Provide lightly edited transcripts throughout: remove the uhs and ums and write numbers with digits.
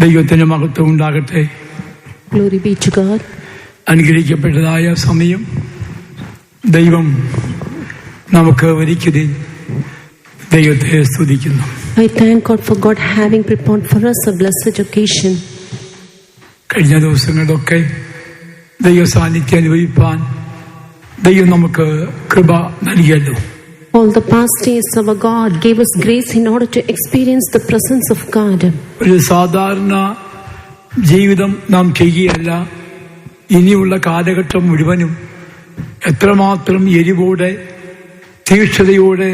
ദൈവത്തിന് മഹത്വം ഉണ്ടാകട്ടെ. Glory be to God. അനുഗ്രഹിക്കപ്പെട്ടതായ സമയം ദൈവം നമുക്ക് ഒരുക്കി ദൈവത്തെ സ്തുതിക്കുന്നു. I thank God for God having prepared for us a blessed occasion. കഴിഞ്ഞ ദിവസങ്ങളിലൊക്കെ ദൈവ സാന്നിധ്യം അനുഭവിപ്പാൻ ദൈവം നമുക്ക് കൃപ നൽകിയല്ലോ. All the past days our God gave us grace in order to experience the presence of God. ഒരു സാധാരണ ജീവിതം നാം ചെയ്യുകയല്ല, ഇനിയുള്ള കാലഘട്ടം മുഴുവനും എത്രമാത്രം എരിവോടെ തീക്ഷ്ണതയോടെ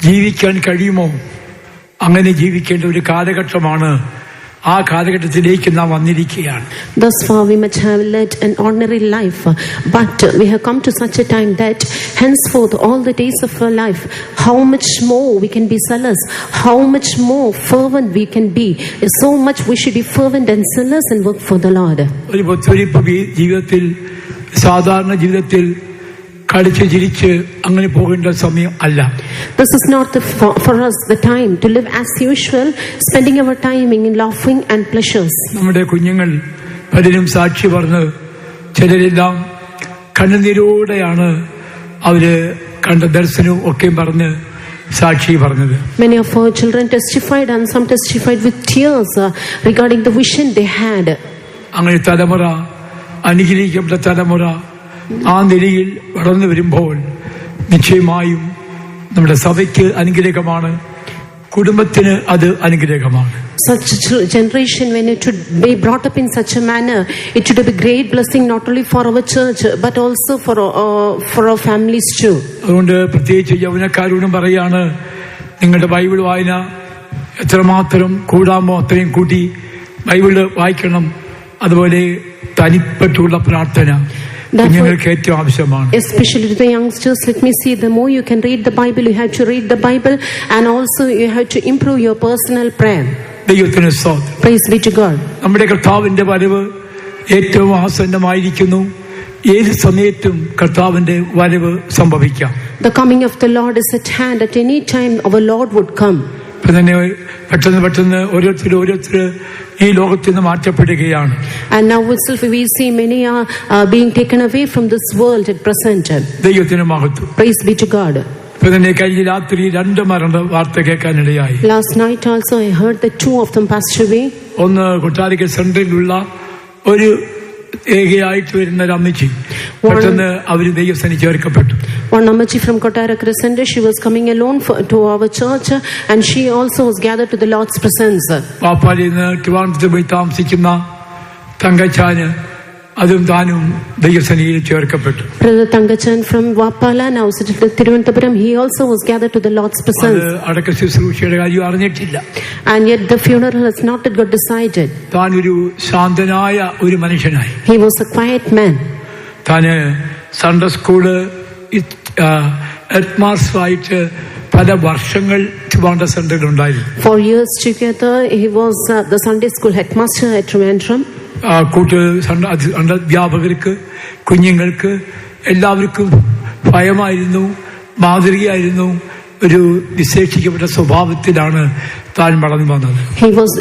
ജീവിക്കാൻ കഴിയുമോ അങ്ങനെ ജീവിക്കേണ്ട ഒരു കാലഘട്ടമാണ്. ആ കാലഘട്ടത്തിലേക്ക് നാം വന്നിരിക്കുകയാണ്. Thus far we must have led an ordinary life, but we have come to such a time that henceforth all the days of our life, how much more we can be zealous, how much more fervent we can be, so much we should be fervent and zealous and work for the Lord. ജീവിതത്തിൽ സാധാരണ ജീവിതത്തിൽ കളിച്ച് ചിരിച്ച് അങ്ങനെ പോകേണ്ട സമയം അല്ല. This is not for us the time to live as usual, spending our time in laughing and pleasures. നമ്മുടെ കുഞ്ഞുങ്ങൾ പലരും സാക്ഷി പറഞ്ഞ് ചിലരെല്ലാം കണ്ണുനീരോടെയാണ് അവര് കണ്ട ദർശനവും ഒക്കെ പറഞ്ഞ് സാക്ഷി പറഞ്ഞത്. Many of our children testified and some testified with tears regarding the vision they had. അങ്ങനെ തലമുറ, അനുഗ്രഹിക്കപ്പെട്ട തലമുറ ആ നിലയിൽ വളർന്നു വരുമ്പോൾ നിശ്ചയമായും നമ്മുടെ സഭയ്ക്ക് അനുഗ്രഹമാണ്, കുടുംബത്തിന് അത് അനുഗ്രഹമാണ്. Such a generation, when it should be brought up in such a manner, it should be a great blessing not only for our church but also for our families too. അതുകൊണ്ട് പ്രത്യേകിച്ച് യൗവനക്കാരോടും പറയാണ്, നിങ്ങളുടെ ബൈബിൾ വായന എത്രമാത്രം കൂടാമോ അത്രയും കൂട്ടി Bible വായിക്കണം. അതുപോലെ തനിപ്പെട്ടുള്ള പ്രാർത്ഥന കുഞ്ഞുങ്ങൾക്ക് ഏറ്റവും ആവശ്യമാണ്. Especially to the youngsters, let me see, the more you can read the Bible, you have to read the Bible, and also you have to improve your personal prayer. ദൈവത്തിന് സ്തോത്രം. Praise be to God. നമ്മുടെ കർത്താവിന്റെ വരവ് ഏറ്റവും ആസന്നമായിരിക്കുന്നു. ഏത് സമയത്തും കർത്താവിന്റെ വരവ് സംഭവിക്കാം. The coming of the Lord is at hand. At any time our Lord would come. തന്നെ പെട്ടെന്ന് ഓരോരുത്തർ ഈ ലോകത്തിൽ നിന്ന് മാറ്റപ്പെടുകയാണ്. And now itself we see many are being taken away from this world at present. ദൈവത്തിന് മഹത്വം. Praise be to God. തന്നെ കഴിഞ്ഞ രാത്രി 2 മരണ വാർത്ത കേൾക്കാനിടയായി. Last night also I heard that 2 of them passed away. ഒന്ന് കൊട്ടാരക്കര സെൻട്രലിലുള്ള ഒരു ഏകയായിട്ട് വരുന്ന ഒരു അമ്മച്ചി പെട്ടെന്ന് അവര് ദൈവസേനയിൽ ചേർക്കപ്പെട്ടു. One Amachi from Kottarakara Center, she was coming alone to our church, and she also was gathered to the Lord's presence. പാപ്പാലിൽ നിന്ന് ട്രിവാൻഡ്രത്ത് പോയി താമസിക്കുന്ന തങ്കച്ചാന് അതും താനും ദൈവസേനയിൽ ചേർക്കപ്പെട്ടു. Brother Tangachan from Wapala, now sitting at Thiruvananthapuram, he also was gathered to the Lord's presence. അടക്ക ശുശ്രൂഷയുടെ കാര്യം അറിഞ്ഞിട്ടില്ല. And yet the funeral has not yet got decided. താൻ ഒരു ശാന്തനായ ഒരു മനുഷ്യനായി. He was a quiet man. താന് സൺഡേ സ്കൂള് ഹെഡ്മാസ്റ്ററായിട്ട് പല വർഷങ്ങൾ ട്രിവാൻഡ്രം സെന്ററിൽ ഉണ്ടായിരുന്നു. For years together he was the Sunday school headmaster at Trivandrum. അധ്യാപകർക്ക്, കുഞ്ഞുങ്ങൾക്ക് എല്ലാവർക്കും ഭയമായിരുന്നു, മാതൃകയായിരുന്നു. ഒരു വിശേഷിക്കപ്പെട്ട സ്വഭാവത്തിലാണ് താൻ വളർന്നു വന്നത്.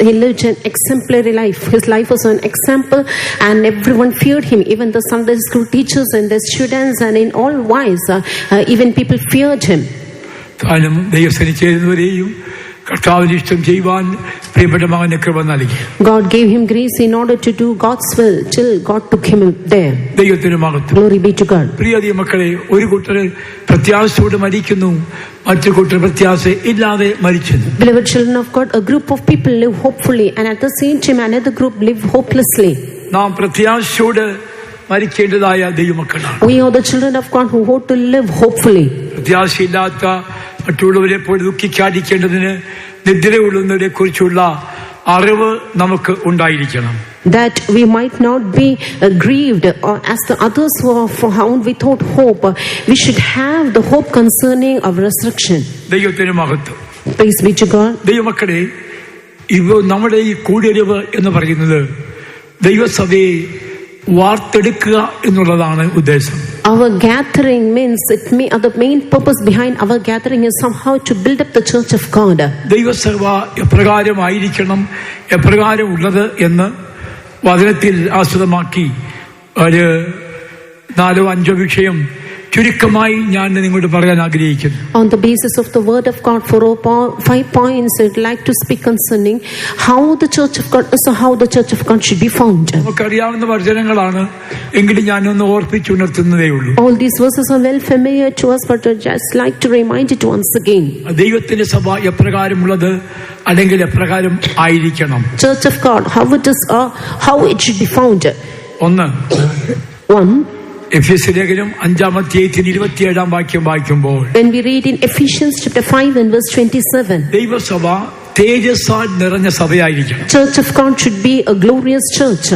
He lived an exemplary life. His life was an example, and everyone feared him. Even the Sunday school teachers and the students, and in all wise, even people feared him. താനും ദൈവസേനയിൽ ചേരുന്നവരെയും കർത്താവിന്റെ ഇഷ്ടം ചെയ്യുവാൻ പ്രിയപ്പെട്ട മകന് കൃപ നൽകി. God gave him grace in order to do God's will till God took him there. ദൈവത്തിന് മഹത്വം. Glory be to God. പ്രിയ മക്കളെ, ഒരു കൂട്ടർ പ്രത്യാശയോടെ മരിക്കുന്നു, മറ്റു കൂട്ടർ പ്രത്യാശ ഇല്ലാതെ മരിച്ചു. Beloved children of God, a group of people live hopefully, and at the same time another group live hopelessly. നാം പ്രത്യാശയോടെ മരിക്കേണ്ടതായ ദൈവമക്കളാണ്. We are the children of God who hope to live hopefully. പ്രത്യാശയില്ലാത്ത മറ്റുള്ളവരെ പോലെ ദുഃഖിക്കാതിരിക്കേണ്ടതിന് നിദ്രകൊള്ളുന്നവരെ കുറിച്ചുള്ള അറിവ് നമുക്ക് ഉണ്ടായിരിക്കണം. That we might not be grieved as the others who are found without hope. We should have the hope concerning our resurrection. ദൈവത്തിന് മഹത്വം. Praise be to God. ദൈവമക്കളെ, നമ്മുടെ ഈ കൂടിയരിവ് എന്ന് പറയുന്നത് ദൈവസഭയെ വാർത്തെടുക്കുക എന്നുള്ളതാണ് ഉദ്ദേശം. Our gathering means the main purpose behind our gathering is somehow to build up the church of God. ദൈവസഭ എപ്രകാരമായിരിക്കണം, എപ്രകാരം ഉള്ളത് എന്ന് വചനത്തിൽ ആസ്പദമാക്കി ഒരു 4-5 വിഷയം ചുരുക്കമായി ഞാൻ നിങ്ങളോട് പറയാൻ ആഗ്രഹിക്കുന്നു. On the basis of the word of God, for 5 points I'd like to speak concerning how the church of God should be found. നമുക്കറിയാവുന്ന വചനങ്ങളാണ്, എങ്കിലും ഞാനൊന്ന് ഓർപ്പിച്ചുണർത്തുന്നതേ ഉള്ളൂ. All these verses are well familiar to us, but I'd just like to remind it once again. ദൈവത്തിന്റെ സഭ എപ്രകാരമുള്ളത് അല്ലെങ്കിൽ എപ്രകാരം ആയിരിക്കണം. Church of God, how it should be found. 1. എഫെസ്യ ലേഖനം 5-ാം അധ്യായത്തിൽ 27-ാം വാക്യം വായിക്കുമ്പോൾ, when we read in Ephesians chapter 5 and verse 27, ദൈവസഭ തേജസ്സാൽ നിറഞ്ഞ സഭയായിരിക്കണം. Church of God should be a glorious church.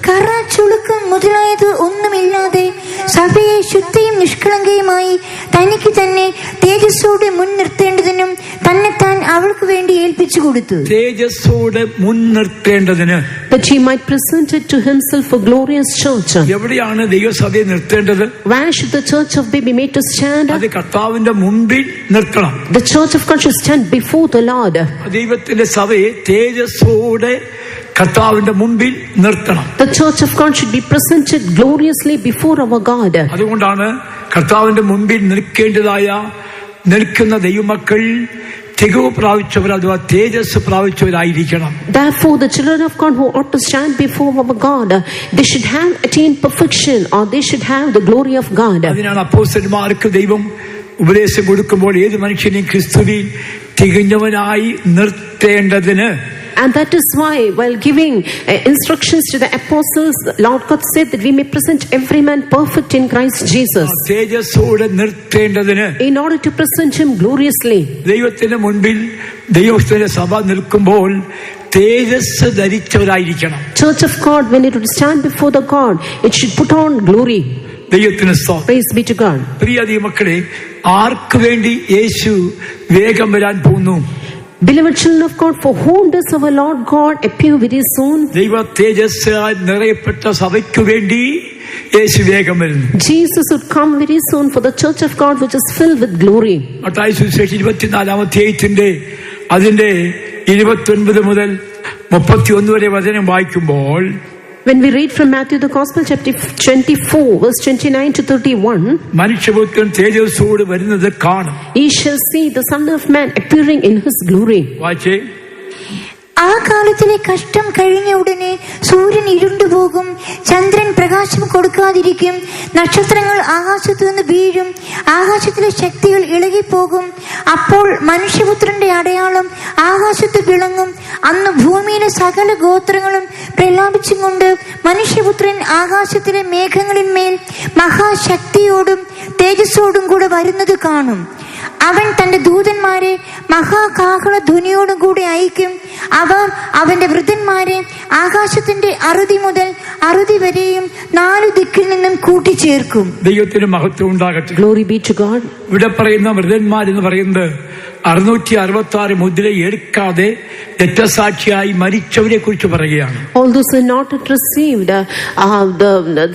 കറ ചുളുക്കം മുതലായത് ഒന്നുമില്ലാതെ സഭയെ ശുദ്ധിയും നിഷ്കളങ്കയുമായി തനിക്ക് തന്നെ തേജസ്സോടെ മുൻനിർത്തേണ്ടതിനും തന്നെത്താൻ അവൾക്ക് വേണ്ടി ഏൽപ്പിച്ചു കൊടുത്തു. തേജസ്സോടെ മുൻനിർത്തേണ്ടതിന്, that he might present it to himself a glorious church. എവിടെയാണ് ദൈവസഭയെ നിർത്തേണ്ടത്? Where should the church of God be made to stand? അത് കർത്താവിന്റെ മുൻപിൽ നിർത്തണം. The church of God should stand before the Lord. ദൈവത്തിന്റെ സഭയെ തേജസ്സോടെ കർത്താവിന്റെ മുൻപിൽ നിർത്തണം. The church of God should be presented gloriously before our God. അതുകൊണ്ടാണ് കർത്താവിന്റെ മുൻപിൽ നിൽക്കുന്ന ദൈവമക്കൾ തികവ് പ്രാപിച്ചവർ, അഥവാ തേജസ് പ്രാപിച്ചവരായിരിക്കണം. Therefore the children of God who ought to stand before our God, they should have attained perfection, or they should have the glory of God. അതിനാണ് അപ്പോസ്തലന്മാർക്ക് ദൈവം ഉപദേശം കൊടുക്കുമ്പോൾ ഏത് മനുഷ്യനെയും ക്രിസ്തുവിൽ തികഞ്ഞവനായി നിർത്തേണ്ടതിന്, and that is why while giving instructions to the apostles, Lord God said that we may present every man perfect in Christ Jesus. തേജസ്സോടെ നിർത്തേണ്ടതിന്, in order to present him gloriously. ദൈവത്തിന്റെ മുൻപിൽ ദൈവത്തിന്റെ സഭ നിൽക്കുമ്പോൾ തേജസ് ധരിച്ചവരായിരിക്കണം. Church of God, when it would stand before the God, it should put on glory. ദൈവത്തിന് സ്തോത്രം. Praise be to God. പ്രിയ ദൈവമക്കളെ, ആർക്ക് വേണ്ടി യേശു വേഗം വരാൻ പോകുന്നു? Beloved children of God, for whom does our Lord God appear very soon? ദൈവ തേജസ്സാൽ നിറയപ്പെട്ട സഭയ്ക്ക് വേണ്ടി യേശു വേഗം വരുന്നു. Jesus would come very soon for the church of God which is filled with glory. Mathai സുവിശേഷം 24-ാം അധ്യായത്തിന്റെ അതിന്റെ 29 മുതൽ 31 വരെ വചനം വായിക്കുമ്പോൾ, when we read from Matthew the Gospel chapter 24 verse 29 to 31, മനുഷ്യപുത്രൻ തേജസ്സോടെ വരുന്നത് കാണും. Ye shall see the Son of Man appearing in his glory. വായിച്ചേ. ആ കാലത്തിലെ കഷ്ടം കഴിഞ്ഞ ഉടനെ സൂര്യൻ ഇരുണ്ടുപോകും, ചന്ദ്രൻ പ്രകാശം കൊടുക്കാതിരിക്കും, നക്ഷത്രങ്ങൾ ആകാശത്തു നിന്ന് വീഴും, ആകാശത്തിലെ ശക്തികൾ ഇളകിപ്പോകും. അപ്പോൾ മനുഷ്യപുത്രന്റെ അടയാളം ആകാശത്ത് വിളങ്ങും. അന്ന് ഭൂമിയിലെ സകല ഗോത്രങ്ങളും പ്രലാപിച്ചും കൊണ്ട് മനുഷ്യപുത്രൻ ആകാശത്തിലെ മേഘങ്ങളിന്മേൽ മഹാശക്തിയോടും തേജസ്സോടും കൂടെ വരുന്നത് കാണും. അവൻ തന്റെ ദൂതന്മാരെ മഹാകാഹള ധ്വനിയോടും കൂടി അയക്കും. അവർ അവന്റെ വൃദ്ധന്മാരെ ആകാശത്തിന്റെ അറുതി മുതൽ അറുതി വരെയും 4 ദിക്കിൽ നിന്നും കൂട്ടിച്ചേർക്കും. ദൈവത്തിന് മഹത്വം ഉണ്ടാകട്ടെ. Glory be to God. ഇവിടെ പറയുന്ന വൃദ്ധന്മാരെന്ന് പറയുന്നത് 666 മുദ്ര എടുക്കാതെ രക്തസാക്ഷിയായി മരിച്ചവരെ കുറിച്ച് പറയുകയാണ്. All those who not received the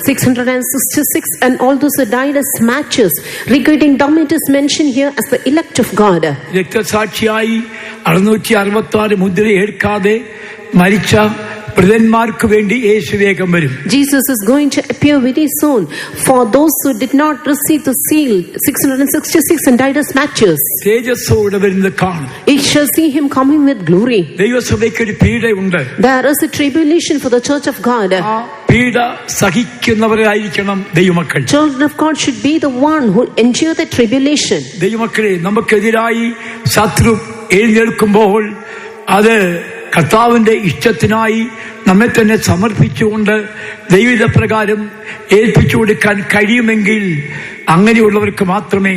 666 and all those who died as matches, regarding them it is mentioned here as the elect of God. രക്തസാക്ഷിയായി 666 മുദ്ര എടുക്കാതെ മരിച്ച വൃദ്ധന്മാർക്ക് വേണ്ടി യേശു വേഗം വരും. Jesus is going to appear very soon for those who did not receive the seal 666 and died as matches. തേജസ്സോടെ വരുന്നത് കാണും. You shall see him coming with glory. ദൈവസഭയ്ക്ക് ഒരു പീഡയുണ്ട്. There is a tribulation for the church of God. ആ പീഡ സഹിക്കുന്നവരായിരിക്കണം ദൈവമക്കൾ. Children of God should be the one who endure the tribulation. ദൈവമക്കളെ, നമുക്കെതിരായി ശത്രു എഴുന്നേൽക്കുമ്പോൾ അത് കർത്താവിന്റെ ഇഷ്ടത്തിനായി നമ്മെ തന്നെ സമർപ്പിച്ചുകൊണ്ട് ദൈവപ്രകാരം ഏൽപ്പിച്ചു കൊടുക്കാൻ കഴിയുമെങ്കിൽ അങ്ങനെയുള്ളവർക്ക് മാത്രമേ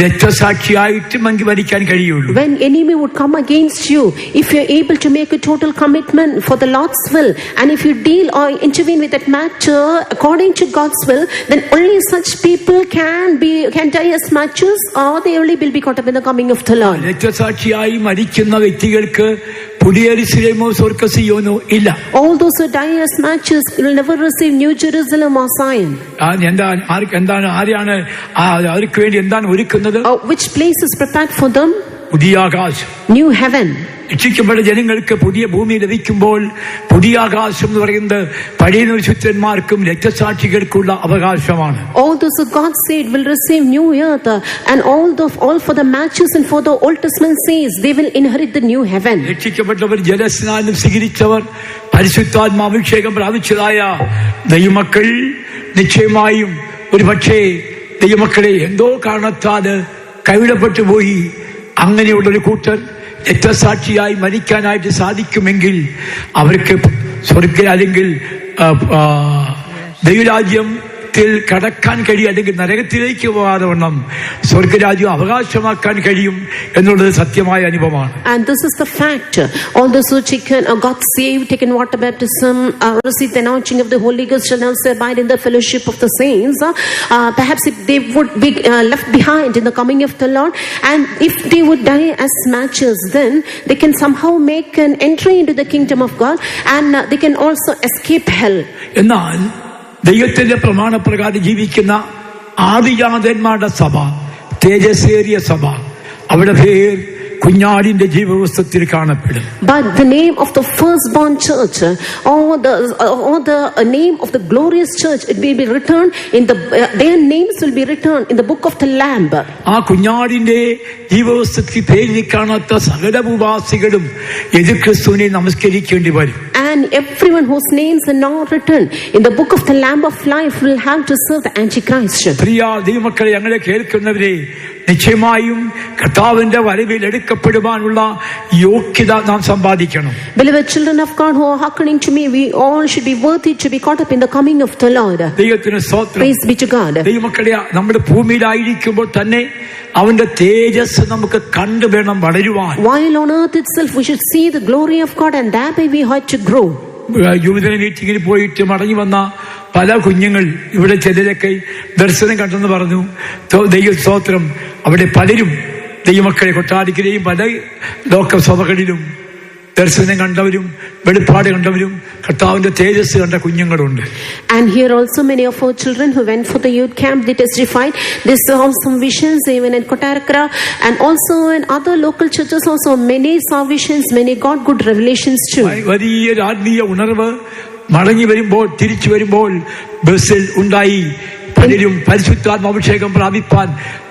രക്തസാക്ഷിയായിട്ടും മരിക്കാൻ കഴിയുള്ളൂ. When enemy would come against you, if you are able to make a total commitment for the Lord's will, and if you deal or intervene with that matter according to God's will, then only such people can die as matches, or they only will be caught up in the coming of the Lord. രക്തസാക്ഷിയായി മരിക്കുന്ന വ്യക്തികൾക്ക് പുതിയ യെരൂശലേമോ സ്വർഗ്ഗ സിയോനോ ഇല്ല. All those who die as matches will never receive New Jerusalem or Zion. ആരെയാണ് അവർക്ക് വേണ്ടി എന്താണ് ഒരുക്കുന്നത്? Which place is prepared for them? പുതിയ ആകാശം, New heaven. രക്ഷിക്കപ്പെട്ട ജനങ്ങൾക്ക് പുതിയ ഭൂമി ലഭിക്കുമ്പോൾ പുതിയ ആകാശം എന്ന് പറയുന്നത് പഴയ വിശുദ്ധന്മാർക്കും രക്തസാക്ഷികൾക്കുള്ള അവകാശമാണ്. All those who God saved will receive new earth, and all for the matches and for the Old Testament saints they will inherit the new heaven. രക്ഷിക്കപ്പെട്ടവർ ജലസ്നാനം സ്വീകരിച്ചവർ പരിശുദ്ധാത്മാഭിഷേകം പ്രാപിച്ചതായ ദൈവമക്കൾ നിശ്ചയമായും ഒരു പക്ഷേ ദൈവമക്കളെ എന്തോ കാരണത്താൽ കൈവിടപ്പെട്ടു പോയി. അങ്ങനെയുള്ളൊരു കൂട്ടർ രക്തസാക്ഷിയായി മരിക്കാനായിട്ട് സാധിക്കുമെങ്കിൽ അവർക്ക് സ്വർഗ്ഗ അല്ലെങ്കിൽ ദൈവരാജ്യത്തിൽ കടക്കാൻ കഴിയും, അല്ലെങ്കിൽ നരകത്തിലേക്ക് പോകാതെ വണ്ണം സ്വർഗരാജ്യം അവകാശമാക്കാൻ കഴിയും എന്നുള്ളത് സത്യമായ അനുഭവമാണ്. And this is the fact. All those who got saved, taken water baptism, received the anointing of the Holy Ghost shall also abide in the fellowship of the saints. Perhaps if they would be left behind in the coming of the Lord, and if they would die as matches, then they can somehow make an entry into the kingdom of God, and they can also escape hell. എന്നാൽ ദൈവത്തിന്റെ പ്രമാണപ്രകാരം ജീവിക്കുന്ന ആദിജാതന്മാരുടെ സഭ, തേജസ്സേറിയ സഭ, അവിടെ പേർ കുഞ്ഞാടിന്റെ ജീവവസ്തുത്തിൽ കാണപ്പെടും. But the name of the firstborn church or the name of the glorious church, it will be written in their names will be written in the book of the Lamb. ആ കുഞ്ഞാടിന്റെ ജീവവസ്തുത്തിൽ പേരിൽ കാണാത്ത സകല ഭൂവാസികളും യേശുക്രിസ്തുവിനെ നമസ്കരിക്കേണ്ടി വരും. And everyone whose names are not written in the book of the Lamb of life will have to serve the Antichrist. പ്രിയ ദൈവമക്കളെ, ഞങ്ങളെ കേൾക്കുന്നവരെ, നിശ്ചയമായും കർത്താവിന്റെ വരവിൽ എടുക്കപ്പെടുവാനുള്ള യോഗ്യത നാം സമ്പാദിക്കണം. Beloved children of God who are hearkening to me, we all should be worthy to be caught up in the coming of the Lord. ദൈവത്തിന് സ്തോത്രം. Praise be to God. ദൈവമക്കളെ, നമ്മുടെ ഭൂമിയിലായിരിക്കുമ്പോൾ തന്നെ അവന്റെ തേജസ് നമുക്ക് കണ്ടു വേണം വളരുവാൻ. While on earth itself we should see the glory of God, and thereby we ought to grow. യുവജന മീറ്റിങ്ങിൽ പോയിട്ട് മടങ്ങി വന്ന പല കുഞ്ഞുങ്ങൾ ഇവിടെ ചിലരൊക്കെ ദർശനം കണ്ടെന്ന് പറഞ്ഞു. ദൈവസ്തോത്രം. അവിടെ പലരും ദൈവമക്കളെ കൊട്ടാരക്കരയും പല ലോകസഭകളിലും ദർശനം കണ്ടവരും വെളിപ്പാട് കണ്ടവരും കർത്താവിന്റെ തേജസ് കണ്ട കുഞ്ഞുങ്ങളുണ്ട്. And here also many of our children who went for the youth camp, they testified they saw some visions even in Kottarakara, and also in other local churches also many saw visions, many got good revelations too. വലിയ ആത്മീയ ഉണർവ് മടങ്ങി വരുമ്പോൾ, തിരിച്ചു വരുമ്പോൾ ബസ്സിൽ ഉണ്ടായി. പലരും പരിശുദ്ധാത്മാഭിഷേകം പ്രാപിപ്പാൻ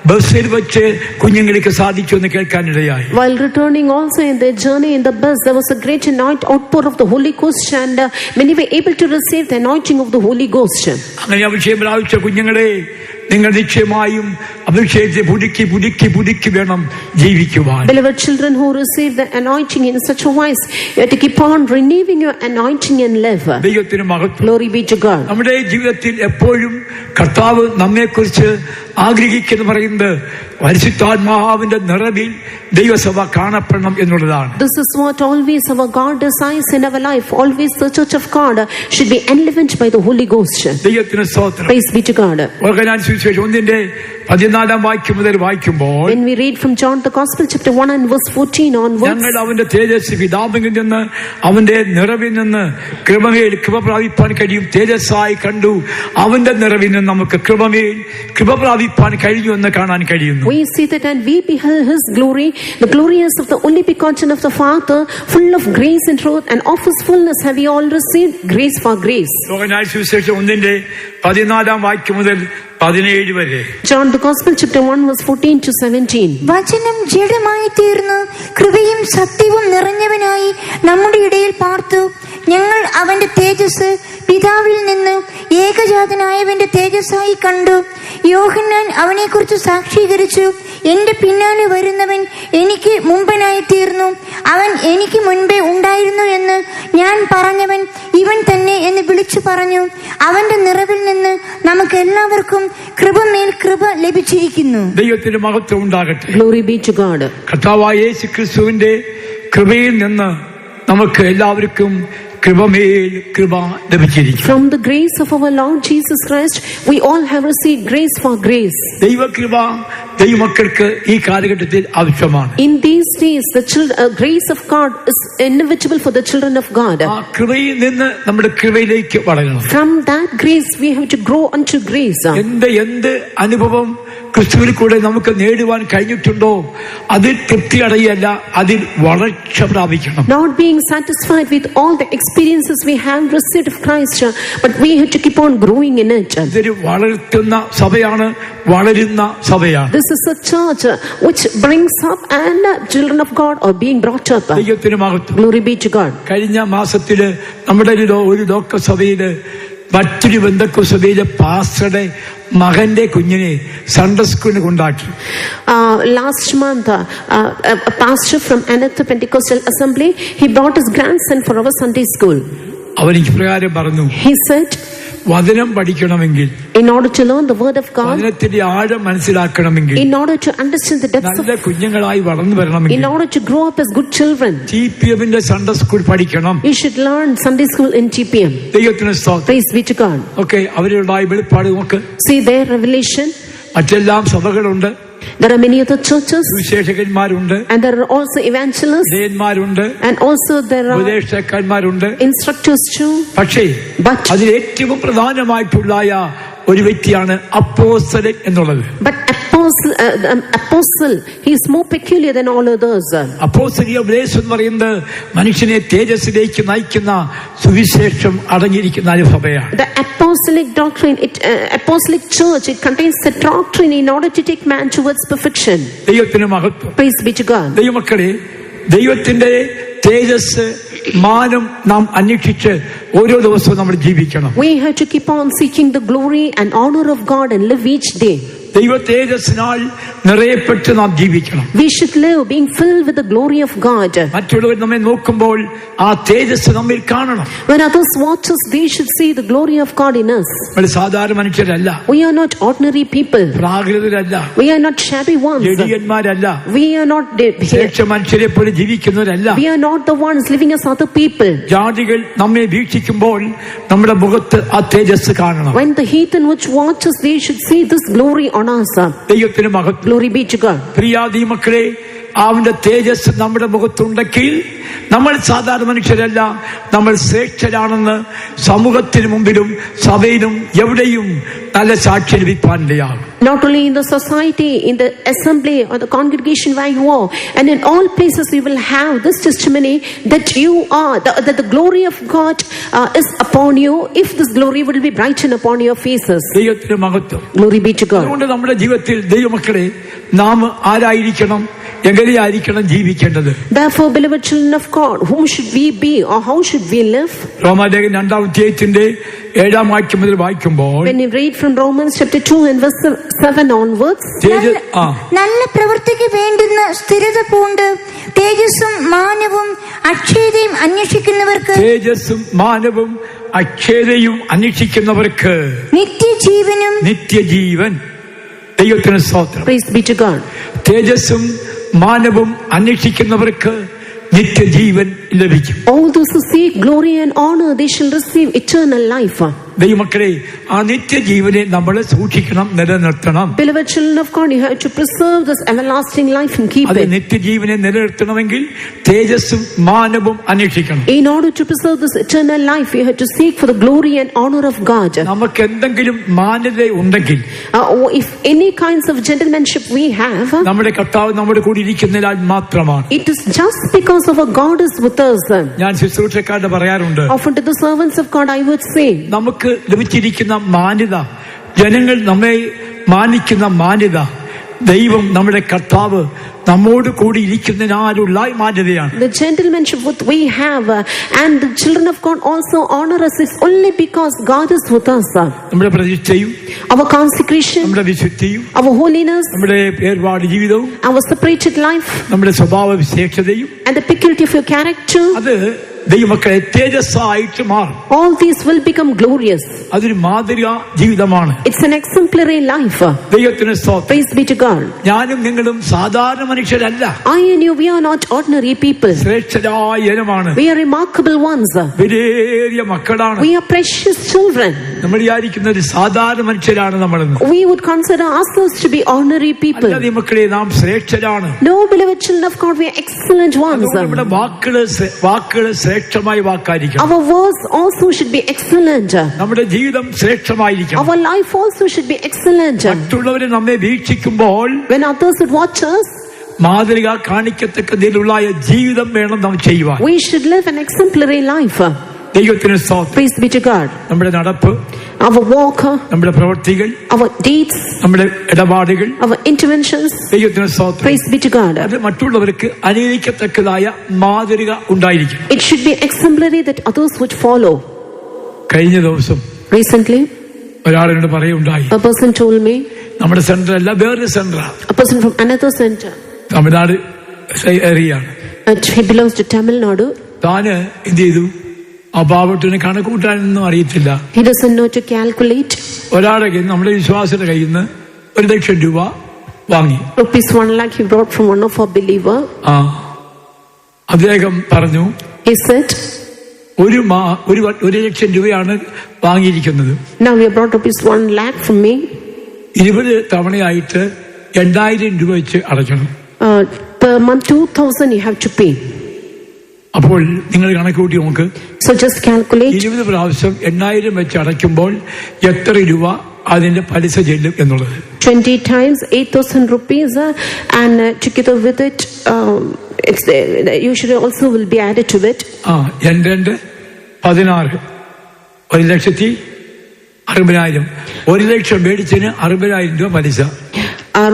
ബസ്സിൽ വെച്ച് കുഞ്ഞുങ്ങൾക്ക് സാധിച്ചു എന്ന് കേൾക്കാനിടയായി. While returning also in their journey in the bus, there was a great outpour of the Holy Ghost, and many were able to receive the anointing of the Holy Ghost. അങ്ങനെ അഭിഷേകം പ്രാപിച്ച കുഞ്ഞുങ്ങളെ, നിങ്ങൾ നിശ്ചയമായും അഭിഷേകത്തെ പുതുക്കി പുതുക്കി പുതുക്കി വേണം ജീവിക്കുവാൻ. Beloved children who receive the anointing in such a wise, you have to keep on renewing your anointing and live. ദൈവത്തിന് മഹത്വം. Glory be to God. നമ്മുടെ ജീവിതത്തിൽ എപ്പോഴും കർത്താവ് നമ്മെക്കുറിച്ച് ആഗ്രഹിക്കുന്നു പറയുന്നത് പരിശുദ്ധാത്മാവിന്റെ നിറവിൽ ദൈവസഭ കാണപ്പെടണം എന്നുള്ളതാണ്. This is what always our God desires in our life. Always the church of God should be enlivened by the Holy Ghost. ദൈവത്തിന് സ്തോത്രം. Praise be to God. സുവിശേഷം 1:14 വാക്യം മുതൽ വായിക്കുമ്പോൾ, when we read from John the Gospel chapter 1 and verse 14 onwards, ഞങ്ങൾ അവന്റെ തേജസ് പിതാവിൽ നിന്ന് അവന്റെ നിറവിൽ നിന്ന് കൃപമേൽ കൃപ പ്രാപിപ്പാൻ കഴിയും തേജസ്സായി കണ്ടു. അവന്റെ നിറവിൽ നിന്ന് നമുക്ക് കൃപമേൽ കൃപ പ്രാപിപ്പാൻ കഴിഞ്ഞു എന്ന് കാണാൻ കഴിയുന്നു. We see that, and we beheld his glory, the glory as of the only begotten of the Father, full of grace and truth, and of his fullness have we all received grace for grace. സുവിശേഷം 1:14 വാക്യം മുതൽ 17 വരെ. John the Gospel chapter 1 verse 14 to 17. വചനം ജഡമായി തീർന്നു കൃപയും സത്യവും നിറഞ്ഞവനായി നമ്മുടെ ഇടയിൽ പാർത്തു. ഞങ്ങൾ അവന്റെ തേജസ് പിതാവിൽ നിന്ന് ഏകജാതനായവന്റെ തേജസ്സായി കണ്ടു. യോഹന്നാൻ അവനെക്കുറിച്ച് സാക്ഷീകരിച്ചു, എന്റെ പിന്നാലെ വരുന്നവൻ എനിക്ക് മുമ്പനായി തീർന്നു, അവൻ എനിക്ക് മുൻപേ ഉണ്ടായിരുന്നു എന്ന് ഞാൻ പറഞ്ഞവൻ ഇവൻ തന്നെ എന്ന് വിളിച്ചു പറഞ്ഞു. അവന്റെ നിറവിൽ നിന്ന് നമുക്ക് എല്ലാവർക്കും കൃപമേൽ കൃപ ലഭിച്ചിരിക്കുന്നു. ദൈവത്തിന് മഹത്വം ഉണ്ടാകട്ടെ. Glory be to God. കർത്താവായ യേശുക്രിസ്തുവിന്റെ കൃപയിൽ നിന്ന് നമുക്ക് എല്ലാവർക്കും കൃപമേൽ കൃപ ലഭിച്ചിരിക്കും. From the grace of our Lord Jesus Christ, we all have received grace for grace. ദൈവകൃപ ദൈവമക്കൾക്ക് ഈ കാലഘട്ടത്തിൽ ആവശ്യമാണ്. In these days, the grace of God is inevitable for the children of God. ആ കൃപയിൽ നിന്ന് നമ്മുടെ കൃപയിലേക്ക് വളരണം. From that grace, we have to grow unto grace. എന്ത് അനുഭവം ക്രിസ്തുവിൽ കൂടെ നമുക്ക് നേടുവാൻ കഴിഞ്ഞിട്ടുണ്ടോ അതിൽ തൃപ്തി അടയല്ല, അതിൽ വളർച്ച പ്രാപിക്കണം. Not being satisfied with all the experiences we have received of Christ, but we have to keep on growing in it. ഇതൊരു വളർത്തുന്ന സഭയാണ്, വളരുന്ന സഭയാണ്. This is a church which brings up and children of God are being brought up. ദൈവത്തിന് മഹത്വം. Glory be to God. കഴിഞ്ഞ മാസത്തില് നമ്മുടെ ഒരു ലോകസഭയില് മറ്റൊരു ബന്ധുസഭയിലെ പാസ്റ്ററുടെ മകന്റെ കുഞ്ഞിനെ സൺഡേ സ്കൂളിന് കൊണ്ടാക്കി. Last month, a pastor from another Pentecostal assembly, he brought his grandson for our Sunday school. അവൻ ഇപ്രകാരം പറഞ്ഞു, he said, വചനം പഠിക്കണമെങ്കിൽ, in order to learn the word of God, വചനത്തിന്റെ ആഴം മനസ്സിലാക്കണമെങ്കിൽ, in order to understand the depths of, നല്ല കുഞ്ഞുങ്ങളായി വളർന്നു വരണമെങ്കിൽ, in order to grow up as good children, TPMന്റെ സൺഡേ സ്കൂൾ പഠിക്കണം. you should learn Sunday school in TPM. ദൈവത്തിന് സ്തോത്രം. Praise be to God. Okay, അവരുണ്ടായ വെളിപ്പാട് നോക്ക്. See their revelation. മറ്റെല്ലാം സഭകളുണ്ട്, there are many other churches, സുവിശേഷകന്മാരുണ്ട്, and there are also evangelists, ഇടയന്മാരുണ്ട്, and also there are ഉപദേശകന്മാരുണ്ട്, instructors too. പക്ഷേ അതിൽ ഏറ്റവും പ്രധാനമായിട്ടുള്ള ഒരു വ്യക്തിയാണ് അപ്പോസ്തലൻ എന്നുള്ളത്. But apostle, he is more peculiar than all others. അപ്പോസ്തലിക ഉപദേശം എന്ന് പറയുന്നത് മനുഷ്യനെ തേജസ്സിലേക്ക് നയിക്കുന്ന സുവിശേഷം അടങ്ങിയിരിക്കുന്ന ഒരു സഭയാണ്. The apostolic doctrine, apostolic church, it contains the doctrine in order to take man towards perfection. ദൈവത്തിന് മഹത്വം. Praise be to God. ദൈവമക്കളെ, ദൈവത്തിന്റെ തേജസ് മാനം നാം അന്വേഷിച്ച് ഓരോ ദിവസവും നമ്മൾ ജീവിക്കണം. We have to keep on seeking the glory and honor of God and live each day. ദൈവ തേജസ്സിനാൽ നിറയപ്പെട്ട് നാം ജീവിക്കണം. We should live being filled with the glory of God. മറ്റുള്ളവർ നമ്മെ നോക്കുമ്പോൾ ആ തേജസ് നമ്മിൽ കാണണം. When others watch us, they should see the glory of God in us. നമ്മൾ സാധാരണ മനുഷ്യരല്ല. We are not ordinary people. പ്രാകൃതരല്ല. We are not shabby ones. ജഡിയന്മാരല്ല. We are not മനുഷ്യരെ പോലെ ജീവിക്കുന്നവരല്ല. We are not the ones living as other people. ജാതികൾ നമ്മെ വീക്ഷിക്കുമ്പോൾ നമ്മുടെ മുഖത്ത് ആ തേജസ് കാണണം. When the heathen which watch us, they should see this glory on us. ദൈവത്തിന് മഹത്വം. Glory be to God. പ്രിയാദി മക്കളെ, അവന്റെ തേജസ് നമ്മുടെ മുഖത്തുണ്ടെങ്കിൽ നമ്മൾ സാധാരണ മനുഷ്യരല്ല, നമ്മൾ ശ്രേഷ്ഠരാണെന്ന് സമൂഹത്തിന് മുമ്പിലും സഭയിലും എവിടെയും നല്ല സാക്ഷി ലഭിക്കാനിടയാകും. Not only in the society, in the assembly or the congregation where you are, and in all places you will have this testimony that you are, that the glory of God is upon you, if this glory will be brightened upon your faces. ദൈവത്തിന് മഹത്വം. Glory be to God. അതുകൊണ്ട് നമ്മുടെ ജീവിതത്തിൽ ദൈവമക്കളെ നാം ആരായിരിക്കണം, എങ്ങനെയായിരിക്കണം ജീവിക്കേണ്ടത്? Therefore, beloved children of God, whom should we be or how should we live? റോമാലേഖനം 2-ാം അധ്യായത്തിന്റെ 7-ാം വാക്യം മുതൽ വായിക്കുമ്പോൾ, when you read from Romans chapter 2 and verse 7 onwards, നല്ല പ്രവൃത്തിക്ക് വേണ്ടുന്ന സ്ഥിരത പൂണ്ട് തേജസ്സും മാനവും അക്ഷയതയും അന്വേഷിക്കുന്നവർക്ക്, തേജസ്സും മാനവും അക്ഷയതയും അന്വേഷിക്കുന്നവർക്ക് നിത്യജീവൻ. ദൈവത്തിന് സ്തോത്രം. Praise be to God. തേജസ്സും മാനവും അന്വേഷിക്കുന്നവർക്ക് നിത്യജീവൻ ലഭിക്കും. All those who seek glory and honor, they shall receive eternal life. ദൈവമക്കളെ, ആ നിത്യജീവനെ നമ്മൾ സൂക്ഷിക്കണം, നിലനിർത്തണം. Beloved children of God, you have to preserve this everlasting life and keep അത് it. നിത്യജീവനെ നിലനിർത്തണമെങ്കിൽ തേജസ്സും മാനവും അന്വേഷിക്കണം. In order to preserve this eternal life, you have to seek for the glory and honor of God. നമുക്ക് എന്തെങ്കിലും മാന്യത ഉണ്ടെങ്കിൽ, if any kinds of gentlemanship we have, നമ്മുടെ കർത്താവ് നമ്മുടെ കൂടി ഇരിക്കുന്നതിനാൽ മാത്രമാണ്. it is just because of our God is with us. ഞാൻ ശുശ്രൂഷക്കാരുടെ പറയാറുണ്ട്, often to the servants of God I would say, നമുക്ക് ലഭിച്ചിരിക്കുന്ന മാന്യത, ജനങ്ങൾ നമ്മെ മാനിക്കുന്ന മാന്യത, ദൈവം നമ്മുടെ കർത്താവ് നമ്മോട് കൂടി ഇരിക്കുന്നതിനാലുള്ള മാന്യതയാണ്. The gentlemanship what we have and the children of God also honor us is only because God is with us. നമ്മുടെ പ്രതിഷ്ഠയും, our consecration, നമ്മുടെ വിശുദ്ധിയും, our holiness, നമ്മുടെ വേർപാട് ജീവിതവും, our separated life, നമ്മുടെ സ്വഭാവ വിശേഷതയും, and the peculiarity of your character, അത് ദൈവമക്കളെ തേജസ്സായിട്ട് മാറും. All these will become glorious. അതൊരു മാതൃകാ ജീവിതമാണ്. It's an exemplary life. ദൈവത്തിന് സ്തോത്രം. Praise be to God. ഞാനും നിങ്ങളും സാധാരണ മനുഷ്യരല്ല. I and you, we are not ordinary people. ശ്രേഷ്ഠരായ ഇനമാണ്. We are remarkable ones. വിലയേറിയ മക്കളാണ്. We are precious children. നമ്മൾ വിചാരിക്കുന്ന ഒരു സാധാരണ മനുഷ്യരാണ് നമ്മളെന്ന്. We would consider ourselves to be ordinary people. അല്ല ദൈവമക്കളെ, നാം ശ്രേഷ്ഠരാണ്. No, beloved children of God, we are excellent ones. നമ്മുടെ വാക്കുകള് ശ്രേഷ്ഠമായ വാക്കായിരിക്കണം. Our words also should be excellent. നമ്മുടെ ജീവിതം ശ്രേഷ്ഠമായിരിക്കണം. Our life also should be excellent. മറ്റുള്ളവരെ നമ്മെ വീക്ഷിക്കുമ്പോൾ When others would watch us, മാതൃക കാണിക്കത്തക്ക നിലയിലുള്ള ജീവിതം വേണം നാം ചെയ്യുവാൻ. we should live an exemplary life. ദൈവത്തിന് സ്തോത്രം. Praise be to God. നമ്മുടെ നടപ്പ്, Our walk, നമ്മുടെ പ്രവൃത്തികൾ, our deeds, നമ്മുടെ ഇടപാടുകൾ, our interventions. ദൈവത്തിന് സ്തോത്രം. Praise be to God. അത് മറ്റുള്ളവർക്ക് അനുകരിക്കത്തക്കതായ മാതൃക ഉണ്ടായിരിക്കും. It should be exemplary that others would follow. കഴിഞ്ഞ ദിവസം Recently, ഒരാളോട് പറയുണ്ടായി, a person told me, നമ്മുടെ സെന്റർ അല്ല, വേറൊരു സെന്ററാണ്, a person from another center, Tamil Nadu ഏരിയയാണ്. he belongs to Tamil Nadu. താന് എന്ത് ചെയ്തു? ആ പാവട്ടിന് കണക്ക് കൂട്ടാനൊന്നും അറിയത്തില്ല. He doesn't know to calculate. ഒരാളുടെ കയ്യിൽ, നമ്മുടെ വിശ്വാസിയുടെ കയ്യിൽ നിന്ന് 1,00,000 രൂപ വാങ്ങി. Rupees 1 lakh he brought from one of our believer. അദ്ദേഹം പറഞ്ഞു, He said, 1,00,000 രൂപയാണ് വാങ്ങിയിരിക്കുന്നത്. now you brought rupees 1 lakh from me. 20 തവണയായിട്ട് 2,000 രൂപ വെച്ച് അടയ്ക്കണം. Per month 2,000 you have to pay. അപ്പോൾ നിങ്ങൾ കണക്ക് കൂട്ടി നോക്ക്. So just calculate. 20 പ്രാവശ്യം 8,000 വെച്ച് അടയ്ക്കുമ്പോൾ എത്ര രൂപ അതിന്റെ പലിശ ചെല്ലും എന്നുള്ളത്. 20 times 8,000 rupees, and together with it, it's usually also will be added to it. 2 16 1,60,000 60,000. 1,00,000 മേടിച്ചതിന് 60,000 രൂപ പലിശ.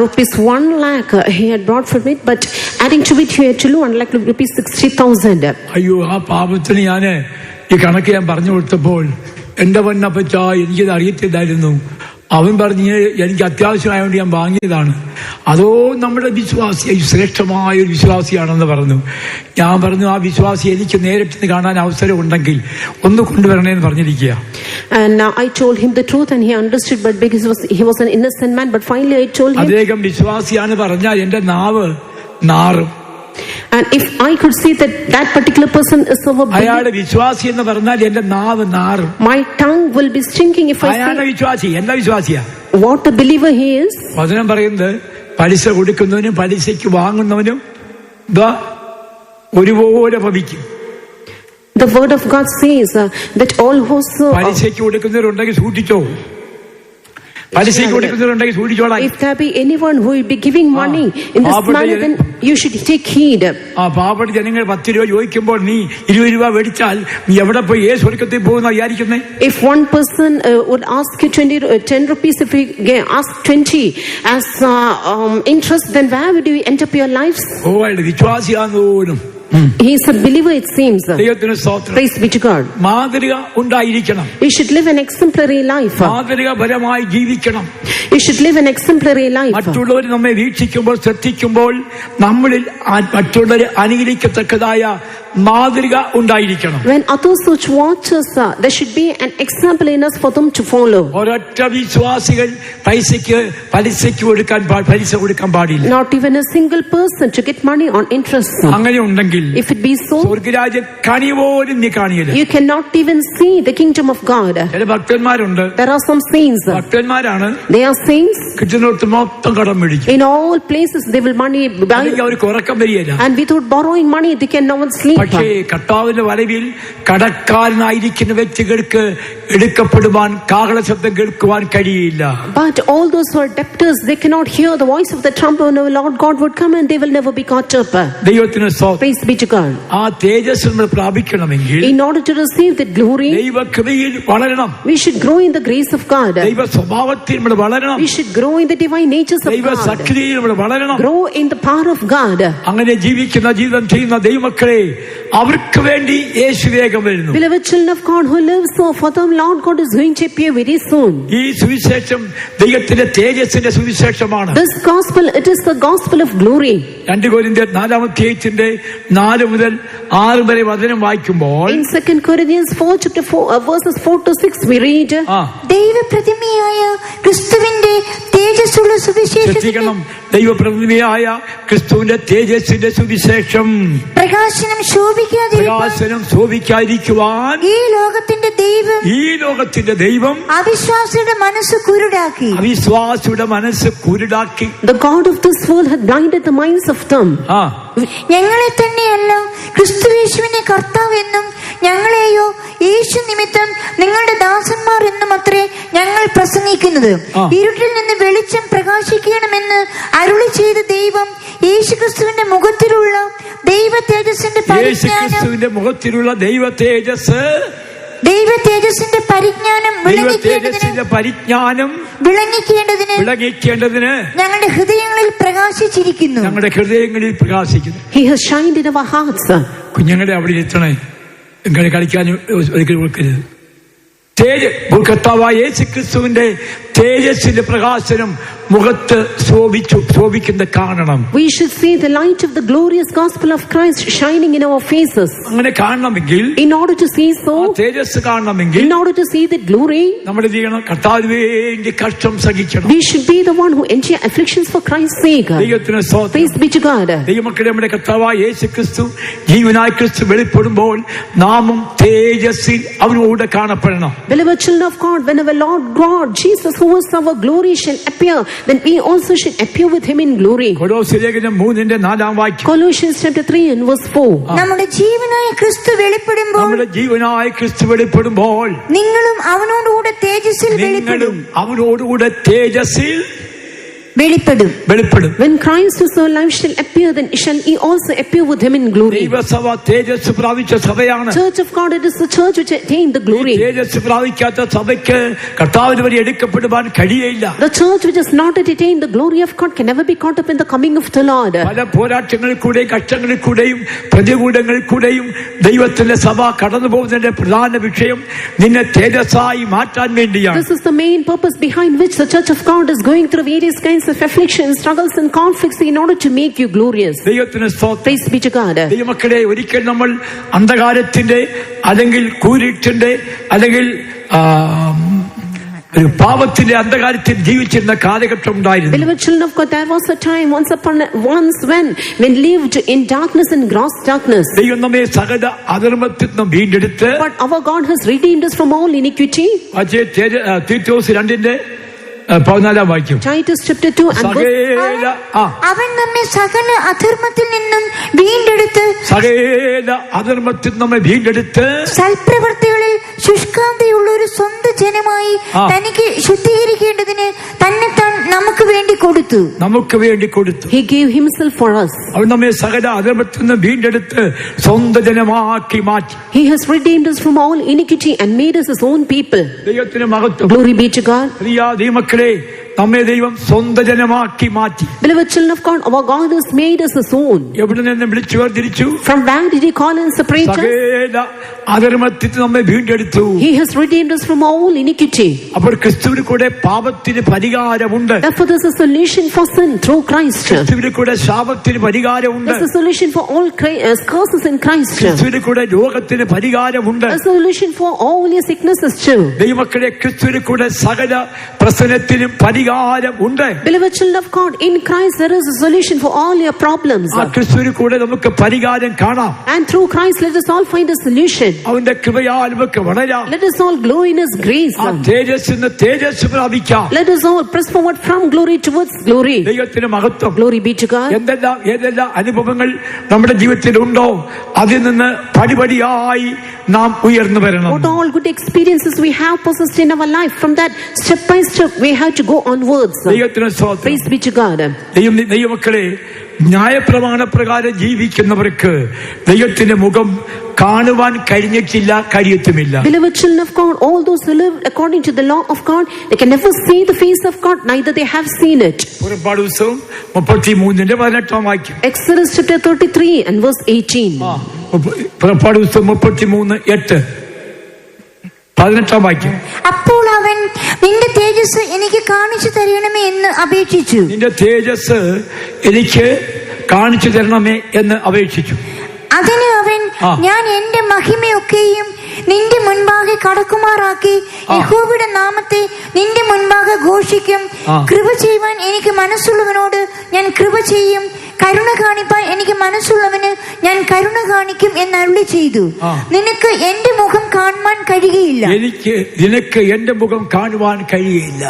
Rupees 1 lakh he had brought from it, but adding to it he had to lose 1 lakh rupees 60,000. അയ്യോ, ആ പാപത്തിന് ഞാന് ഈ കണക്ക് ഞാൻ പറഞ്ഞു കൊടുത്തപ്പോൾ എന്റെ പൊന്നപ്പച്ച എനിക്കിത് അറിയത്തില്ലായിരുന്നു. അവൻ പറഞ്ഞ് എനിക്ക് അത്യാവശ്യമായതുകൊണ്ട് ഞാൻ വാങ്ങിയതാണ്. അതോ നമ്മുടെ വിശ്വാസി ശ്രേഷ്ഠമായ ഒരു വിശ്വാസിയാണെന്ന് പറഞ്ഞു. ഞാൻ പറഞ്ഞു, ആ വിശ്വാസി എനിക്ക് നേരിട്ട് കാണാൻ അവസരം ഉണ്ടെങ്കിൽ ഒന്ന് കൊണ്ടുവരണേന്ന് പറഞ്ഞിരിക്കുക. And I told him the truth and he understood, but because he was an innocent man, but finally I told him, അദ്ദേഹം വിശ്വാസിയാണ് പറഞ്ഞാൽ എന്റെ നാവ് നാറും. and if I could see that that particular person is our believer, അയാളുടെ വിശ്വാസി എന്ന് പറഞ്ഞാൽ എന്റെ നാവ് നാറും. my tongue will be stinking if I അയാളുടെ say വിശ്വാസി, എല്ലാ വിശ്വാസിയാ, what a believer he is. വചനം പറയുന്നത് പലിശ കൊടുക്കുന്നവനും പലിശയ്ക്ക് വാങ്ങുന്നവനും ഒരുപോലെ ഭവിക്കും. The word of God says that all who പലിശയ്ക്ക് കൊടുക്കുന്നവരുണ്ടെങ്കിൽ സൂക്ഷിച്ചോ. പലിശയ്ക്ക് കൊടുക്കുന്നവരുണ്ടെങ്കിൽ സൂക്ഷിച്ചോളാം. If there be anyone who will be giving money in this manner, then you should take heed. പാവപ്പെട്ട ജനങ്ങൾ 10 രൂപ ചോദിക്കുമ്പോൾ നീ 20 രൂപ മേടിച്ചാൽ നീ എവിടെ പോയി ഏത് സ്വർഗത്തിൽ പോകുന്ന വിചാരിക്കുന്നേ? If one person would ask you 10 rupees, if we ask 20 as interest, then where would you end up your lives? അയാളുടെ വിശ്വാസിയാന്ന് പോലും. He is a believer, it seems. ദൈവത്തിന് സ്തോത്രം. Praise be to God. മാതൃക ഉണ്ടായിരിക്കണം. You should live an exemplary life. മാതൃകാപരമായി ജീവിക്കണം. You should live an exemplary life. മറ്റുള്ളവർ നമ്മെ വീക്ഷിക്കുമ്പോൾ ശ്രദ്ധിക്കുമ്പോൾ നമ്മളിൽ മറ്റുള്ളവരെ അനുകരിക്കത്തക്കതായ മാതൃക ഉണ്ടായിരിക്കണം. When others watch us, there should be an example in us for them to follow. ഒരൊറ്റ വിശ്വാസികൾ പലിശയ്ക്ക് കൊടുക്കാൻ പാടില്ല. Not even a single person to get money on interest. അങ്ങനെ ഉണ്ടെങ്കിൽ if it be so, സ്വർഗ്ഗരാജ്യം കണി പോലും നീ കാണില്ല. you cannot even see the kingdom of God. ചില ഭക്തന്മാരുണ്ട്, there are some saints, ഭക്തന്മാരാണ്, they are saints, കിട്ടുന്നിടത്ത് മൊത്തം കടം മേടിക്കും. in all places they will money buy, അവർക്ക് ഉറക്കം വരികയില്ല. and without borrowing money they can never sleep. പക്ഷേ കർത്താവിന്റെ വരവിൽ കടക്കാരനായിരിക്കുന്ന വ്യക്തികൾക്ക് എടുക്കപ്പെടുവാൻ കാഹള ശബ്ദം കേൾക്കുവാൻ കഴിയില്ല. But all those who are debtors, they cannot hear the voice of the trumpet when the Lord God would come, and they will never be caught up. ദൈവത്തിന് സ്തോത്രം. Praise be to God. ആ തേജസ് നമ്മൾ പ്രാപിക്കണമെങ്കിൽ in order to receive that glory, ദൈവകൃപയിൽ വളരണം. we should grow in the grace of God. ദൈവ സ്വഭാവത്തിൽ നമ്മൾ വളരണം. we should grow in the divine natures of ദൈവ God. ശക്തിയിൽ നമ്മൾ വളരണം. grow in the power of God. അങ്ങനെ ജീവിക്കുന്ന ജീവിതം ചെയ്യുന്ന ദൈവമക്കളെ അവർക്ക് വേണ്ടി യേശു വേഗം വരുന്നു. Beloved children of God who live, so for them Lord God is going to appear very soon. ഈ സുവിശേഷം ദൈവത്തിന്റെ തേജസ്സിന്റെ സുവിശേഷമാണ്. This gospel, it is the gospel of glory. 2 കൊരിന്ത്യർ 4 മുതൽ 6 വരെ വചനം വായിക്കുമ്പോൾ In 2 Corinthians 4 chapter 4 verses 4 to 6 we read, ദൈവപ്രതിമയായ ക്രിസ്തുവിന്റെ തേജസ്സുള്ള സുവിശേഷം, ദൈവപ്രതിമയായ ക്രിസ്തുവിന്റെ തേജസ്സിന്റെ സുവിശേഷം പ്രകാശനം ശോഭിക്കാതിരിക്കുവാൻ ഈ ലോകത്തിന്റെ ദൈവം അവിശ്വാസിയുടെ മനസ്സ് കുരുടാക്കി. The God of this world had blinded the minds of them. ഞങ്ങളെ തന്നെയല്ല ക്രിസ്തുയേശുവിനെ കർത്താവെന്നും ഞങ്ങളെയോ യേശു നിമിത്തം നിങ്ങളുടെ ദാസന്മാർ എന്നും അത്രേ ഞങ്ങൾ പ്രസംഗിക്കുന്നത്. ഇരുട്ടിൽ നിന്ന് വെളിച്ചം പ്രകാശിക്കണമെന്ന് അരുളി ചെയ്ത ദൈവം യേശുക്രിസ്തുവിന്റെ മുഖത്തിലുള്ള ദൈവ തേജസ്സിന്റെ പരിജ്ഞാനം വിളങ്ങിക്കേണ്ടതിന് ഞങ്ങളുടെ ഹൃദയങ്ങളിൽ പ്രകാശിച്ചിരിക്കുന്നു. He has shined in our hearts. കുഞ്ഞുങ്ങളെ അവിടെ എത്തണേ, നിങ്ങൾ കളിക്കാൻ ഒരിക്കലും കൊടുക്കരുത്. കർത്താവായ യേശുക്രിസ്തുവിന്റെ തേജസ്സിന്റെ പ്രകാശനം മുഖത്ത് ശോഭിക്കുന്ന കാണണം. We should see the light of the glorious gospel of Christ shining in our faces. അങ്ങനെ കാണണമെങ്കിൽ, in order to see so, തേജസ് കാണണമെങ്കിൽ, in order to see the glory, നമ്മൾ ചെയ്യണം, കർത്താവിന് വേണ്ടി കഷ്ടം സഹിക്കണം. We should be the one who endure afflictions for Christ's sake. ദൈവത്തിന് സ്തോത്രം. Praise be to God. ദൈവമക്കളെ, നമ്മുടെ കർത്താവായ യേശുക്രിസ്തു ജീവനായ ക്രിസ്തു വെളിപ്പെടുമ്പോൾ നാമും തേജസ്സിൽ അവനോട് കാണപ്പെടണം. Beloved children of God, when our Lord God Jesus, who is our glory, shall appear, then we also should appear with him in glory. Colossians chapter 3 and verse 4. നമ്മുടെ ജീവനായ ക്രിസ്തു വെളിപ്പെടുമ്പോൾ നിങ്ങളും അവനോടുകൂടെ തേജസ്സിൽ വെളിപ്പെടും. When Christ is our life shall appear, then shall he also appear with him in glory. Church of God, it is the church which attained the glory. The church which has not attained the glory of God can never be caught up in the coming of the Lord. This is the main purpose behind which the church of God is going through various kinds of afflictions, struggles and conflicts in order to make you glorious. Praise be to God. ദൈവമക്കളെ, ഒരിക്കൽ നമ്മൾ അന്ധകാരത്തിന്റെ അല്ലെങ്കിൽ കൂരിട്ടിന്റെ അല്ലെങ്കിൽ ഒരു പാപത്തിന്റെ അന്ധകാരത്തിൽ ജീവിച്ചിരുന്ന കാലഘട്ടം ഉണ്ടായിരുന്നു. Beloved children of God, there was a time once when lived in darkness and gross darkness. ദൈവം നമ്മെ സകല അധർമ്മത്തിൽ നിന്നും വീണ്ടെടുത്ത്, but our God has redeemed us from all iniquity. Titus 2:14 വാക്യം. Titus chapter 2 and അവൻ നമ്മെ സകല അധർമ്മത്തിൽ നിന്നും വീണ്ടെടുത്ത് സൽപ്രവൃത്തികളിൽ ശുഷ്കാന്തിയുള്ള ഒരു സ്വന്തം ജനമായി തനിക്ക് ശുദ്ധീകരിക്കേണ്ടതിന് തന്നെ താൻ നമുക്ക് വേണ്ടി കൊടുത്തു. He gave himself for us. അവൻ നമ്മെ സകല അധർമ്മത്തിൽ നിന്നും വീണ്ടെടുത്ത് സ്വന്തം ജനമാക്കി മാറ്റി. He has redeemed us from all iniquity and made us his own people. ദൈവത്തിന് മഹത്വം. Glory be to God. ദൈവമക്കളെ, നമ്മെ ദൈവം സ്വന്തം ജനമാക്കി മാറ്റി. Beloved children of God, our God has made us his own. എവിടെ നിന്ന് വിളിച്ചു വേർതിരിച്ചു? From where did he call and separate us? സകല അധർമ്മത്തിൽ നമ്മെ വീണ്ടെടുത്തു. He has redeemed us from all iniquity. അപ്പോൾ ക്രിസ്തുവിൽ കൂടെ പാപത്തിന് പരിഹാരമുണ്ട്. Therefore there is a solution for sin through Christ. ക്രിസ്തുവിൽ കൂടെ ശാപത്തിന് പരിഹാരമുണ്ട്. There is a solution for all curses in Christ. ക്രിസ്തുവിൽ കൂടെ രോഗത്തിന് പരിഹാരമുണ്ട്. A solution for all your sicknesses too. ദൈവമക്കളെ, ക്രിസ്തുവിൽ കൂടെ സകല പ്രശ്നത്തിനും പരിഹാരമുണ്ട്. Beloved children of God, in Christ there is a solution for all your problems. ക്രിസ്തുവിൽ കൂടെ നമുക്ക് പരിഹാരം കാണാം. And through Christ let us all find a solution. അവന്റെ കൃപയാൽ നമുക്ക് വളരാം. Let us all glow in his grace. Tejas പ്രാപിക്കാം. Let us all press forward from glory towards glory. ദൈവത്തിന് മഹത്വം. Glory be to God. ഏതെല്ലാം അനുഭവങ്ങൾ നമ്മുടെ ജീവിതത്തിൽ ഉണ്ടോ, അതിൽ നിന്ന് പടിപടിയായി നാം ഉയർന്നു വരണം. What all good experiences we have possessed in our life, from that step by step we have to go onwards. ദൈവത്തിന് സ്തോത്രം. Praise be to God. ദൈവമക്കളെ, ന്യായപ്രമാണ പ്രകാരം ജീവിക്കുന്നവർക്ക് ദൈവത്തിന്റെ മുഖം കാണുവാൻ കഴിയത്തുമില്ല. Beloved children of God, all those who live according to the law of God, they can never see the face of God, neither they have seen it. പുറപ്പാട് പുസ്തകം 33:18 വാക്യം. Exodus chapter 33 and verse 18. പുറപ്പാട് പുസ്തകം 33:8 18 വാക്യം. അപ്പോൾ അവൻ നിന്റെ തേജസ് എനിക്ക് കാണിച്ചു തരണമേ എന്ന് അപേക്ഷിച്ചു. നിന്റെ തേജസ് എനിക്ക് കാണിച്ചു തരണമേ എന്ന് അപേക്ഷിച്ചു. അതിന് അവൻ, ഞാൻ എന്റെ മഹിമയൊക്കെയും നിന്റെ മുൻപാകെ കടക്കുമാറാക്കി യഹോവയുടെ നാമത്തെ നിന്റെ മുൻപാകെ ഘോഷിക്കും. കൃപ ചെയ്യുവാൻ എനിക്ക് മനസ്സുള്ളവനോട് ഞാൻ കൃപ ചെയ്യും, കരുണ കാണിപ്പാൻ എനിക്ക് മനസ്സുള്ളവന് ഞാൻ കരുണ കാണിക്കും എന്ന് അരുളി ചെയ്തു. നിനക്ക് എന്റെ മുഖം കാണുവാൻ കഴിയുകയില്ല. നിനക്ക് എന്റെ മുഖം കാണുവാൻ കഴിയുകയില്ല.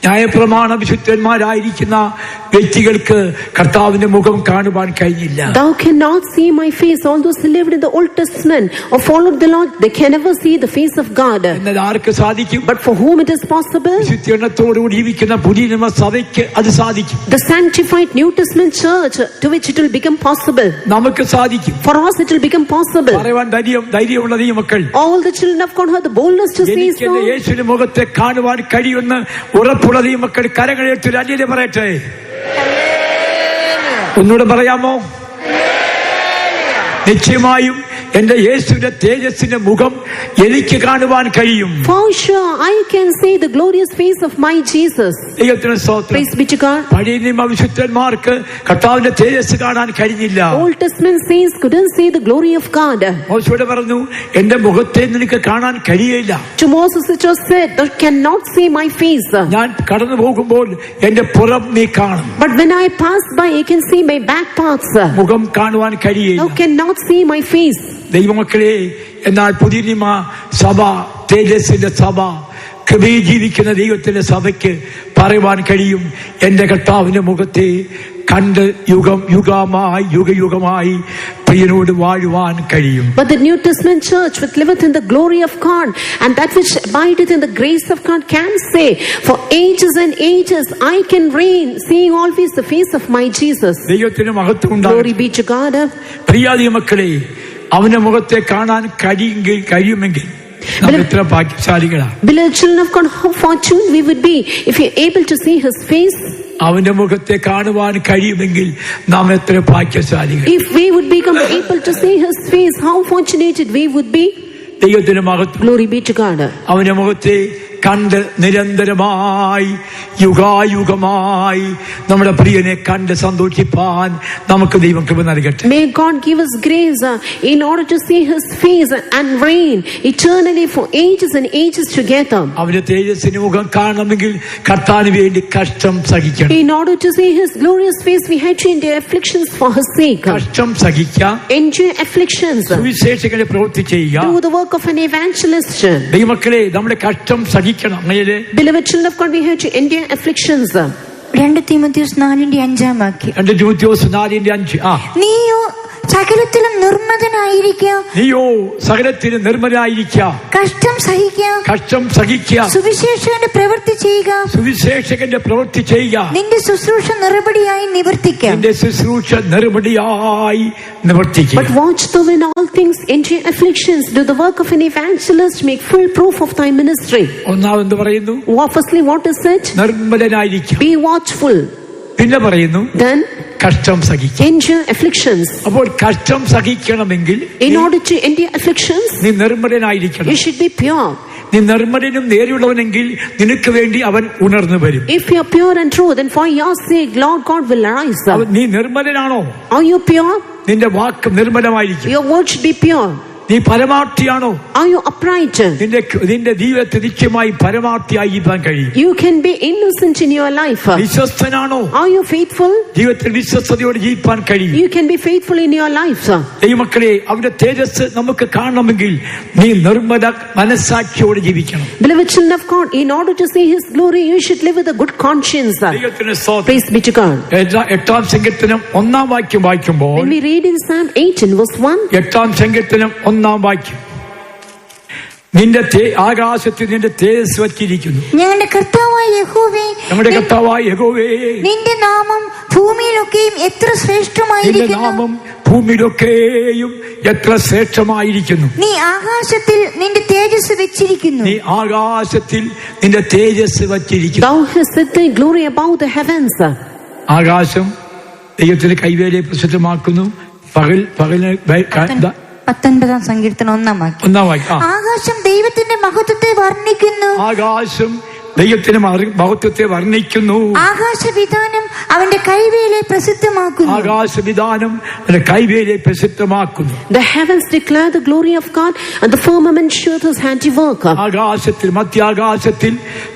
ന്യായപ്രമാണ വിശുദ്ധന്മാരായിരിക്കുന്ന വ്യക്തികൾക്ക് കർത്താവിന്റെ മുഖം കാണുവാൻ കഴിഞ്ഞില്ല. Thou cannot see my face. All those who lived in the Old Testament or followed the Lord, they can never see the face of God. എന്നാൽ ആർക്ക് സാധിക്കും? But for whom it is possible? വിശുദ്ധീകരണത്തോടുകൂടി ജീവിക്കുന്ന പുതിയ നിയമ സഭയ്ക്ക് അത് സാധിക്കും. The sanctified New Testament church, to which it will become possible. നമുക്ക് സാധിക്കും. For us it will become possible. പറയാൻ ധൈര്യമുള്ള ഈ മക്കൾ, all the children of God have the boldness to say so. എനിക്ക് യേശുവിന്റെ മുഖത്തെ കാണുവാൻ കഴിയുമെന്ന് ഉറപ്പുള്ള ഈ മക്കൾ കരങ്ങളെടുത്ത് അന്യത പറയട്ടെ. ഒന്നുകൂടെ പറയാമോ? നിശ്ചയമായും എന്റെ യേശുവിന്റെ തേജസ്സിന്റെ മുഖം എനിക്ക് കാണുവാൻ കഴിയും. For sure I can see the glorious face of my Jesus. ദൈവത്തിന് സ്തോത്രം. Praise be to God. പഴയ നിയമ വിശുദ്ധന്മാർക്ക് കർത്താവിന്റെ തേജസ് കാണാൻ കഴിഞ്ഞില്ല. Old Testament saints couldn't see the glory of God. മോശയോട് പറഞ്ഞു, എന്റെ മുഖത്തെ നിനക്ക് കാണാൻ കഴിയില്ല. To Moses it was said, thou cannot see my face. ഞാൻ കടന്നു പോകുമ്പോൾ എന്റെ പുറം നീ കാണും. But when I pass by, you can see my back parts. മുഖം കാണുവാൻ കഴിയില്ല. Thou cannot see my face. ദൈവമക്കളെ, എന്നാൽ പുതിയ നിയമ സഭ, തേജസ്സിന്റെ സഭ, കൃപയിൽ ജീവിക്കുന്ന ദൈവത്തിന്റെ സഭയ്ക്ക് പറയുവാൻ കഴിയും, എന്റെ കർത്താവിന്റെ മുഖത്തെ കണ്ട് യുഗയുഗമായി പ്രിയനോട് വാഴുവാൻ കഴിയും. But the New Testament church which liveth in the glory of God and that which abideth in the grace of God can say, for ages and ages I can reign, seeing always the face of my Jesus. ദൈവത്തിന് മഹത്വം ഉണ്ടാകട്ടെ. Glory be to God. പ്രിയ മക്കളെ, അവന്റെ മുഖത്തെ കാണാൻ കഴിയുമെങ്കിൽ എത്ര ഭാഗ്യശാലികളാണ്. Beloved children of God, how fortunate we would be if we are able to see His face. അവന്റെ മുഖത്തെ കാണുവാൻ കഴിയുമെങ്കിൽ നാം എത്ര ഭാഗ്യശാലികൾ. If we would become able to see His face, how fortunate we would be. ദൈവത്തിന് മഹത്വം. Glory be to God. അവന്റെ മുഖത്തെ കണ്ട് നിരന്തരമായി യുഗായുഗമായി നമ്മുടെ പ്രിയനെ കണ്ട് സന്തോഷിപ്പാൻ നമുക്ക് ദൈവം കൃപ നൽകട്ടെ. May God give us grace in order to see His face and reign eternally for ages and ages together. അവന്റെ തേജസ്സിന്റെ മുഖം കാണണമെങ്കിൽ കർത്താവിന് വേണ്ടി കഷ്ടം സഹിക്കണം. In order to see His glorious face, we had to endure afflictions for His sake. കഷ്ടം സഹിക്കാം. Endure afflictions. സുവിശേഷകന്റെ പ്രവൃത്തി ചെയ്യുക. Do the work of an evangelist. ദൈവമക്കളെ, നമ്മുടെ കഷ്ടം സഹിക്കണം. Beloved children of God, we have to endure afflictions. 2 തീമോഥെയോസ് 4:5 വാക്യം. 2 തീമോഥെയോസ് 4:5. നീയോ സകലത്തിലും നിർമ്മതനായിരിക്കുക. നീയോ സകലത്തിലും നിർമ്മലനായിരിക്കുക. കഷ്ടം സഹിക്കുക. സുവിശേഷകന്റെ പ്രവൃത്തി ചെയ്യുക. നിന്റെ ശുശ്രൂഷ നിറപടിയായി നിവർത്തിക്കുക. But watch thou in all things, endure afflictions, do the work of an evangelist, make full proof of thy ministry. ഒന്നാമത് പറയുന്നു, firstly what is it? നിർമ്മലനായിരിക്കുക. Be watchful. പിന്നെ പറയുന്നു, then കഷ്ടം സഹിക്കുക. Endure afflictions. അപ്പോൾ കഷ്ടം സഹിക്കണമെങ്കിൽ in order to endure afflictions, നീ നിർമ്മലനായിരിക്കണം. you should be pure. നീ നിർമ്മലനും നേരെയുള്ളവനെങ്കിൽ നിനക്ക് വേണ്ടി അവൻ ഉണർന്നു വരും. If you are pure and true, then for your sake Lord God will arise. നീ നിർമ്മലനാണോ? Are you pure? നിന്റെ വാക്ക് നിർമ്മലമായിരിക്കും. Your word should be pure. നീ പരമാർത്ഥിയാണോ? Are you upright? നിന്റെ ജീവിതത്തിൽ നിശ്ചയമായി പരമാർത്ഥിയായി ജീവിക്കാൻ കഴിയും. You can be innocent in your life. വിശ്വസ്തനാണോ? Are you faithful? ജീവിതത്തിൽ വിശ്വസ്തയോടെ ജീവിക്കാൻ കഴിയും. You can be faithful in your life. ദൈവമക്കളെ, അവന്റെ തേജസ് നമുക്ക് കാണണമെങ്കിൽ നീ നിർമ്മല മനസ്സാക്ഷിയോടെ ജീവിക്കണം. Beloved children of God, in order to see His glory, you should live with a good conscience. Praise be to God. 8-ാം സങ്കീർത്തനം 1-ാം വാക്യം വായിക്കുമ്പോൾ, when we read in Psalm 8 and verse 1, 8-ാം സങ്കീർത്തനം 1-ാം വാക്യം, നിന്റെ ആകാശത്തിൽ നിന്റെ തേജസ് വച്ചിരിക്കുന്നു. ഞങ്ങളുടെ കർത്താവായ യഹോവേ, നിന്റെ നാമം ഭൂമിയിലൊക്കെയും എത്ര ശ്രേഷ്ഠമായിരിക്കുന്നു. നീ ആകാശത്തിൽ നിന്റെ തേജസ് വെച്ചിരിക്കുന്നു. Thou hast set thy glory above the heavens. ആകാശം ദൈവത്തിന്റെ കൈവേലയെ പ്രസിദ്ധമാക്കുന്നു. 19 സങ്കീർത്തനം 1-ാം വാക്യം. ആകാശം ദൈവത്തിന്റെ മഹത്വത്തെ വർണ്ണിക്കുന്നു. ആകാശം ദൈവത്തിന്റെ മഹത്വത്തെ വർണ്ണിക്കുന്നു. ആകാശവിധാനം അവന്റെ കൈവേലയെ പ്രസിദ്ധമാക്കുന്നു. ആകാശവിധാനം അവന്റെ കൈവേലയെ പ്രസിദ്ധമാക്കുന്നു. The heavens declare the glory of God and the firmament shows his handiwork. ആകാശത്തിൽ മധ്യാകാശത്തിൽ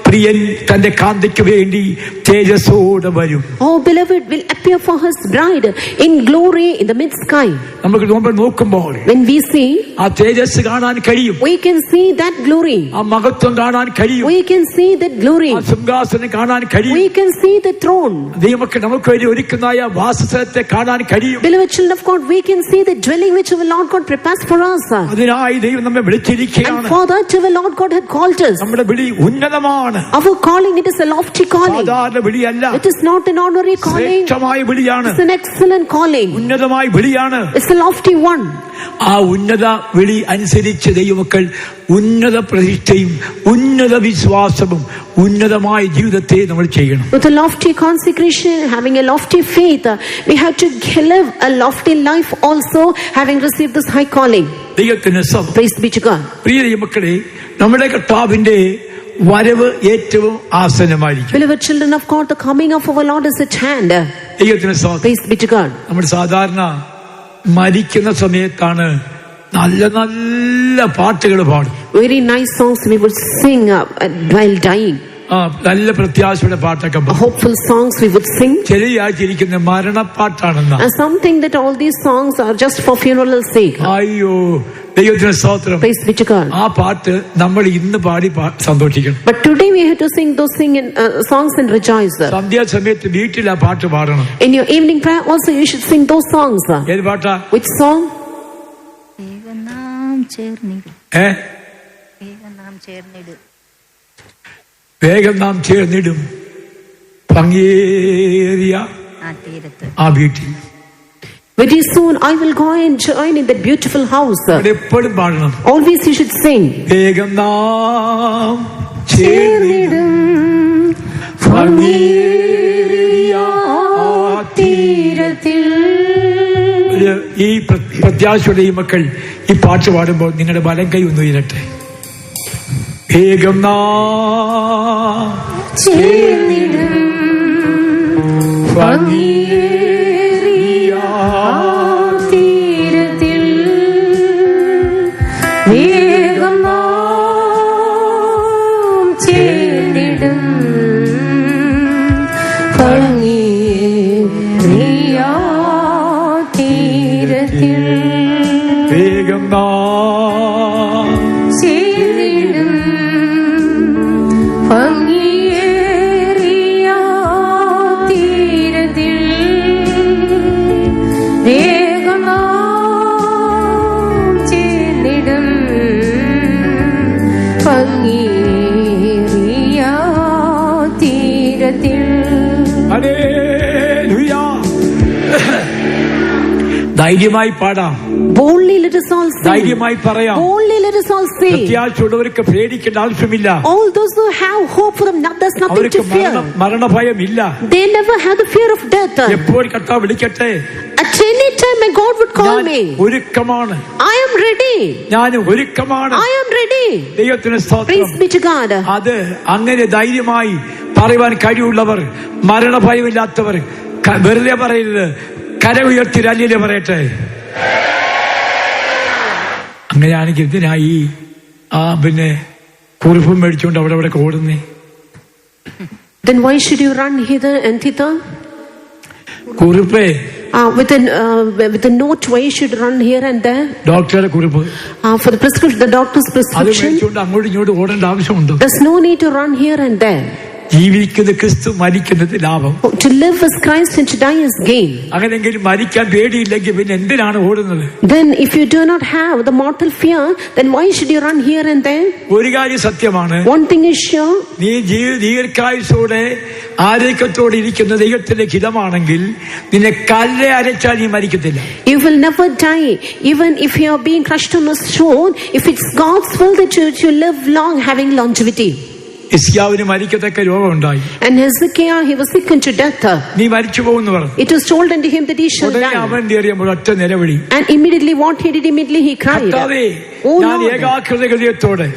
പ്രിയൻ തന്റെ കാന്തിക്ക് വേണ്ടി തേജസ്സോടെ വരും. Oh, beloved will appear for his bride in glory in the mid sky. നമുക്ക് നോക്കുമ്പോൾ when we see ആ തേജസ് കാണാൻ കഴിയും. we can see that glory. ആ മഹത്വം കാണാൻ കഴിയും. we can see that glory. ആ സിംഹാസനം കാണാൻ കഴിയും. we can see the throne. നമുക്ക് വേണ്ടി ഒരുക്കുന്നതായ വാസസ്ഥലത്തെ കാണാൻ കഴിയും. Beloved children of God, we can see the dwelling which our Lord God prepares for us. അതിനായി ദൈവം നമ്മെ വിളിച്ചിരിക്കുകയാണ്. and for that our Lord God had called us. നമ്മുടെ വിളി ഉന്നതമാണ്. our calling, it is a lofty calling. സാധാരണ വിളിയല്ല. it is not an ordinary calling. ശ്രേഷ്ഠമായ വിളിയാണ്. it's an excellent calling. ഉന്നതമായ വിളിയാണ്. it's a lofty one. ആ ഉന്നത വിളി അനുസരിച്ച് ദൈവമക്കൾ ഉന്നത പ്രതിഷ്ഠയും ഉന്നത വിശ്വാസവും ഉന്നതമായ ജീവിതത്തെ നമ്മൾ ചെയ്യണം. with a lofty consecration, having a lofty faith, we have to live a lofty life also, having received this high calling. ദൈവത്തിന് സ്തോത്രം. praise be to God. പ്രിയ ദൈവമക്കളെ, നമ്മുടെ കർത്താവിന്റെ വരവ് ഏറ്റവും ആസന്നമായിരിക്കും. beloved children of God, the coming of our Lord is at hand. ദൈവത്തിന് സ്തോത്രം. praise be to God. നമ്മൾ സാധാരണ മരിക്കുന്ന സമയത്താണ് നല്ല നല്ല പാട്ടുകൾ പാടും. very nice songs we would sing while dying. നല്ല പ്രത്യാശയുടെ പാട്ടൊക്കെ hopeful songs we would sing. ചിലയായിരിക്കുന്ന മരണപ്പാട്ടാണെന്ന and something that all these songs are just for funeral sake. അയ്യോ ദൈവത്തിന് സ്തോത്രം. praise be to God. ആ പാട്ട് നമ്മൾ ഇന്ന് പാടി സന്തോഷിക്കണം. but today we have to sing those songs and rejoice. സന്ധ്യാസമയത്ത് വീട്ടിൽ ആ പാട്ട് പാടണം. in your evening prayer also you should sing those songs. ഏത് പാട്ടാ? which song? വേഗം നാം ചേർന്നിടും ഭംഗിയേറിയ ആ വീട്ടിൽ. very soon I will go and join in that beautiful house. എപ്പോഴും പാടണം. always you should sing. വേഗം നാം ചേർന്നിടും ഭംഗിയേറിയ തീരത്തിൽ. ഈ പ്രത്യാശയുടെ ഈ മക്കൾ ഈ പാട്ട് പാടുമ്പോൾ നിങ്ങളുടെ വലം കൈ ഒന്ന് ഉയരട്ടെ. വേഗം നാം ചേർന്നിടും ഭംഗിയേറിയ തീരത്തിൽ. വേഗം നാം ചേർന്നിടും ഭംഗിയേറിയ തീരത്തിൽ. വേഗം നാം ചേർന്നിടും ഭംഗിയേറിയ തീരത്തിൽ. വേഗം നാം ചേർന്നിടും ഭംഗിയേറിയ തീരത്തിൽ. ഹല്ലേലൂയ. ധൈര്യമായി പാടാം. boldly let us all sing. ധൈര്യമായി പറയാം. boldly let us all say. പ്രത്യാശയുള്ളവർക്ക് പേടിക്കേണ്ട ആവശ്യമില്ല. all those who have hope for them, there's nothing to fear. മരണഭയമില്ല. they never have the fear of death. എപ്പോൾ കർത്താവ് വിളിക്കട്ടെ, at any time my God would call me. ഒരുക്കമാണ്. I am ready. ഞാൻ ഒരുക്കമാണ്. I am ready. ദൈവത്തിന് സ്തോത്രം. praise be to God. അത് അങ്ങനെ ധൈര്യമായി പറയുവാൻ കഴിവുള്ളവർ, മരണഭയമില്ലാത്തവർ വെറുതെ പറയരുത്, കര ഉയർത്തി രല്ലിലെ പറയട്ടെ. അങ്ങനെയാണെങ്കിൽ ഇതിനായി പിന്നെ കുറിപ്പും മേടിച്ചുകൊണ്ട് അവിടെ അവിടെ ഓടുന്നേ. then why should you run hither and thither? കുറിപ്പേ with a note, why you should run here and there? ഡോക്ടറുടെ കുറിപ്പ്. for the prescription, the doctor's prescription. അത് മേടിച്ചുകൊണ്ട് അങ്ങോട്ടും ഇങ്ങോട്ടും ഓടേണ്ട ആവശ്യമുണ്ടോ? there's no need to run here and there. ജീവിക്കുന്നത് ക്രിസ്തു, മരിക്കുന്നത് ലാഭം. to live is Christ and to die is gain. അങ്ങനെയെങ്കിൽ മരിക്കാൻ പേടിയില്ലെങ്കിൽ പിന്നെ എന്തിനാണ് ഓടുന്നത്? then if you do not have the mortal fear, then why should you run here and there? ഒരു കാര്യം സത്യമാണ്. one thing is sure. നീ ദീർഘായുസ്സോടെ ആരോഗ്യത്തോടെ ഇരിക്കുന്ന ദൈവത്തിന്റെ ഹിതമാണെങ്കിൽ നിന്നെ കല്ല് അരച്ചാൽ നീ മരിക്കത്തില്ല. you will never die even if you are being crushed on a stone, if it's God's will that you live long, having longevity. ഹിസ്കിയാവിന് മരിക്കത്തക്ക രോഗമുണ്ടായി. And Hezekiah, he was sick unto death. നീ മരിച്ചു പോകുന്നു പറഞ്ഞു. It was told unto him that he shall die. അവൻ അറിയുമ്പോൾ ഒറ്റ നിലവിളി. And immediately what he did, immediately he cried. ഞാൻ ഏകാഗ്രത ഹൃദയത്തോടെ,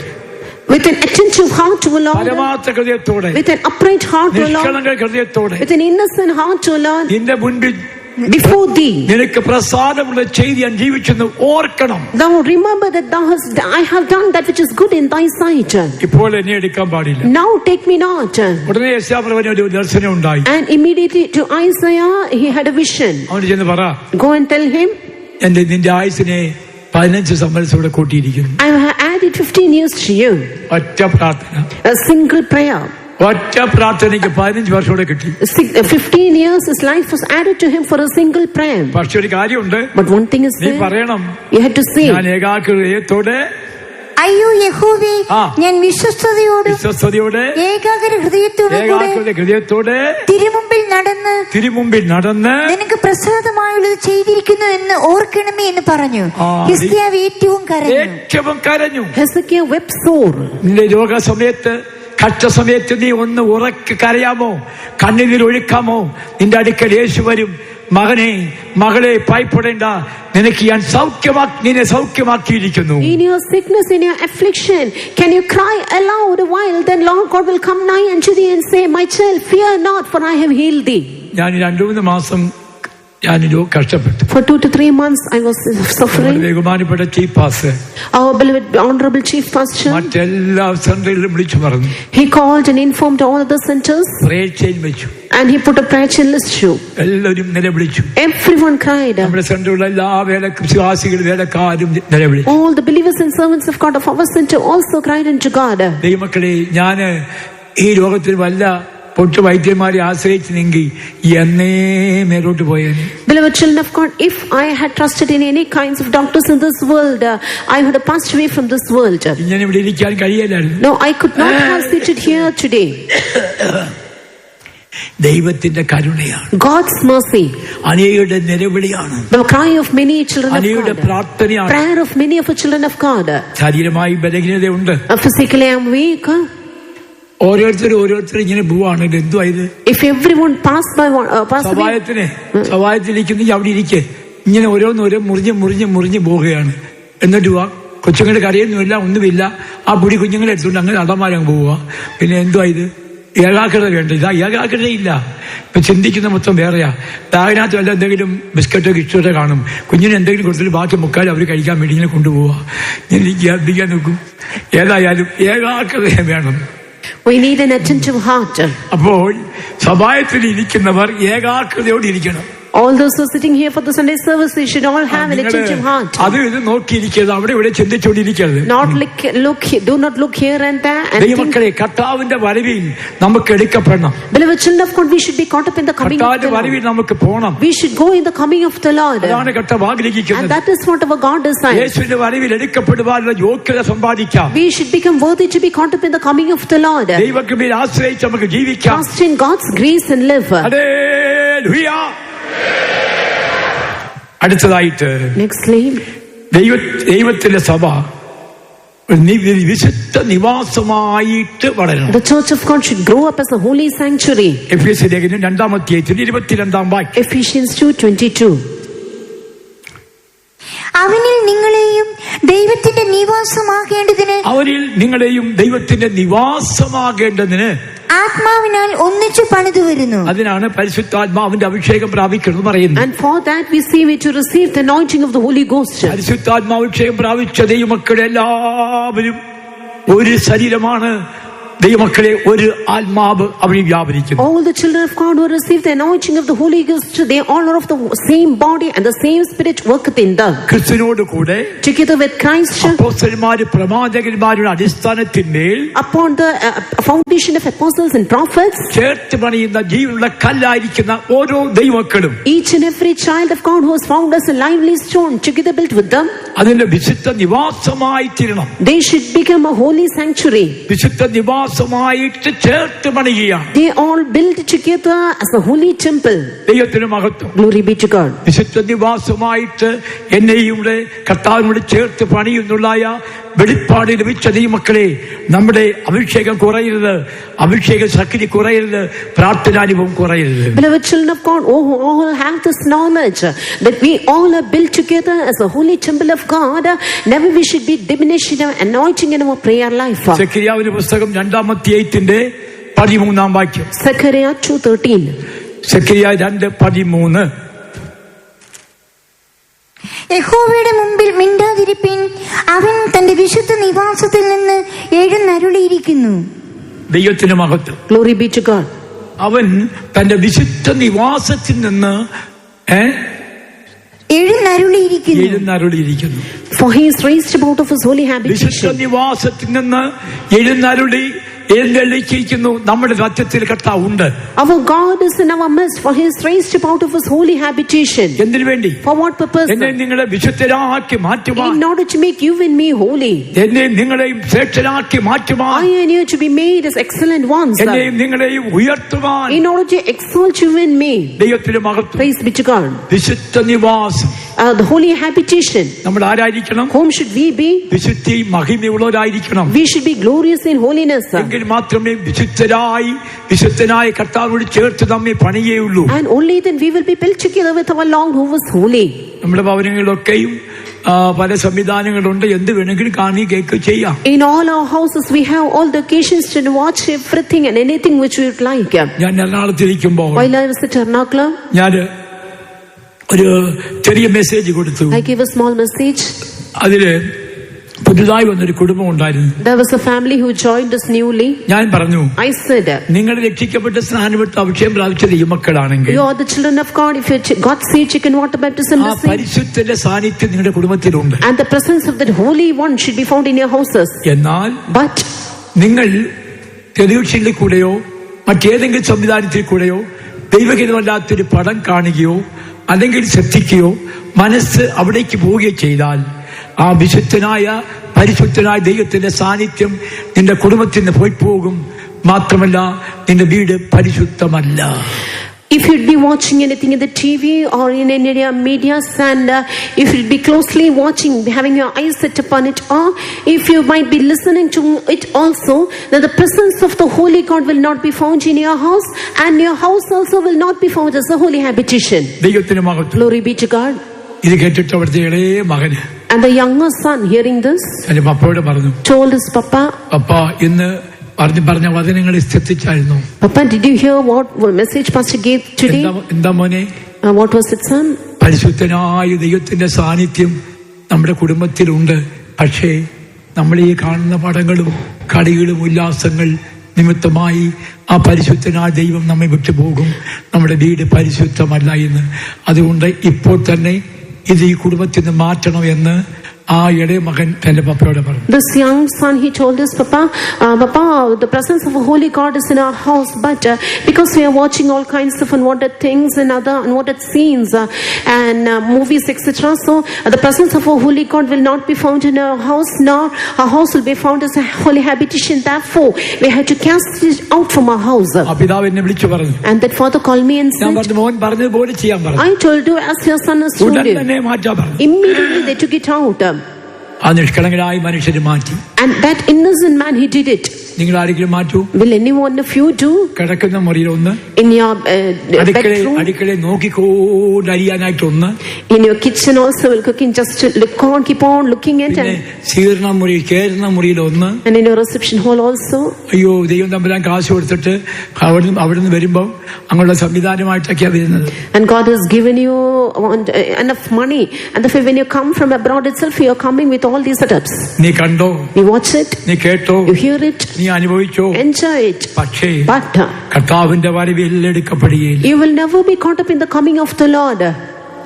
with an attentive heart to Lord, പരമാർത്ഥ ഹൃദയത്തോടെ, with an upright heart to Lord, നിഷ്കളങ്ക ഹൃദയത്തോടെ, with an innocent heart to Lord, നിന്റെ മുൻപിൽ before thee, നിനക്ക് പ്രസാദമുള്ള ചെയ്തി ഞാൻ ജീവിച്ചെന്ന് ഓർക്കണം. thou remember that I have done that which is good in thy sight. ഇപ്പോൾ എന്നെ എടുക്കാൻ പാടില്ല. Now take me not. ഉടനെ യെശയ്യാവിന് ഒരു ദർശനം ഉണ്ടായി. And immediately to Isaiah he had a vision. അവന് ചെന്ന് പറ, go and tell him, നിന്റെ ആയുസിനെ 15 സംവത്സരം കൂട്ടിയിരിക്കുന്നു. I have added 15 years to you. ഒറ്റ പ്രാർത്ഥന, a single prayer. ഒറ്റ പ്രാർത്ഥനയ്ക്ക് 15 വർഷം കൂടെ കിട്ടി. 15 years his life was added to him for a single prayer. പക്ഷെ ഒരു കാര്യമുണ്ട്. But one thing is നീ പറയണം, you had to say, ഞാൻ ഏകാഗ്രതയോടെ, അയ്യോ യഹോവേ, ഞാൻ വിശ്വസ്തയോടെ ഏകാഗ്ര ഹൃദയത്തോടെ തിരുമുമ്പിൽ നടന്ന് നിനക്ക് പ്രസാദമായുള്ളത് ചെയ്തിരിക്കുന്നു എന്ന് ഓർക്കണമേ എന്ന് പറഞ്ഞു. ഹിസ്കിയാവ് ഏറ്റവും കരഞ്ഞു. Hezekiah wept sore. നിന്റെ രോഗസമയത്ത്, കഷ്ടസമയത്ത് നീ ഒന്ന് ഉറക്കെ കരയാമോ, കണ്ണുനീരൊഴുക്കാമോ? നിന്റെ അടുക്കൽ യേശു വരും. മകനെ, മകളെ, ഭയപ്പെടേണ്ട, നിനക്ക് ഞാൻ നിന്നെ സൗഖ്യമാക്കിയിരിക്കുന്നു. In your sickness, in your affliction, can you cry aloud a while? Then Lord God will come nigh unto thee and say, my child, fear not, for I have healed thee. ഞാൻ 2-3 മാസം കഷ്ടപ്പെട്ടു. For 2 to 3 months I was suffering. ബഹുമാനപ്പെട്ട chief pastor, our beloved honorable chief pastor, മറ്റെല്ലാ സെന്ററിലും വിളിച്ചു പറഞ്ഞു. He called and informed all other centers. prayer chain വെച്ചു. And he put a prayer chain list show. എല്ലാവരും നിലവിളിച്ചു. Everyone cried. നമ്മുടെ സെന്ററിലുള്ള എല്ലാ വിശ്വാസികളും വേലക്കാരും നിലവിളിച്ചു. All the believers and servants of God of our center also cried unto God. ദൈവമക്കളെ, ഞാൻ ഈ ലോകത്തിൽ വല്ല പൊട്ടു വൈദ്യന്മാരെ ആശ്രയിച്ചെങ്കിൽ എന്നേ മേലോട്ട് പോയേനെ. Beloved children of God, if I had trusted in any kinds of doctors in this world, I would have passed away from this world. ഇങ്ങനെ ഇവിടെ ഇരിക്കാൻ കഴിയില്ലായിരുന്നു. No, I could not have seated here today. ദൈവത്തിന്റെ കരുണയാണ്, God's mercy, അനേകരുടെ നിലവിളിയാണ്, the cry of many children of അനേകരുടെ God, പ്രാർത്ഥനയാണ്, prayer of many of the children of God. ശരീരമായി ബലഹീനതയുണ്ട്. Physically I am weak. ഓരോരുത്തരും ഇങ്ങനെ പോവാണെങ്കിൽ എന്തുവായത്? If everyone pass by സവായത്തിലിരിക്കുന്ന അവിടെ ഇരിക്കെ ഇങ്ങനെ ഓരോന്നോരോ മുറിഞ്ഞ് പോവുകയാണ്. എന്നിട്ട് കൊച്ചുങ്ങളുടെ കരയൊന്നുമില്ല, ഒന്നുമില്ല. ആ പൊടി കുഞ്ഞുങ്ങളെ എടുത്തുകൊണ്ട് അങ്ങനെ അടമാരങ്ങ് പോവുക. പിന്നെ എന്തുവായത്? ഏകാഗ്രത വേണ്ട. ഇതാ ഏകാഗ്രതയില്ല. ഇപ്പൊ ചിന്തിക്കുന്ന മൊത്തം വേറെയാ. അതിനകത്ത് വല്ല എന്തെങ്കിലും ബിസ്ക്കറ്റോ കിച്ചോട്ടോ കാണും. കുഞ്ഞിന് എന്തെങ്കിലും കൊടുത്തിട്ട് ബാക്കി മുക്കാൽ അവർ കഴിക്കാൻ വേണ്ടി ഇങ്ങനെ കൊണ്ടുപോവുക. എനിക്ക് അധികം നോക്കും. ഏതായാലും ഏകാഗ്രത വേണം. We need an attentive heart. അപ്പോൾ സഭായത്തിൽ ഇരിക്കുന്നവർ ഏകാഗ്രതയോടെ ഇരിക്കണം. All those who are sitting here for the Sunday service, they should all have an attentive heart. അത് ഇത് നോക്കിയിരിക്കരുത്, അവിടെ ഇവിടെ ചിന്തിച്ചുകൊണ്ടിരിക്കരുത്. Do not look here and there and ദൈവമക്കളെ, കർത്താവിന്റെ വരവിൽ നമുക്ക് എടുക്കപ്പെടണം. Beloved children of God, we should be caught up in the coming of the Lord. വരവിൽ നമുക്ക് പോകണം. We should go in the coming of the Lord. അതാണ് കർത്താവ് ആഗ്രഹിക്കുന്നത്. And that is what our God desires. യേശുവിന്റെ വരവിൽ എടുക്കപ്പെടുവാനുള്ള യോഗ്യത സമ്പാദിക്കാം. We should become worthy to be caught up in the coming of the Lord. ദൈവകൃപയിൽ ആശ്രയിച്ച് നമുക്ക് ജീവിക്കാം. Trust in God's grace and live. Hallelujah. അടുത്തതായിട്ട് ദൈവത്തിന്റെ സഭ വിശുദ്ധ നിവാസമായിട്ട് വളരണം. The church of God should grow up as a holy sanctuary. എഫേസ്യ ലേഖനം 2-22 വാക്യം. Ephesians 2:22. അവനിൽ നിങ്ങളെയും ദൈവത്തിന്റെ നിവാസമാകേണ്ടതിന് ആത്മാവിനാൽ ഒന്നിച്ചു പണിതു വരുന്നു. അതിനാണ് പരിശുദ്ധാത്മാവിന്റെ അഭിഷേകം പ്രാപിക്കുന്നത് പറയുന്നത്. And for that we see we to receive the anointing of the Holy Ghost. പരിശുദ്ധാത്മാഭിഷേകം പ്രാപിച്ച ദൈവമക്കളെ എല്ലാവരും ഒരു ശരീരമാണ്. ദൈവമക്കളെ, ഒരു ആത്മാവ് അവിടെ വ്യാപരിക്കുന്നു. All the children of God who receive the anointing of the Holy Ghost, they all are of the same body and the same spirit worketh in them. ക്രിസ്തുവിനോട് കൂടെ together with Christ, അപ്പോസ്തലന്മാരും പ്രവാചകന്മാരുടെ അടിസ്ഥാനത്തിന്മേൽ upon the foundation of apostles and prophets, ചേർത്ത് പണിയുന്ന ജീവനുള്ള കല്ലായിരിക്കുന്ന ഓരോ ദൈവമക്കളും, each and every child of God who is found as a lively stone, together built with them, അതിന്റെ വിശുദ്ധ നിവാസമായി തീരണം. They should become a holy sanctuary. വിശുദ്ധ നിവാസമായിട്ട് ചേർത്ത് പണിയുകയാണ്. They all build together as a holy temple. ദൈവത്തിന് മഹത്വം. Glory be to God. വിശുദ്ധ നിവാസമായിട്ട് എന്നെയും കർത്താവിനോട് ചേർത്ത് പണിയുന്നുള്ളായ വെളിപ്പാട് ലഭിച്ച ദൈവമക്കളെ, നമ്മുടെ അഭിഷേകം കുറയരുത്, അഭിഷേക ശക്തി കുറയരുത്, പ്രാർത്ഥനാനുഭവം കുറയരുത്. Beloved children of God, all have this knowledge that we all are built together as a holy temple of God. Never we should be diminished in our anointing in our prayer life. സെഖര്യാവിന്റെ പുസ്തകം 2-ാം അധ്യായത്തിന്റെ 13-ാം വാക്യം. Zechariah 2:13. സെഖര്യാ 2:13. യഹോവയുടെ മുമ്പിൽ മിണ്ടാതിരിപ്പിൻ, അവൻ തന്റെ വിശുദ്ധ നിവാസത്തിൽ നിന്ന് എഴുന്നരുളിയിരിക്കുന്നു. ദൈവത്തിന് മഹത്വം. Glory be to God. അവൻ തന്റെ വിശുദ്ധ നിവാസത്തിൽ നിന്ന് എഴുന്നരുളിയിരിക്കുന്നു. For he is raised up out of his holy habitation. വിശുദ്ധ നിവാസത്തിൽ നിന്ന് എഴുന്നള്ളിച്ചിരിക്കുന്നു. നമ്മുടെ സത്യത്തിൽ കർത്താവ് ഉണ്ട്. Our God is in our midst, for he is raised up out of his holy habitation. എന്തിനു വേണ്ടി? For what purpose? എന്നെ നിങ്ങളെ വിശുദ്ധരാക്കി മാറ്റുവാൻ. In order to make you and me holy. എന്നെ നിങ്ങളെയും ശ്രേഷ്ഠരാക്കി മാറ്റുവാൻ. I and you to be made as excellent ones. എന്നെയും നിങ്ങളെയും ഉയർത്തുവാൻ. In order to exalt you and me. ദൈവത്തിന്റെ മഹത്വം. Praise be to God. വിശുദ്ധ നിവാസം. The holy habitation. നമ്മൾ ആരായിരിക്കണം? Whom should we be? വിശുദ്ധി മഹിമയുള്ളവരായിരിക്കണം. We should be glorious in holiness. എങ്കിൽ മാത്രമേ വിശുദ്ധനായ കർത്താവിനോട് ചേർത്ത് നമ്മെ പണിയുകയുള്ളൂ. And only then we will be built together with our Lord who was holy. നമ്മുടെ ഭവനങ്ങളിലൊക്കെയും പല സംവിധാനങ്ങളുണ്ട്. എന്ത് വേണമെങ്കിലും കാണി കേൾക്കുക ചെയ്യാം. In all our houses we have all the occasions to watch everything and anything which we would like. ഞാൻ എറണാകുളത്തിരിക്കുമ്പോൾ while I was at Ernakulam, ഞാൻ ഒരു ചെറിയ മെസ്സേജ് കൊടുത്തു. I gave a small message. അതില് പുതുതായി വന്നൊരു കുടുംബം ഉണ്ടായിരുന്നു. There was a family who joined us newly. ഞാൻ പറഞ്ഞു, I said, നിങ്ങൾ രക്ഷിക്കപ്പെട്ട സ്നാനപ്പെട്ട് അഭിഷേകം പ്രാപിച്ച ദൈവമക്കളാണെങ്കിൽ, you are the children of God. If you got saved, you can water baptism. ആ പരിശുദ്ധന്റെ സാന്നിധ്യം നിങ്ങളുടെ കുടുംബത്തിലുണ്ട്. And the presence of that holy one should be found in your houses. എന്നാൽ but നിങ്ങൾ ടെലിവിഷനിൽ കൂടെയോ മറ്റേതെങ്കിലും സംവിധാനത്തിൽ കൂടെയോ ദൈവഹിതമല്ലാത്തൊരു പടം കാണുകയോ അല്ലെങ്കിൽ ശ്രദ്ധിക്കുകയോ മനസ്സ് അവിടേക്ക് പോവുകയോ ചെയ്താൽ ആ വിശുദ്ധനായ പരിശുദ്ധനായ ദൈവത്തിന്റെ സാന്നിധ്യം നിന്റെ കുടുംബത്തിൽ നിന്ന് പോയി പോകും. മാത്രമല്ല നിന്റെ വീട് പരിശുദ്ധമല്ല. If you'd be watching anything in the TV or in any media, and if you'd be closely watching, having your eyes set upon it, or if you might be listening to it also, that the presence of the Holy God will not be found in your house, and your house also will not be found as a holy habitation. ദൈവത്തിന് മഹത്വം. Glory be to God. ഇത് കേട്ടിട്ട് അവിടുത്തെ ഇളയ മകന്, and the younger son hearing this, എന്റെ പപ്പയോട് പറഞ്ഞു, told his papa, പപ്പ ഇന്ന് പറഞ്ഞ വചനങ്ങൾ ശ്രദ്ധിച്ചായിരുന്നു. Papa, did you hear what message pastor gave today? എന്താ മോനെ? What was it, son? പരിശുദ്ധനായ ദൈവത്തിന്റെ സാന്നിധ്യം നമ്മുടെ കുടുംബത്തിലുണ്ട്. പക്ഷേ നമ്മൾ ഈ കാണുന്ന പടങ്ങളും കളികളും ഉല്ലാസങ്ങൾ നിമിത്തമായി ആ പരിശുദ്ധനായ ദൈവം നമ്മെ വിട്ടുപോകും. നമ്മുടെ വീട് പരിശുദ്ധമല്ല എന്ന്. അതുകൊണ്ട് ഇപ്പോൾ തന്നെ ഇത് ഈ കുടുംബത്തിൽ നിന്ന് മാറ്റണം എന്ന് ആ ഇടയ മകൻ തന്റെ പപ്പയോട് പറഞ്ഞു. This young son, he told his papa, Papa, the presence of a holy God is in our house, but because we are watching all kinds of unwanted things and other unwanted scenes and movies, etc., so the presence of a holy God will not be found in our house, nor our house will be found as a holy habitation. Therefore, we have to cast it out from our house. ആ പിതാവ് എന്നെ വിളിച്ചു പറഞ്ഞു. And that father called me and said, ഞാൻ പറഞ്ഞു, മോൻ പറഞ്ഞതുപോലെ ചെയ്യാൻ പറഞ്ഞു. I told you as your son has told you. ഉടനെ മാറ്റാൻ പറഞ്ഞു. Immediately they took it out. ആ നിഷ്കളങ്കനായ മനുഷ്യരെ മാറ്റി. And that innocent man, he did it. നിങ്ങൾ ആരെങ്കിലും മാറ്റൂ? Will anyone of you do? കിടക്കുന്ന മുറിയിൽ ഒന്ന്, in your bedroom, അടുക്കളയെ നോക്കിക്കൊണ്ട് അരിയാനായിട്ടൊന്ന്, in your kitchen also will cooking just to look on, keep on looking at, സീർണ മുറിയിൽ കേറുന്ന മുറിയിൽ ഒന്ന്, and in your reception hall also. അയ്യോ, ദൈവം തമ്പുരാൻ കാശ് കൊടുത്തിട്ട് അവിടുന്ന് വരുമ്പോ അങ്ങനെയുള്ള സംവിധാനമായിട്ടൊക്കെയാ വരുന്നത്. And God has given you enough money, and therefore when you come from abroad itself, you are coming with all these setups. നീ കണ്ടോ? You watch it, നീ കേട്ടോ, you hear it, നീ അനുഭവിച്ചോ, enjoy it. പക്ഷേ but കർത്താവിന്റെ വരവിൽ എടുക്കപ്പെടുകയില്ല. You will never be caught up in the coming of the Lord.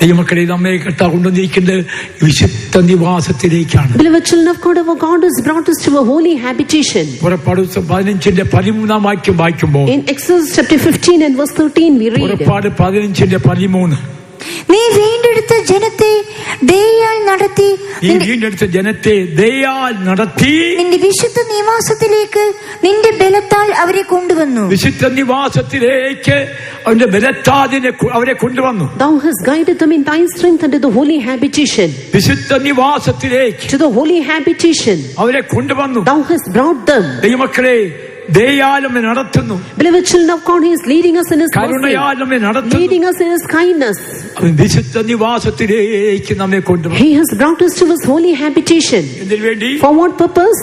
ദൈവമക്കളെ, നമ്മെ കർത്താവ് കൊണ്ടുവന്നിരിക്കുന്നത് വിശുദ്ധ നിവാസത്തിലേക്കാണ്. Beloved children of God, our God has brought us to a holy habitation. പുറപ്പാട് 15:13 വാക്യം വായിക്കുമ്പോൾ, in Exodus chapter 15 and verse 13 we read, പുറപ്പാട് 15:13, നീ വീണ്ടെടുത്ത ജനത്തെ ദയയാൽ നടത്തി നിന്റെ വിശുദ്ധ നിവാസത്തിലേക്ക് നിന്റെ ബലത്താൽ അവരെ കൊണ്ടുവന്നു. വിശുദ്ധ നിവാസത്തിലേക്ക് അവന്റെ ബലത്താൽ അവരെ കൊണ്ടുവന്നു. Thou hast guided them in thy strength unto the holy habitation. വിശുദ്ധ നിവാസത്തിലേക്ക് to the holy habitation അവരെ കൊണ്ടുവന്നു. Thou hast brought them. ദൈവമക്കളെ, ദയയാലും നടത്തുന്നു. Beloved children of God, He is leading us in His കരുണയാലും നടത്തുന്നു. leading us in His kindness. അവൻ വിശുദ്ധ നിവാസത്തിലേക്ക് നമ്മെ കൊണ്ടുവന്നു. He has brought us to His holy habitation. എന്തിനു വേണ്ടി? For what purpose?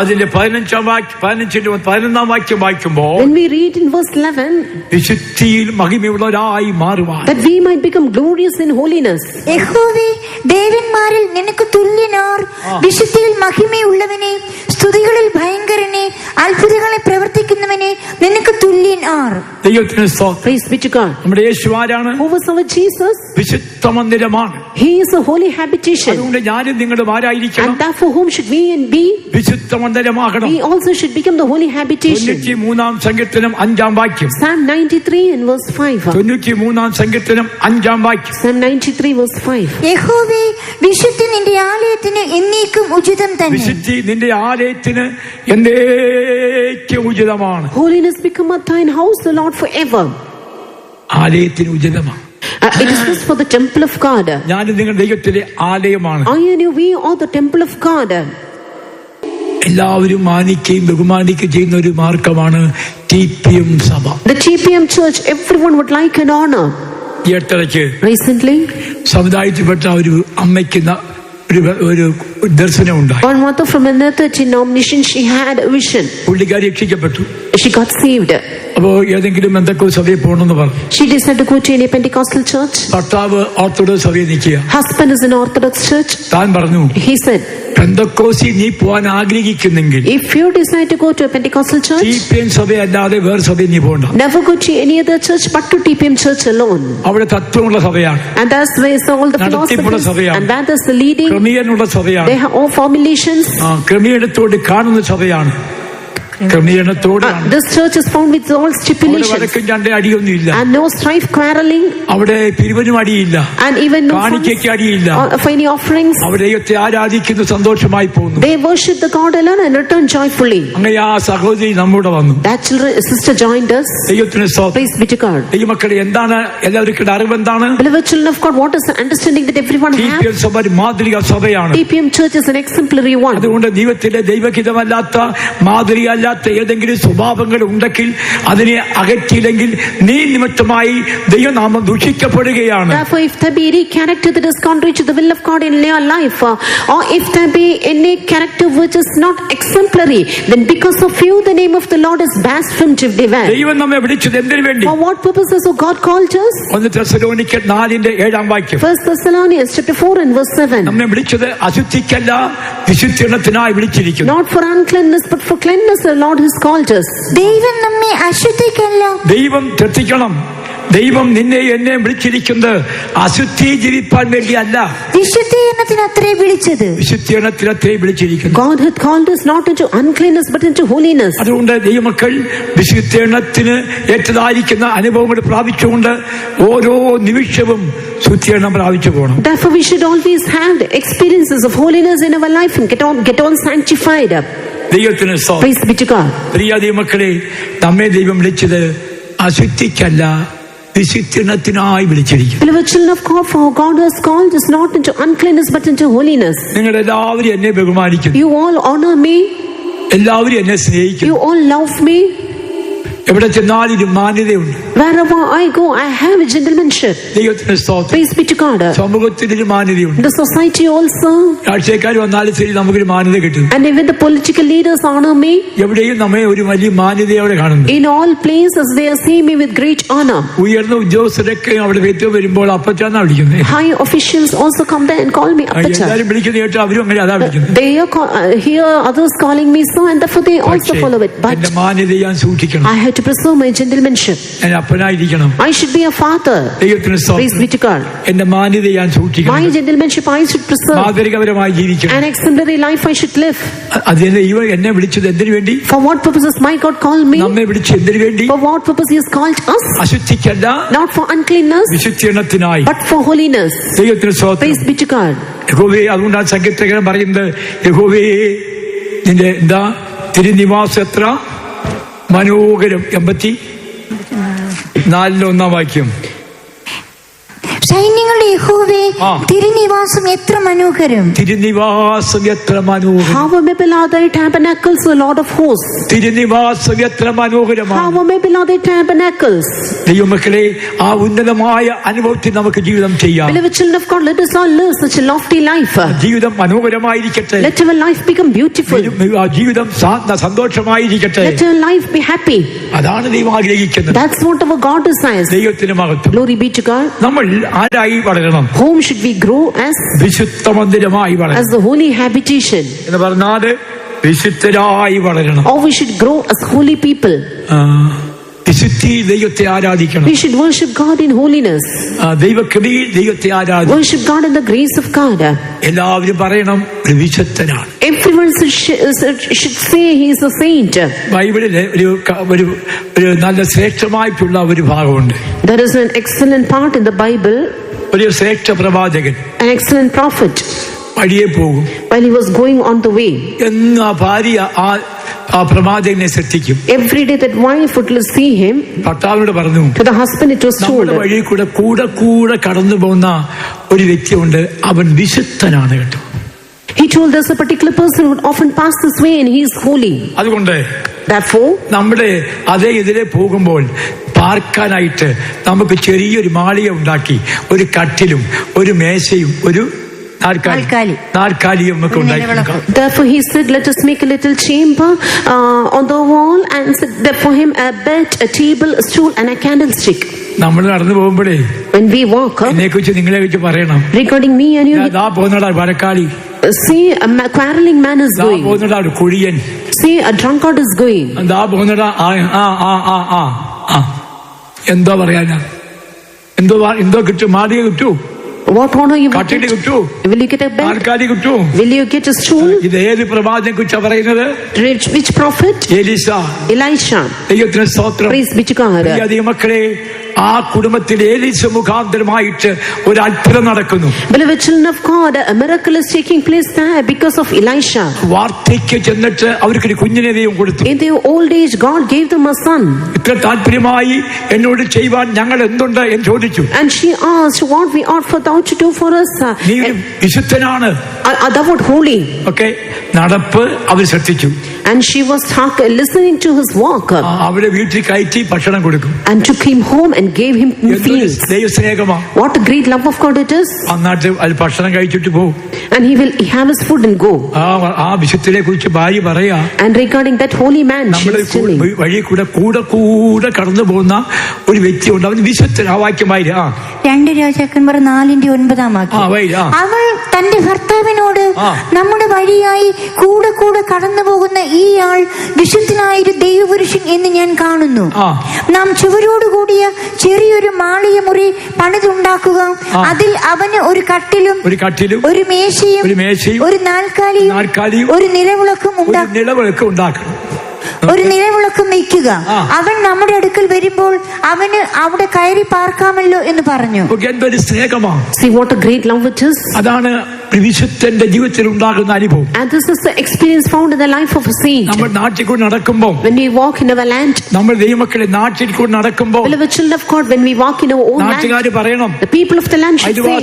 അതിന്റെ 11-ാം വാക്യം വായിക്കുമ്പോൾ When we read in verse 11, വിശുദ്ധിയിൽ മഹിമയുള്ളവരായി മാറുവാൻ, that we might become glorious in holiness. യഹോവേ, ദേവന്മാരിൽ നിനക്ക് തുല്യനാർ, വിശുദ്ധിയിൽ മഹിമയുള്ളവനെ, സ്തുതികളിൽ ഭയങ്കരനെ, അത്ഭുതങ്ങളെ പ്രവർത്തിക്കുന്നവനെ, നിനക്ക് തുല്യൻ ആർ. ദൈവത്തിന് സ്തോത്രം. Praise be to God. നമ്മുടെ യേശു ആരാണ്? Who was our Jesus? വിശുദ്ധ മന്ദിരമാണ്. He is a holy habitation. അതുകൊണ്ട് ഞാനും നിങ്ങളും ആരായിരിക്കണം? And therefore whom should we be? വിശുദ്ധ മന്ദിരമാകണം. We also should become the holy habitation. 93-ാം സങ്കീർത്തനം 5-ാം വാക്യം. Psalm 93 and verse 5. 93-ാം സങ്കീർത്തനം 5-ാം വാക്യം. Psalm 93 verse 5. യഹോവേ, വിശുദ്ധി നിന്റെ ആലയത്തിന് എന്നേക്കും ഉചിതം തന്നെ. വിശുദ്ധി നിന്റെ ആലയത്തിന് എന്നേക്കും ഉചിതമാണ്. Holiness becometh thine house, the Lord, forever. ആലയത്തിന് ഉചിതമാണ്. It is this for the temple of God. ഞാനും നിങ്ങൾ ദൈവത്തിലെ ആലയമാണ്. I and you, we are the temple of God. എല്ലാവരും മാനിക്കുകയും ബഹുമാനിക്കുകയും ചെയ്യുന്ന ഒരു മാർഗമാണ് TPM സഭ. The TPM church, everyone would like an honor. ഈ അടുത്തിടയ്ക്ക് Recently, സമുദായത്തിൽപ്പെട്ട ഒരു അമ്മയ്ക്ക് ഒരു ദർശനം ഉണ്ടായി. one mother from another denomination, she had a vision. പുള്ളിക്കാരി രക്ഷിക്കപ്പെട്ടു. She got saved. അപ്പോ ഏതെങ്കിലും എന്തൊക്കെ സഭയിൽ പോകണമെന്ന് പറഞ്ഞു. She decided to go to any Pentecostal church. ഭർത്താവ് ഓർത്തഡോക്സ് സഭയിൽ നിൽക്കുക. Husband is an Orthodox church. താൻ പറഞ്ഞു, He said, പെന്തക്കോസ്തി നീ പോകാൻ ആഗ്രഹിക്കുന്നെങ്കിൽ if you decide to go to a Pentecostal church, TPM സഭയല്ലാതെ വേറെ സഭയിൽ നീ പോകണ്ട. never go to any other church but to TPM church alone. അവിടെ തത്വമുള്ള സഭയാണ്. And that's where all the philosophies, and that is the leading. ക്രമീകരണമുള്ള സഭയാണ്. They have all formulations. ക്രമീകരണത്തോട് കാണുന്ന സഭയാണ്. This church is found with all stipulations. അടിയൊന്നുമില്ല. And no strife, quarreling. അവിടെ പിരിവിനും അടിയില്ല. And even no കാണിക്കയ്ക്ക് അടിയില്ല. for any offerings. അവിടെ ദൈവത്തെ ആരാധിക്കുന്ന സന്തോഷമായി പോകുന്നു. They worship the God alone and return joyfully. അങ്ങനെ ആ സഹോദരി നമ്മോട് വന്നു. That sister joined us. ദൈവത്തിന് സ്തോത്രം. Praise be to God. ദൈവമക്കളെ, എന്താണ് എല്ലാവർക്കും അറിവ്? എന്താണ്? Beloved children of God, what is the understanding that everyone has? TPM സഭ മാതൃക സഭയാണ്. TPM church is an exemplary one. അതുകൊണ്ട് ദൈവത്തിന്റെ ദൈവഹിതമല്ലാത്ത മാതൃകയല്ലാത്ത ഏതെങ്കിലും സ്വഭാവങ്ങൾ ഉണ്ടെങ്കിൽ അതിനെ അകറ്റിയില്ലെങ്കിൽ നീ നിമിത്തമായി ദൈവനാമം ദൂഷിക്കപ്പെടുകയാണ്. Therefore, if there be any character that is contrary to the will of God in your life, or if there be any character which is not exemplary, then because of you the name of the Lord is blasphemed. ദൈവം നമ്മെ വിളിച്ചത് എന്തിനു വേണ്ടി? For what purposes has God called us? 1 തെസ്സലോനിക്കർ 4-7 വാക്യം. 1 Thessalonians chapter 4 and verse 7. നമ്മെ വിളിച്ചത് അശുദ്ധിക്കല്ല, വിശുദ്ധീകരണത്തിനായി വിളിച്ചിരിക്കുന്നു. Not for uncleanness but for cleanness the Lord has called us. ദൈവം നമ്മെ അശുദ്ധിക്കല്ല. ദൈവം ശ്രദ്ധിക്കണം. ദൈവം നിന്നെ എന്നെ വിളിച്ചിരിക്കുന്നത് അശുദ്ധി ജീവിപ്പാൻ വേണ്ടിയല്ല, വിശുദ്ധീകരണത്തിനത്രേ വിളിച്ചത്. വിശുദ്ധീകരണത്തിനത്രേ വിളിച്ചിരിക്കുന്നു. God hath called us not into uncleanness but into holiness. അതുകൊണ്ട് ദൈവമക്കൾ വിശുദ്ധീകരണത്തിന് ഏറ്റതായിരിക്കുന്ന അനുഭവങ്ങൾ പ്രാപിച്ചുകൊണ്ട് ഓരോ നിമിഷവും ശുദ്ധീകരണം പ്രാപിച്ചു പോകണം. Therefore we should always have the experiences of holiness in our life and get on sanctified. ദൈവത്തിന് Praise be to God. പ്രിയ ദൈവമക്കളെ, നമ്മെ ദൈവം വിളിച്ചത് അശുദ്ധിക്കല്ല, വിശുദ്ധീകരണത്തിനായി വിളിച്ചിരിക്കുന്നു. Beloved children of God, for God has called us not into uncleanness but into holiness. നിങ്ങൾ എല്ലാവരും എന്നെ ബഹുമാനിക്കുന്നു. You all honor me. എല്ലാവരും എന്നെ സ്നേഹിക്കുന്നു. You all love me. എവിടെ ചെന്നാലും മാന്യതയുണ്ട്. Wherever I go, I have a gentlemanship. ദൈവത്തിന് സ്തോത്രം. Praise be to God. സമൂഹത്തിനൊരു മാന്യതയുണ്ട്. The society also. രാഷ്ട്രീയക്കാർ വന്നാലും ശരി നമുക്കൊരു മാന്യത കിട്ടും. And even the political leaders honor me. എവിടെയും നമ്മെ ഒരു വലിയ മാന്യതയോടെ കാണുന്നു. In all places they see me with great honor. ഉയർന്ന ഉദ്യോഗസ്ഥരൊക്കെ അവിടെ വ്യക്തി വരുമ്പോൾ അപ്പച്ചാന്നാ വിളിക്കുന്നത്. High officials also come there and call me Appacha. എല്ലാവരും വിളിക്കുന്ന കേട്ടോ അവരും അങ്ങനെ അതാ വിളിക്കുന്നത്. They hear others calling me so, and therefore they also follow it. But എന്റെ മാന്യത ഞാൻ സൂക്ഷിക്കണം. I have to preserve my gentlemanship. ഞാൻ അപ്പനായിരിക്കണം. I should be a father. ദൈവത്തിന് Praise be to God. എന്റെ മാന്യത ഞാൻ സൂക്ഷിക്കണം. My gentlemanship I should preserve. മാതൃകാപരമായി ജീവിക്കണം. An exemplary life I should live. അതിന് ദൈവം എന്നെ വിളിച്ചത് എന്തിനു വേണ്ടി? For what purposes my God called me? നമ്മെ വിളിച്ചത് എന്തിനു വേണ്ടി? For what purpose He has called us? അശുദ്ധിക്കല്ല, Not for uncleanness, വിശുദ്ധീകരണത്തിനായി. but for holiness. ദൈവത്തിന് സ്തോത്രം. Praise be to God. യഹോവേ, അതുകൊണ്ടാണ് സംഗീതകാരൻ പറയുന്നത്, യഹോവേ നിന്റെ എന്താ തിരുനിവാസം എത്ര മനോഹരം. 84 വാക്യം. സൈന്യങ്ങളുടെ യഹോവേ, തിരുനിവാസം എത്ര മനോഹരം. തിരുനിവാസം എത്ര മനോഹരം. How amable are thy tabernacles, O Lord of hosts. തിരുനിവാസം എത്ര മനോഹരമാണ്. How amable are thy tabernacles. ദൈവമക്കളെ, ആ ഉന്നതമായ അനുഭവത്തിൽ നമുക്ക് ജീവിതം ചെയ്യാം. Beloved children of God, let us all live such a lofty life. ജീവിതം മനോഹരമായിരിക്കട്ടെ. Let our life become beautiful. ജീവിതം സന്തോഷമായിരിക്കട്ടെ. Let our life be happy. അതാണ് ദൈവം ആഗ്രഹിക്കുന്നത്. That's what our God desires. ദൈവത്തിന് മഹത്വം. Glory be to God. നമ്മൾ ആരായി വളരണം? Whom should we grow as? വിശുദ്ധ മന്ദിരമായി വളരണം. As the holy habitation. എന്ന് പറഞ്ഞാൽ വിശുദ്ധരായി വളരണം. Or we should grow as holy people. വിശുദ്ധി ദൈവത്തെ ആരാധിക്കണം. We should worship God in holiness. ദൈവകൃപയിൽ ദൈവത്തെ ആരാധിക്കണം. Worship God in the grace of God. എല്ലാവരും പറയണം ഒരു വിശുദ്ധനാണ്. Everyone should say he is a saint. ബൈബിളിലെ ഒരു നല്ല ശ്രേഷ്ഠമായിട്ടുള്ള ഒരു ഭാഗമുണ്ട്. There is an excellent part in the Bible. ഒരു ശ്രേഷ്ഠ പ്രവാചകൻ, an excellent prophet, വഴിയെ പോകും. while he was going on the way, എന്ന് ആ ഭാര്യ ആ പ്രവാചകനെ ശ്രദ്ധിക്കും. every day that wife would see him. ഭർത്താവിനോട് പറഞ്ഞു, to the husband it was told, വഴി കൂടെ കടന്നു പോകുന്ന ഒരു വ്യക്തിയുണ്ട്, അവൻ വിശുദ്ധനാണ് കേട്ടോ. He told us a particular person would often pass this way and he is holy. അതുകൊണ്ട് therefore നമ്മുടെ അതേ ഇതിലെ പോകുമ്പോൾ പാർക്കാനായിട്ട് നമുക്ക് ചെറിയൊരു മാളിക ഉണ്ടാക്കി, ഒരു കട്ടിലും ഒരു മേശയും ഒരു നാൽക്കാലിയും നമുക്ക് ഉണ്ടാക്കി. Therefore he said, let us make a little chamber on the wall and set there for him a bed, a table, a stool and a candlestick. നമ്മൾ നടന്നു പോകുമ്പോഴേ when we walk, എന്നെ കുറിച്ച് നിങ്ങളെ കുറിച്ച് പറയണം, regarding me and you, പോകുന്നടാ വരക്കാളി, see a quarreling man is going, പോകുന്നടാ ഒരു കുഴിയൻ, see a drunkard is going, പോകുന്നടാ എന്തോ പറയാനാ, എന്തോ കിട്ടും, മാടിയ കിട്ടൂ, what honor you will get? Will you get a bed? Will you get a stool? ഇത് ഏത് പ്രവാചകനെ കുറിച്ചാ പറയുന്നത്? Which prophet? Elisha. ദൈവത്തിന് സ്തോത്രം. Praise be to God. മക്കളെ, ആ കുടുംബത്തിൽ ഏലീശ മുഖാന്തരമായിട്ട് ഒരു അത്ഭുതം നടക്കുന്നു. Beloved children of God, a miracle is taking place there because of Elisha. വാർദ്ധക്യം ചെന്നിട്ട് അവർക്ക് ഒരു കുഞ്ഞിനെ ദൈവം കൊടുത്തു. In their old age God gave them a son. ഇത്ര താല്പര്യമായി എന്നോട് ചെയ്യുവാൻ ഞങ്ങൾ എന്തുണ്ട് എന്ന് ചോദിച്ചു. And she asked, what we ought for thou to do for us? നീ വിശുദ്ധനാണ്, thou art holy. Okay, നടപ്പ് അവർ ശ്രദ്ധിച്ചു. And she was listening to his walk. അവരെ വീട്ടിൽ കയറ്റി ഭക്ഷണം കൊടുക്കും. And took him home and gave him feeds. ദൈവസ്നേഹമാ. What a great love of God it is. അന്നാട്ട് ഭക്ഷണം കഴിച്ചിട്ട് പോകും. And he will have his food and go. ആ വിശുദ്ധനെ കുറിച്ച് ഭാര്യ പറയാ. And regarding that holy man, she is telling, വഴി കൂടെ കടന്നു പോകുന്ന ഒരു വ്യക്തിയുണ്ട്, അവൻ വിശുദ്ധൻ. ആ വാക്യമായി 2 രാജാക്കന്മാർ 4:9 അവൾ തന്റെ ഭർത്താവിനോട്, നമ്മുടെ വഴിയായി കൂടെ കടന്നു പോകുന്ന ഈ ആൾ വിശുദ്ധനായൊരു ദൈവപുരുഷൻ എന്ന് ഞാൻ കാണുന്നു. നാം ചുവരോട് കൂടിയ ചെറിയൊരു മാളിക മുറി പണിതുണ്ടാക്കുക, അതിൽ അവന് ഒരു കട്ടിലും ഒരു മേശയും ഒരു നാൽക്കാലിയും ഒരു നിലവിളക്കും ഉണ്ടാക്കണം. ഒരു നിലവിളക്കം വയ്ക്കുക. അവൻ നമ്മുടെ അടുക്കൽ വരുമ്പോൾ അവന് അവിടെ കയറി പാർക്കാമല്ലോ എന്ന് പറഞ്ഞു. See what a great love it is. അതാണ് വിശുദ്ധന്റെ ജീവിതത്തിൽ ഉണ്ടാകുന്ന അനുഭവം. And this is the experience found in the life of a saint. നമ്മൾ നാട്ടിൽ കൂടി നടക്കുമ്പോൾ, when we walk in our land, നമ്മൾ ദൈവമക്കളെ നാട്ടിൽ കൂടി നടക്കുമ്പോൾ, beloved children of God, when we walk in our own land, നാട്ടുകാർ പറയണം, the people of the land should say,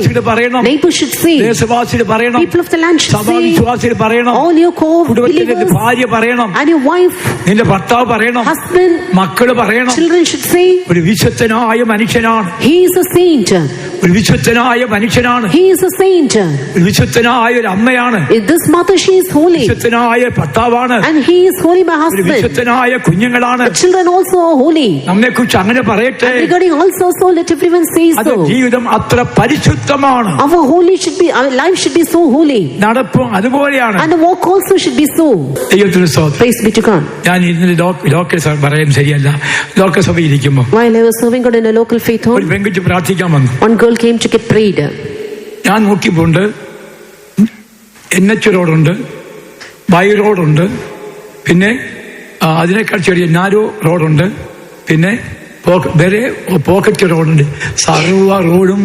neighbors should say, ദേശവാസികൾ പറയണം, people of the land should say, സഭാവിശ്വാസികൾ പറയണം, all your co-believers, ഭാര്യ പറയണം, and your wife, നിന്റെ ഭർത്താവ് പറയണം, husband, മക്കള് പറയണം, children should say, ഒരു വിശുദ്ധനായ മനുഷ്യനാണ്, he is a saint. ഒരു വിശുദ്ധനായ മനുഷ്യനാണ്. He is a saint. ഒരു വിശുദ്ധനായ ഒരു അമ്മയാണ്. This mother, she is holy. വിശുദ്ധനായ ഭർത്താവാണ്. And he is holy, my ഒരു husband. വിശുദ്ധനായ കുഞ്ഞുങ്ങളാണ്. The children also are holy. നമ്മെ കുറിച്ച് അങ്ങനെ പറയട്ടെ. Regarding also, so let everyone say അത് so. ജീവിതം അത്ര പരിശുദ്ധമാണ്. Our life should be so holy. നടപ്പും അതുപോലെയാണ്. And the walk also should be so. ദൈവത്തിന് സ്തോത്രം. Praise be to God. ഞാൻ ഇന്നലെ ലോകസഭ പറയാൻ ശരിയല്ല, ലോകസഭയിൽ ഇരിക്കുമ്പോ While I was serving God in a local faith ഒരു home, പെൺകുട്ടി പ്രാർത്ഥിക്കാൻ വന്നു. one girl came to get prayed. ഞാൻ നോക്കിപ്പോണ്ട് NH റോഡുണ്ട്, ബൈ റോഡുണ്ട്, പിന്നെ അതിനേക്കാൾ ചെറിയ നാരോ റോഡുണ്ട്, പിന്നെ വേറെ പോക്കറ്റ് റോഡുണ്ട്. സർവ്വ റോഡും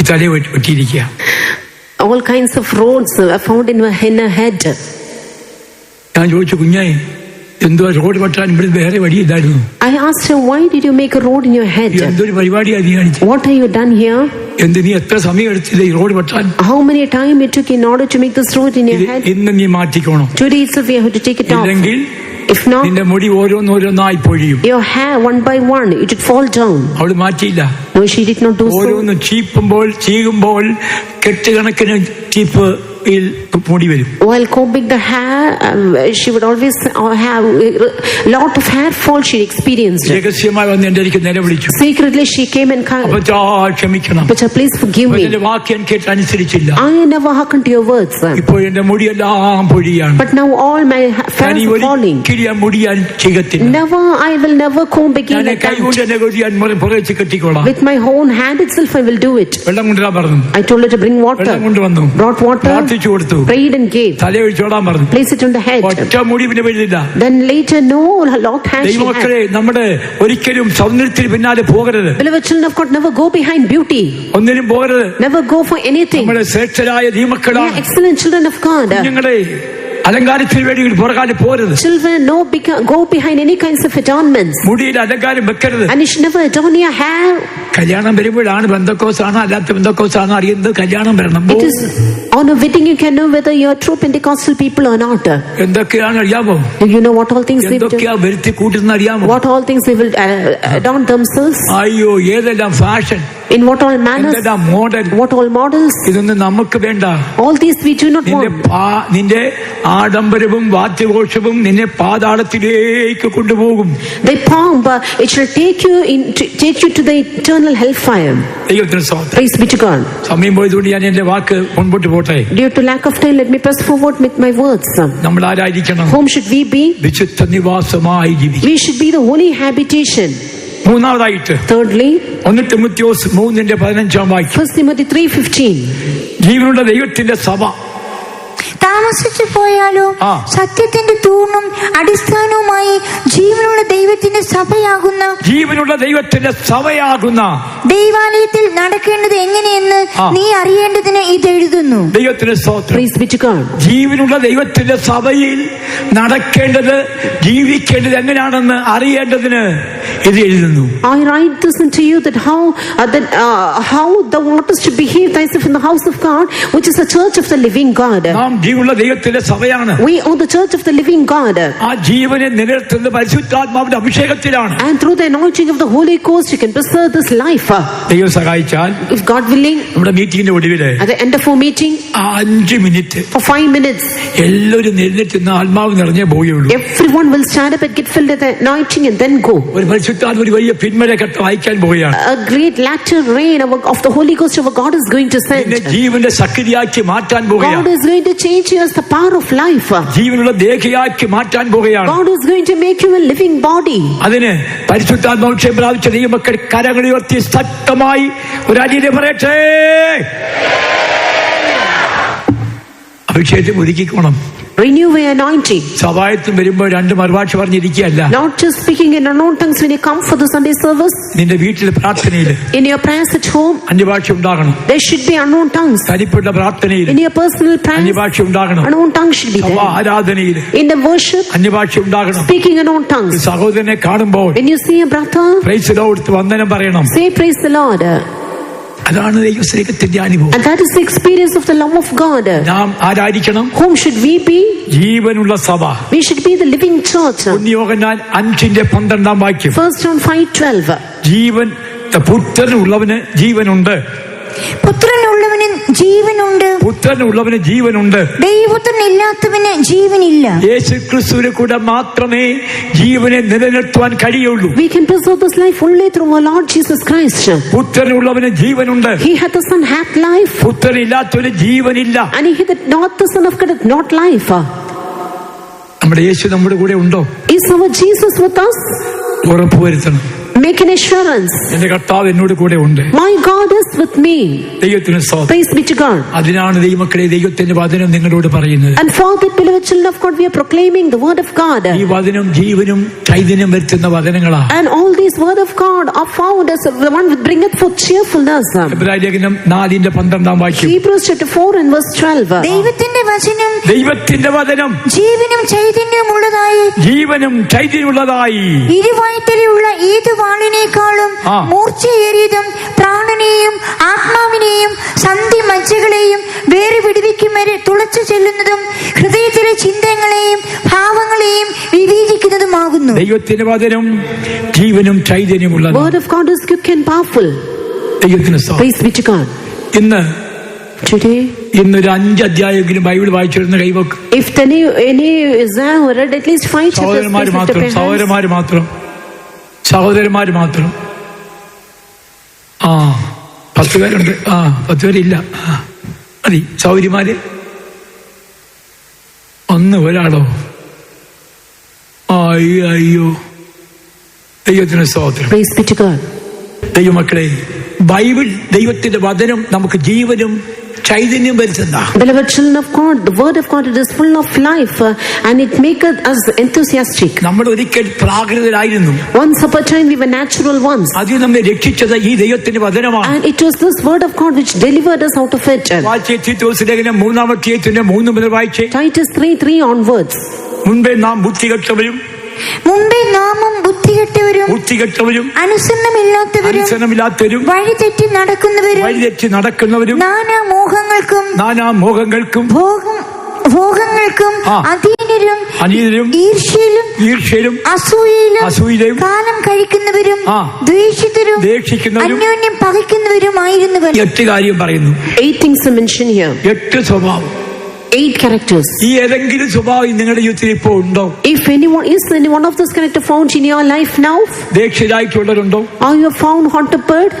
ഈ തലയെ വെട്ടിയിരിക്കുക. All kinds of roads are found in her head. ഞാൻ ചോദിച്ചു, കുഞ്ഞേ എന്തോ റോഡ് വെട്ടാൻ ഇവിടെ വേറെ വഴിയില്ലായിരുന്നു? I asked her, why did you make a road in your head? എന്തൊരു പരിപാടിയാണ് നീ കാണിച്ചത്? What have you done here? നീ എത്ര സമയം എടുത്തില്ല ഈ റോഡ് വെട്ടാൻ? How many time it took in order to make this road in your head? ഇന്ന് നീ മാറ്റിക്കോണം. Today itself we have to take it off. ഇല്ലെങ്കിൽ if not, നിന്റെ മുടി ഓരോന്നോരോന്നായി പൊഴിയും. Your hair one by one it would fall down. അവള് മാറ്റിയില്ല. No, she did not do so. ഓരോന്ന് ചീകുമ്പോൾ കെട്ടുകണക്കിന് ചീപ്പ് മുടി വരും. While combing the hair, she would always have a lot of hair fall she experienced. രഹസ്യമായി വന്ന് എന്റെ അടുക്കൽ നിലവിളിച്ചു. Secretly she came and cried, ക്ഷമിക്കണം, but please forgive me. എന്റെ വാക്യം കേട്ട് അനുസരിച്ചില്ല. I never hearkened to your words. ഇപ്പോൾ എന്റെ മുടിയെല്ലാം പൊഴിയാണ്. But now all my hair is falling. മുടിയാൻ ചെയ്യത്തില്ല. Never, I will never comb again like കൈകൊണ്ട് എന്നെ കൊതിയാൻ പുറകെ കെട്ടിക്കോളാം. With my own hand itself I will do it. വെള്ളം കൊണ്ടുവരാൻ പറഞ്ഞു. I told her to bring water. വെള്ളം കൊണ്ടുവന്നു. Brought water. കൊടുത്തു. Prayed and gave. തല ഒഴിച്ചോടാൻ പറഞ്ഞു. Place it on the head. ഒറ്റ മുടി പിന്നെ വീഴില്ല. Then later no, a lot hair she had. ദൈവമക്കളെ, നമ്മുടെ ഒരിക്കലും സൗന്ദര്യത്തിന് പിന്നാലെ പോകരുത്. Beloved children of God, never go behind beauty. ഒന്നിനും പോകരുത്. Never go for anything. നമ്മുടെ ശ്രേഷ്ഠരായ ദൈവമക്കളാണ്. Excellent children of God. കുഞ്ഞുങ്ങളെ അലങ്കാരത്തിന് വേണ്ടി പുറകാലി പോരുത്. Children, no go behind any kinds of adornments. മുടിയിൽ അലങ്കാരം വെക്കരുത്. And you should never adorn your hair. കല്യാണം വരുമ്പോഴാണ് ബന്ധക്കോസാണോ അല്ലാത്ത ബന്ധക്കോസാണോ അറിയുന്നത്. കല്യാണം വരണം. It is on a wedding you can know whether you are true Pentecostal people or not. എന്തൊക്കെയാണ് അറിയാമോ? Do you know what all things they do? എന്തൊക്കെയാ വരുത്തി കൂട്ടുന്ന അറിയാമോ? What all things they will adorn themselves? അയ്യോ, ഏതെല്ലാം fashion, in what all manners, model, what all models. ഇതൊന്നും നമുക്ക് വേണ്ട. All these we do not want. നിന്റെ ആഡംബരവും വാദ്യഘോഷവും നിന്നെ പാതാളത്തിലേക്ക് കൊണ്ടുപോകും. They pomp, it shall take you to the eternal hellfire. Praise be to God. സമയം പോയതുകൊണ്ട് ഞാൻ എന്റെ വാക്ക് മുൻപോട്ട് പോട്ടെ. Due to lack of time, let me press forward with my words. നമ്മൾ ആരായിരിക്കണം? Whom should we be? വിശുദ്ധ നിവാസമായി ജീവിക്കണം. We should be the holy habitation. മൂന്നാമതായിട്ട്, thirdly, 1 തിമോത്തിയോസ് 3:15 1 Timothy 3:15. ജീവനുള്ള ദൈവത്തിന്റെ സഭ താമസിച്ചു പോയാലോ സത്യത്തിന്റെ തൂണും അടിസ്ഥാനവുമായി ജീവനുള്ള ദൈവത്തിന്റെ സഭയാകുന്ന ദൈവാലയത്തിൽ നടക്കേണ്ടത് എങ്ങനെയെന്ന് നീ അറിയേണ്ടതിന് ഇത് എഴുതുന്നു. ദൈവത്തിന്റെ സ്തോത്രം. Praise be to God. ജീവനുള്ള ദൈവത്തിന്റെ സഭയിൽ നടക്കേണ്ടത്, ജീവിക്കേണ്ടത് എങ്ങനെയാണെന്ന് അറിയേണ്ടതിന് ഇത് എഴുതുന്നു. I write this unto you that how thou oughtest to behave thyself in the house of God, which is the church of the living God. ജീവനുള്ള ദൈവത്തിന്റെ സഭയാണ്. We are the church of the living God. ആ ജീവനെ നിലനിർത്തുന്ന പരിശുദ്ധാത്മാവിന്റെ അഭിഷേകത്തിലാണ്. And through the anointing of the Holy Ghost you can preserve this life. ദൈവം സഹായിച്ചാൽ, if God willing, നമ്മുടെ മീറ്റിംഗിന്റെ ഒടുവില് at the end of our meeting, 5 minute for 5 minutes എല്ലാവരും എഴുന്നേറ്റ് ആത്മാവ് നിറഞ്ഞേ പോയുള്ളൂ. everyone will stand up and get filled with the anointing and then go. ഒരു പരിശുദ്ധാത്മാവ് ഒരു വലിയ പിന്മഴ അയക്കാൻ പോവുകയാണ്. A great latter rain of the Holy Ghost of God is going to send. ജീവന്റെ ശക്തിയാക്കി മാറ്റാൻ പോവുകയാണ്. God is going to change you as the power of life. ജീവനുള്ള ദേഹിയാക്കി മാറ്റാൻ പോവുകയാണ്. God is going to make you a living body. അതിന് പരിശുദ്ധാത്മാവ് ക്ഷേമം പ്രാപിച്ച ദൈവമക്കൾ കരങ്ങൾ ഉയർത്തി ശക്തമായി ഒരു അടിയെ പറയട്ടെ. അഭിഷേകത്തെ ഒരുക്കിക്കോണം. Renew your anointing. സഭായത്തിൽ വരുമ്പോൾ 2 മറുഭാഷ പറഞ്ഞിരിക്കുകയല്ല. Not just speaking in unknown tongues when you come for the Sunday service. നിന്റെ വീട്ടിലെ പ്രാർത്ഥനയിൽ, in your prayers at home, അന്യഭാഷ ഉണ്ടാകണം. there should be unknown tongues. തനിപ്പുള്ള പ്രാർത്ഥനയിൽ, in your personal prayers, അന്യഭാഷ ഉണ്ടാകണം. unknown tongues should be there. സഭാ ആരാധനയിൽ, in the worship, അന്യഭാഷ ഉണ്ടാകണം. speaking unknown tongues. സഹോദരനെ കാണുമ്പോൾ, when you see a brother, praise the Lord വന്ദനം പറയണം. say praise the Lord. അതാണ് ദൈവസ്നേഹത്തിന്റെ അനുഭവം. And that is the experience of the love of God. നാം ആരായിരിക്കണം? Whom should we be? ജീവനുള്ള സഭ. We should be the living church. Yohannan 5:12 1 John 5:12. ജീവൻ പുത്രനുള്ളവന് ജീവനുണ്ട്. പുത്രനുള്ളവന് ജീവനുണ്ട്, പുത്രനുള്ളവന് ജീവനുണ്ട്, ദൈവപുത്രനില്ലാത്തവന് ജീവനില്ല. യേശു ക്രിസ്തുവിനെ കൂടെ മാത്രമേ ജീവനെ നിലനിർത്തുവാൻ കഴിയുള്ളൂ. We can preserve this life only through our Lord Jesus Christ. പുത്രനുള്ളവന് ജീവനുണ്ട്. He hath the Son hath life. പുത്രനില്ലാത്തവന് ജീവനില്ല. And he that not the Son of God hath not life. നമ്മുടെ യേശു നമ്മുടെ കൂടെ ഉണ്ടോ? Is our Jesus with us? ഉറപ്പുവരുത്തണം. Make an assurance. എന്റെ കർത്താവ് എന്നോട് കൂടെ ഉണ്ട്. My God is with me. ദൈവത്തിന് സ്തോത്രം. Praise be to God. അതിനാണ് ദൈവമക്കളെ ദൈവത്തിന്റെ വചനം നിങ്ങളോട് പറയുന്നത്. And for the beloved children of God, we are proclaiming the word of God. ഈ വചനം ജീവനും ചൈതന്യം വരുത്തുന്ന വചനങ്ങളാണ്. And all these word of God are found as the one that bringeth forth cheerfulness. എബ്രായലേഖനം 4:12 Hebrews chapter 4 and verse 12. ദൈവത്തിന്റെ വചനം, ദൈവത്തിന്റെ വചനം ജീവനും ചൈതന്യമുള്ളതായി, ജീവനും ചൈതന്യമുള്ളതായി, ഇരുവായ്ത്തലയുള്ള ഏത് വാളിനേക്കാളും മൂർച്ചയേറിയതും പ്രാണനെയും ആത്മാവിനെയും സന്ധി മജ്ജകളെയും വേറെ വിടുവിക്കും വരെ തുളച്ചു ചെല്ലുന്നതും ഹൃദയത്തിലെ ചിന്തകളെയും ഭാവങ്ങളെയും വിവേചിക്കുന്നതുമാകുന്നു. ദൈവത്തിന്റെ വചനം ജീവനും ചൈതന്യമുള്ളതാണ്. Word of God is quick and powerful. ദൈവത്തിന് സ്തോത്രം. Praise be to God. ഇന്നൊരു 5 അധ്യായമെങ്കിലും Bible വായിച്ചിരുന്ന കൈവക്ക്. If any is read at least 5 chapters. സഹോദരന്മാര് മാത്രം 10 പേരുണ്ട്. 10 പേരില്ല, മതി. സൗകര്യമാര് ഒരാളോ? അയ്യോ, ദൈവത്തിന് സ്തോത്രം. Praise be to God. ദൈവമക്കളെ, ബൈബിൾ ദൈവത്തിന്റെ വചനം നമുക്ക് ജീവനും ചൈതന്യം വരുത്തുന്ന. Beloved children of God, the word of God, it is full of life and it maketh us enthusiastic. നമ്മൾ ഒരിക്കൽ പ്രാകൃതരായിരുന്നു. Once upon a time we were natural ones. അതിൽ നമ്മെ രക്ഷിച്ചത് ഈ ദൈവത്തിന്റെ വചനമാണ്. And it was this word of God which delivered us out of it. Titus ലേഖനം 3:3 മുതൽ വായിച്ചേ. Titus 3:3 onwards. മുൻപേ നാം ബുദ്ധികെട്ടവരും ബുദ്ധികെട്ടവരും അനുസരണമില്ലാത്തവരും വഴിതെറ്റി നടക്കുന്നവരും നാനാ മോഹങ്ങൾക്കും ഭോഗങ്ങൾക്കും അധീനരും ഈർഷ്യയിലും അസൂയയിലും കാലം കഴിക്കുന്നവരും ദ്വേഷിക്കുന്നവരും അന്യോന്യം പകയ്ക്കുന്നവരുമായിരുന്നവർ. 8 കാര്യം പറയുന്നു. 8 things are mentioned here. 8 സ്വഭാവം. 8 characters. ഈ ഏതെങ്കിലും സ്വഭാവം നിങ്ങളുടെ ജീവിതത്തിൽ ഇപ്പോൾ ഉണ്ടോ? If anyone is any one of those characters found in your life now? ദേഷ്യരായിട്ടുള്ളവരുണ്ടോ? Are you found hot-tempered?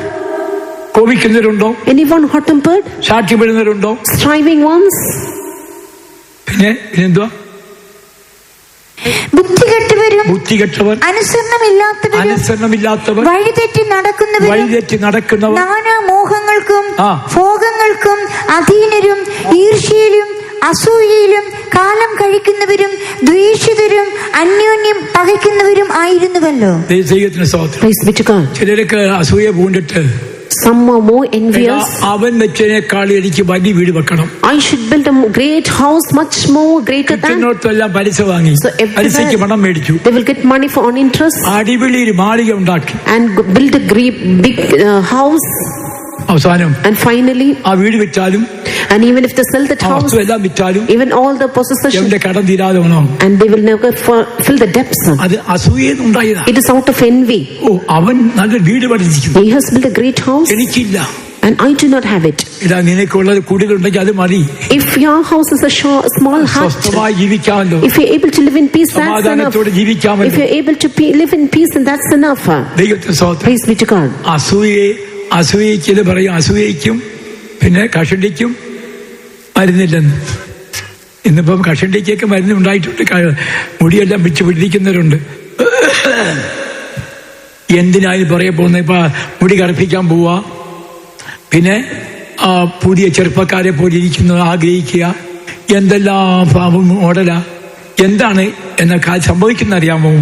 കോപിക്കുന്നവരുണ്ടോ? Anyone hot-tempered? സാക്ഷ്യപ്പെടുന്നവരുണ്ടോ? Striving ones? പിന്നെന്തുവാ? ബുദ്ധികെട്ടവർ, അനുസരണമില്ലാത്തവർ, വഴിതെറ്റി നടക്കുന്നവർ, നാനാ മോഹങ്ങൾക്കും ഭോഗങ്ങൾക്കും അധീനരും ഈർഷ്യയിലും അസൂയയിലും കാലം കഴിക്കുന്നവരും ദ്വേഷിതരും അന്യോന്യം പകയ്ക്കുന്നവരും ആയിരുന്നുവല്ലോ. ചിലർക്ക് അസൂയ പൂണ്ടിട്ട് some are more envious. അവൻ വെച്ചതിനേക്കാൾ എനിക്ക് വലിയ വീട് വെക്കണം. I should build a great house, much more greater than. കിട്ടുന്നിടത്തെല്ലാം പലിശ വാങ്ങി, പലിശയ്ക്ക് പണം മേടിച്ചു. They will get money for on interest. അടിപൊളി ഒരു മാളിക ഉണ്ടാക്കി and build a great big house. അവസാനം and finally ആ വീട് വിറ്റാലും and even if they sell that house, എല്ലാം വിറ്റാലും even all the possessions, കടം തീരാതെ വന്നോ, and they will never fill the debts. അത് അസൂയയിൽ ഉണ്ടായതാ. It is out of envy. അവൻ നല്ല വീട് പണിതിരിക്കുന്നു, he has built a great house, എനിക്കില്ല, and I do not have it. ഇതാ നിനക്കുള്ളത് കുടിലുണ്ടെങ്കിൽ അത് മതി. If your house is a small hut, സ്വസ്ഥമായി ജീവിക്കാമല്ലോ. if you are able to live in peace, that's enough. സമാധാനത്തോടെ ജീവിക്കാമല്ലോ. If you are able to live in peace, and that's enough. ദൈവത്തെ സ്തോത്രം. Praise be to God. അസൂയയ്ക്ക് പറയും, അസൂയയ്ക്കും പിന്നെ കഷണ്ടിക്കും മരുന്നില്ലെന്ന്. ഇന്നിപ്പം കഷണ്ടിക്കൊക്കെ മരുന്ന് ഉണ്ടായിട്ടുണ്ട്, മുടിയെല്ലാം പിടിച്ച് പിടിക്കുന്നവരുണ്ട്. എന്തിനായി പുറകെ പോകുന്ന? ഇപ്പൊ മുടി കറുപ്പിക്കാൻ പോവാ, പിന്നെ പുതിയ ചെറുപ്പക്കാരെ പോലെ ഇരിക്കുന്നത് ആഗ്രഹിക്കുക, എന്തെല്ലാം മോഡലാ. എന്താണ് എന്നൊക്കെ സംഭവിക്കുന്ന അറിയാമോ?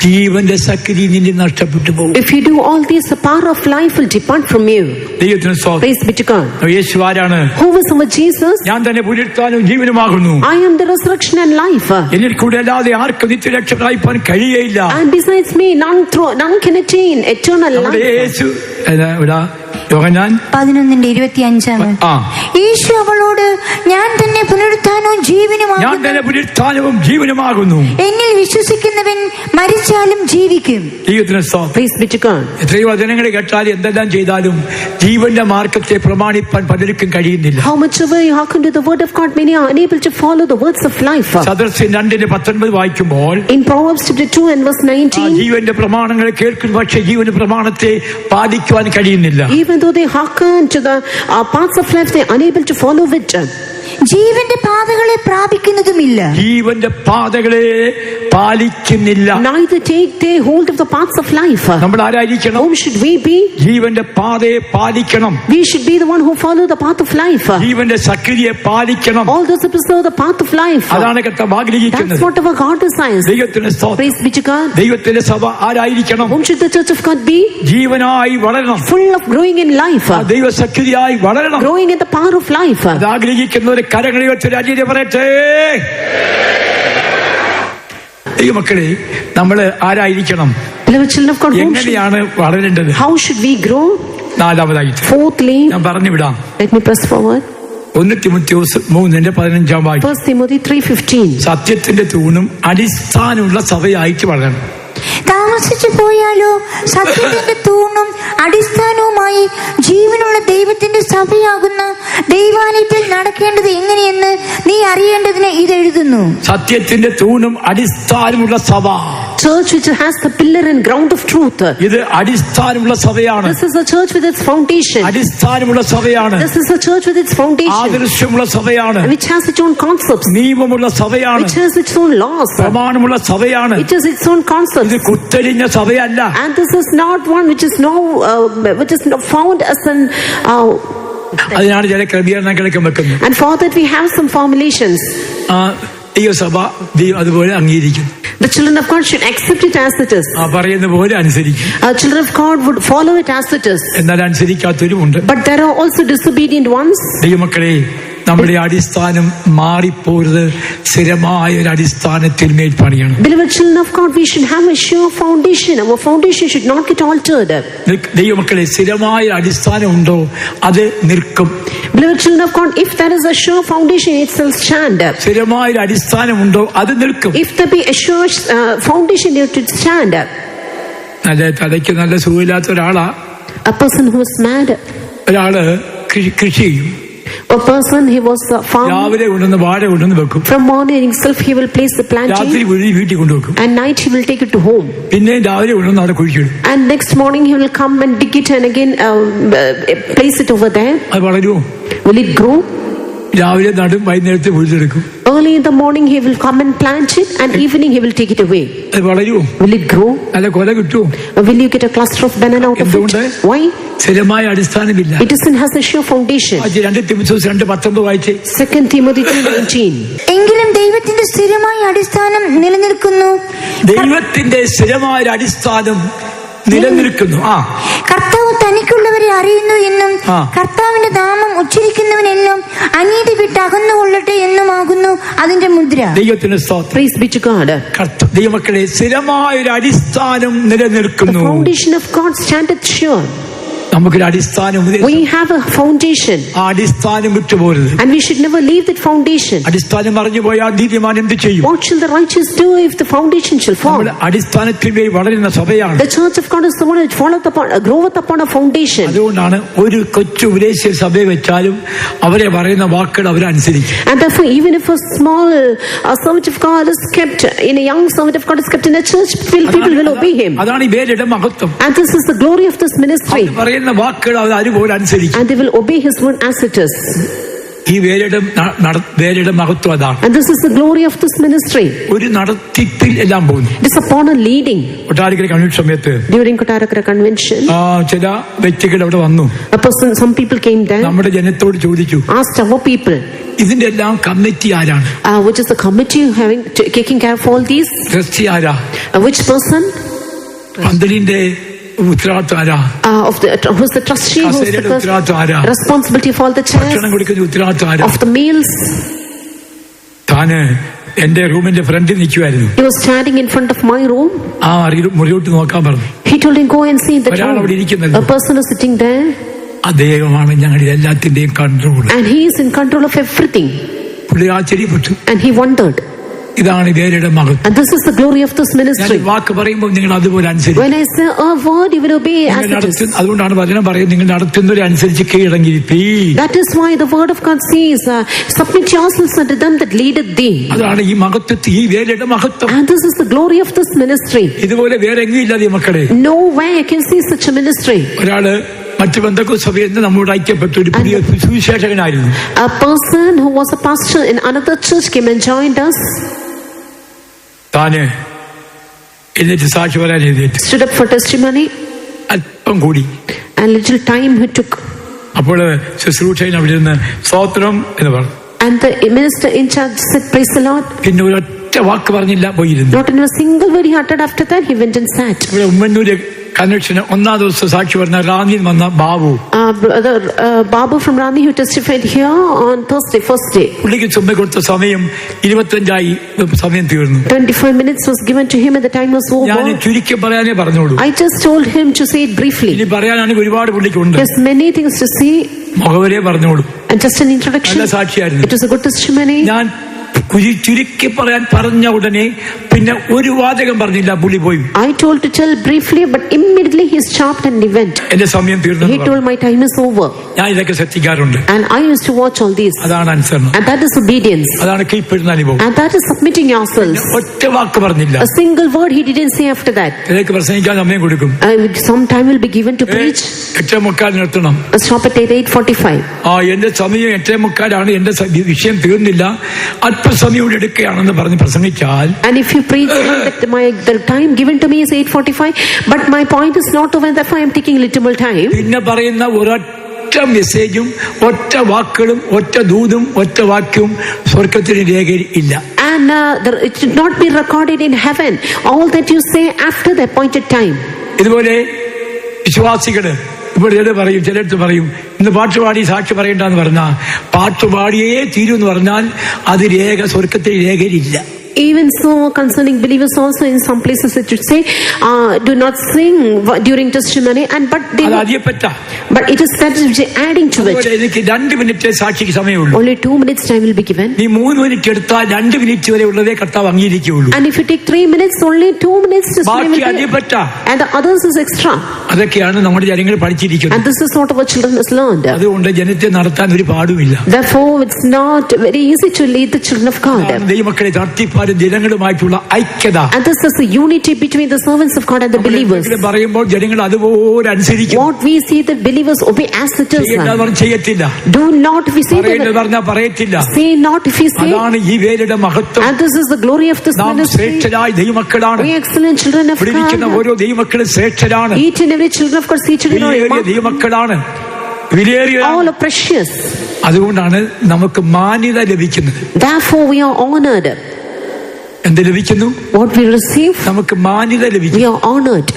ജീവന്റെ ശക്തി നിന്നെ നഷ്ടപ്പെട്ടു പോകും. If you do all this, the power of life will depart from you. ദൈവത്തിന് സ്തോത്രം. Praise be to God. യേശു ആരാണ്? Who is our Jesus? ഞാൻ തന്നെ പുനരുത്ഥാനവും ജീവനുമാകുന്നു. I am the resurrection and life. എന്നിൽ കൂടെ അല്ലാതെ ആർക്കും നിത്യരക്ഷ പ്രാപിപ്പാൻ കഴിയുകയില്ല. And besides me, none can attain eternal life. യേശു യോഹന്നാൻ 11:25. യേശു അവളോട്, ഞാൻ തന്നെ പുനരുത്ഥാനവും ജീവനുമാകുന്നു. എന്നിൽ വിശ്വസിക്കുന്നവൻ മരിച്ചാലും ജീവിക്കും. എത്രയോ വചനങ്ങൾ കേട്ടാലും എന്തെല്ലാം ചെയ്താലും ജീവന്റെ മാർഗത്തെ പ്രമാണിപ്പാൻ പലർക്കും കഴിയുന്നില്ല. How much ever you hearken to the word of God, many are unable to follow the words of life. സദൃശ്യൻ 2:19 വായിക്കുമ്പോൾ in Proverbs chapter 2 and verse 19, ജീവന്റെ പ്രമാണങ്ങൾ കേൾക്കുന്നു, പക്ഷേ ജീവന്റെ പ്രമാണത്തെ പാലിക്കുവാൻ കഴിയുന്നില്ല. Even though they hearken to the paths of life, they are unable to follow it. ജീവന്റെ പാതകളെ പ്രാപിക്കുന്നതുമില്ല. ജീവന്റെ പാതകളെ പാലിക്കുന്നില്ല. Neither take they hold of the paths of life. നമ്മൾ ആരായിരിക്കണം? Whom should we be? ജീവന്റെ പാതയെ പാലിക്കണം. We should be the one who follow the path of life. ജീവന്റെ സക്രിയെ പാലിക്കണം. All those who pursue the path of life. അതാണ് കർത്താവ് ആഗ്രഹിക്കുന്നത്. That's what our God desires. ദൈവത്തിന്റെ സ്തോത്രം. Praise be to God. ദൈവത്തിന്റെ സഭ ആരായിരിക്കണം? Whom should the church of God be? ജീവനായി വളരണം. Full of growing in life. ദൈവ സക്രിയായി വളരണം. Growing in the power of life. അത് ആഗ്രഹിക്കുന്നവരെ കരങ്ങളിൽ വെച്ച് രാജ്യം പറയട്ടെ. ദൈവമക്കളെ, നമ്മൾ ആരായിരിക്കണം? എങ്ങനെയാണ് വളരേണ്ടത്? How should we grow? നാലാമതായിട്ട് Fourthly, ഞാൻ പറഞ്ഞു വിടാം. let me press forward. 1 തിമോഥെയോസ് 3:15 വാക്യം. 1 Timothy 3:15. സത്യത്തിന്റെ തൂണും അടിസ്ഥാനമുള്ള സഭയായിട്ട് വളരണം. താമസിച്ചു പോയാലോ സത്യത്തിന്റെ തൂണും അടിസ്ഥാനവുമായി ജീവനുള്ള ദൈവത്തിന്റെ സഭയാകുന്ന ദൈവാലയത്തിൽ നടക്കേണ്ടത് എങ്ങനെയെന്ന് നീ അറിയേണ്ടതിന് ഇത് എഴുതുന്നു. സത്യത്തിന്റെ തൂണും അടിസ്ഥാനമുള്ള സഭ. Church which has the pillar and ground of truth. ഇത് അടിസ്ഥാനമുള്ള സഭയാണ്. This is a church with its foundation. അടിസ്ഥാനമുള്ള സഭയാണ്. This is a church with its foundation. ആദർശമുള്ള സഭയാണ്. Which has its own concepts. നിയമമുള്ള സഭയാണ്. Which has its own laws. പ്രമാണമുള്ള സഭയാണ്. It has its own concepts. ഇത് കുത്തരിഞ്ഞ സഭയല്ല. And this is not one which is now found as an അതിനാണ് ചില ക്രമീകരണങ്ങളൊക്കെ വെക്കുന്നത്. And for that we have some formulations. ദൈവസഭ അതുപോലെ അംഗീകരിക്കും. The children of God should accept it as it is. പറയുന്ന പോലെ അനുസരിക്കും. Children of God would follow it as it is. എന്നാൽ അനുസരിക്കാത്തവരുമുണ്ട്. But there are also disobedient ones. ദൈവമക്കളെ, നമ്മുടെ അടിസ്ഥാനം മാറിപ്പോരുത്. സ്ഥിരമായ ഒരു അടിസ്ഥാനത്തിൽ മേൽ പണിയണം. Beloved children of God, we should have a sure foundation. Our foundation should not get altered. ദൈവമക്കളെ, സ്ഥിരമായ അടിസ്ഥാനം ഉണ്ടോ അത് നിൽക്കും. Beloved children of God, if there is a sure foundation, it shall stand. സ്ഥിരമായ അടിസ്ഥാനം ഉണ്ടോ അത് നിൽക്കും. If there be a sure foundation, it will stand. നല്ല തലയ്ക്ക് നല്ല സുഖമില്ലാത്ത ഒരാളാ. A person who is mad. ഒരാള് കൃഷി ചെയ്യും. A person, he was a farmer. രാവിലെ കൊണ്ടുവന്ന് വാഴ കൊണ്ടുവന്ന് വെക്കും. From morning himself he will place the planting. രാത്രി വീട്ടിൽ കൊണ്ടുവെക്കും. And night he will take it to home. പിന്നെ രാവിലെ കൊണ്ടുവന്ന് അവിടെ കുഴിച്ചിടും. And next morning he will come and dig it and again place it over there. അത് വളരുമോ? Will it grow? രാവിലെ നടും, വൈകുന്നേരത്തെ കുഴിച്ചെടുക്കും. Early in the morning he will come and plant it, and evening he will take it away. അത് വളരുമോ? Will it grow? അല്ല, കൊല കിട്ടുമോ? Will you get a cluster of banana out of it? Why? സ്ഥിരമായ അടിസ്ഥാനമില്ല. It doesn't have a sure foundation. 2 തിമോഥെയോസ് 2:19 വായിച്ചേ. 2 Timothy 2:19. എങ്കിലും ദൈവത്തിന്റെ സ്ഥിരമായ അടിസ്ഥാനം നിലനിൽക്കുന്നു. ദൈവത്തിന്റെ സ്ഥിരമായ അടിസ്ഥാനം നിലനിൽക്കുന്നു. കർത്താവ് തനിക്കുള്ളവരെ അറിയുന്നു എന്നും കർത്താവിന്റെ നാമം ഉച്ചരിക്കുന്നവനെല്ലാം അനീതി വിട്ട് അകന്നുകൊള്ളട്ടെ എന്നുമാകുന്നു അതിന്റെ മുദ്ര. ദൈവത്തിന് സ്തോത്രം. Praise be to God. ദൈവമക്കളെ, സ്ഥിരമായ ഒരു അടിസ്ഥാനം നിലനിൽക്കുന്നു. The foundation of God standeth sure. നമുക്കൊരു അടിസ്ഥാനം. We have a foundation. ആ അടിസ്ഥാനം വിട്ടുപോരുത്. And we should never leave that foundation. അടിസ്ഥാനം മറിഞ്ഞു പോയാൽ നീതിമാൻ എന്ത് ചെയ്യും? What shall the righteous do if the foundation shall fall? അടിസ്ഥാനത്തിൽ വളരുന്ന സഭയാണ്. The church of God is the one which groweth upon a foundation. അതുകൊണ്ടാണ് ഒരു കൊച്ചു ഉപദേശ സഭയെ വെച്ചാലും അവരെ പറയുന്ന വാക്കുകൾ അവരനുസരിക്കും. And therefore, even if a small servant of God is kept in a young servant of God is kept in a church, people will obey him. അതാണ് ഈ വേലയുടെ മഹത്വം. And this is the glory of this ministry. വാക്കുകൾ അവർ അതുപോലെ അനുസരിക്കും. And they will obey his word as it is. ഈ വേലയുടെ മഹത്വം അതാണ്. And this is the glory of this ministry. ഒരു നടത്തിപ്പിൽ എല്ലാം പോകുന്നു. It is upon a leading. Kottarakkara convention സമയത്ത് During Kottarakara convention, ചില വ്യക്തികൾ അവിടെ വന്നു. some people came there. നമ്മുടെ ജനത്തോട് ചോദിച്ചു, asked our people, ഇതിന്റെ എല്ലാം കമ്മിറ്റി ആരാണ്? Which is the committee taking care of all these? Trustee ആരാ? Which person? പന്തലിന്റെ ഉത്തരവാദിത്വം ആരാ? Who's the trustee? Who's the responsibility for all the chairs? ഭക്ഷണം കൊടുക്കുന്ന ഉത്തരവാദിത്വം ആരാ? Of the meals. താന് എന്റെ റൂമിന്റെ ഫ്രണ്ടിൽ നിൽക്കുമായിരുന്നു. He was standing in front of my room. മുറിയോട്ട് നോക്കാൻ പറഞ്ഞു. He told him, go and see the room. ഒരാൾ അവിടെ ഇരിക്കുന്നത്. A person is sitting there. അദ്ദേഹമാണ് ഞങ്ങളുടെ എല്ലാത്തിന്റെയും control. And he is in control of everything. പുള്ളി ആശ്ചര്യപ്പെട്ടു. And he wondered. ഇതാണ് വേലയുടെ മഹത്വം. And this is the glory of this ministry. വാക്ക് പറയുമ്പോൾ നിങ്ങൾ അതുപോലെ അനുസരിക്കും. When I say a word, you will obey as it is. അതുകൊണ്ടാണ് വചനം പറയുന്നത്, നിങ്ങൾ നടത്തുന്നവരനുസരിച്ച് കീഴടങ്ങിയിരിപ്പീൻ. That is why the word of God says, submit yourselves unto them that leadeth thee. അതാണ് ഈ മഹത്വത്തിൽ, ഈ വേലയുടെ മഹത്വം. And this is the glory of this ministry. ഇതുപോലെ വേറെ എങ്ങും ഇല്ലാതെ മക്കളെ. No way I can see such a ministry. ഒരാള് മറ്റു ബന്ധക്കോസ് സഭയിൽ നിന്ന് നമ്മോട് ഐക്യപ്പെട്ട ഒരു പുതിയ സുവിശേഷകനായിരുന്നു. A person who was a pastor in another church came and joined us. താന് എന്നിട്ട് സാക്ഷി പറയാൻ എഴുതിയിട്ട് stood up for testimony. അല്പം കൂടി. And little time he took. അപ്പോൾ ശുശ്രൂഷയിൽ അവിടെ നിന്ന് സ്തോത്രം എന്ന് പറഞ്ഞു. And the minister in charge said, praise the Lord. പിന്നെ ഒരൊറ്റ വാക്ക് പറഞ്ഞില്ല, പോയിരുന്നു. Not in a single word he uttered after that. He went and sat. ഇവിടെ ഉമ്മന്നൂര് കൺവെൻഷന് ഒന്നാം ദിവസം സാക്ഷി പറഞ്ഞ റാന്നിയിൽ വന്ന Babu, brother Babu from Rani, who testified here on Thursday, first day. പുള്ളിക്ക് ചുമ കൊടുത്ത സമയം 25 സമയം തീർന്നു. 25 minutes was given to him and the time was over. ഞാൻ ചുരുക്കി പറയാനേ പറഞ്ഞോളൂ. I just told him to say it briefly. ഇനി പറയാനാണെങ്കിൽ ഒരുപാട് പുള്ളിക്കുണ്ട്. There's many things to say. മുഖവരെ പറഞ്ഞോളൂ. And just an introduction. നല്ല സാക്ഷിയായിരുന്നു. It was a good testimony. ഞാൻ ചുരുക്കി പറയാൻ പറഞ്ഞ ഉടനെ പിന്നെ ഒരു വാചകം പറഞ്ഞില്ല, പുള്ളി പോയി. I told to tell briefly, but immediately he stopped and he went. എന്റെ സമയം തീർന്നു. He told my time is over. ഞാൻ ഇതൊക്കെ ശ്രദ്ധിക്കാറുണ്ട്. And I used to watch all these. അതാണ് അനുസരണം. And that is obedience. അതാണ് കീഴ്പ്പെടുന്ന അനുഭവം. And that is submitting yourselves. ഒറ്റ വാക്ക് പറഞ്ഞില്ല. A single word he didn't say after that. ഇതിലേക്ക് പ്രസംഗിക്കാൻ സമയം കൊടുക്കും. Some time will be given to preach. 8:45 നിർത്തണം. Stop at 8:45. എന്റെ സമയം 8:45 എന്റെ വിഷയം തീർന്നില്ല, അല്പസമയം കൂടി എടുക്കുകയാണെന്ന് പറഞ്ഞ് പ്രസംഗിച്ചാൽ. And if you preach that the time given to me is 8:45, but my point is not over, therefore I am taking little more time. പിന്നെ പറയുന്ന ഒരൊറ്റ മെസ്സേജും ഒറ്റ വാക്കുകളും ഒറ്റ ദൂതും ഒറ്റ വാക്യവും സ്വർഗത്തിന് രേഖയിൽ ഇല്ല. And it should not be recorded in heaven, all that you say after the appointed time. ഇതുപോലെ വിശ്വാസികള് ഇപ്പോൾ പറയും, ചിലടത്ത് പറയും ഇന്ന് പാട്ടുപാടി സാക്ഷി പറയണ്ടെന്ന് പറഞ്ഞാൽ പാട്ടുപാടിയേ തീരുമെന്ന് പറഞ്ഞാൽ അത് രേഖ സ്വർഗത്തിൽ രേഖയിലില്ല. Even so, concerning believers also, in some places it should say, do not sing during testimony, and but it is that adding to it. എനിക്ക് 2 minute സാക്ഷിക്ക് സമയമുള്ളൂ. Only 2 minutes time will be given. നീ 3 minute എടുത്താൽ 2 minute വരെ ഉള്ളതേ കർത്താവ് അംഗീകരിക്കുകയുള്ളൂ. And if you take 3 minutes, only 2 minutes testimony will be, and the others is extra. അതൊക്കെയാണ് നമ്മുടെ ജനങ്ങൾ പഠിച്ചിരിക്കുന്നത്. And this is what our children has learned. അതുകൊണ്ട് ജനത്തെ നടത്താൻ ഒരു പാടുമില്ല. Therefore, it's not very easy to lead the children of God. ദൈവമക്കളെ നടത്തിപ്പാൻ ജനങ്ങളുമായിട്ടുള്ള ഐക്യത. And this is the unity between the servants of God and the believers. പറയുമ്പോൾ ജനങ്ങൾ അതുപോലെ അനുസരിക്കും. What we see, the believers obey as it is. ചെയ്യത്തില്ല. Do not if we say that. പറഞ്ഞാൽ പറയത്തില്ല. Say not if we say. അതാണ് ഈ വേലയുടെ മഹത്വം. And this is the glory of this ministry. ശ്രേഷ്ഠരായ ദൈവമക്കളാണ്. We excellent children of God. വിളിക്കുന്ന ഓരോ ദൈവമക്കളും ശ്രേഷ്ഠരാണ്. Each and every children of God seated in our ദൈവമക്കളാണ്. all are precious. അതുകൊണ്ടാണ് നമുക്ക് മാന്യത ലഭിക്കുന്നത്. Therefore we are honored. എന്ത് ലഭിക്കുന്നു? What we receive. നമുക്ക് മാന്യത ലഭിക്കുന്നു. We are honored.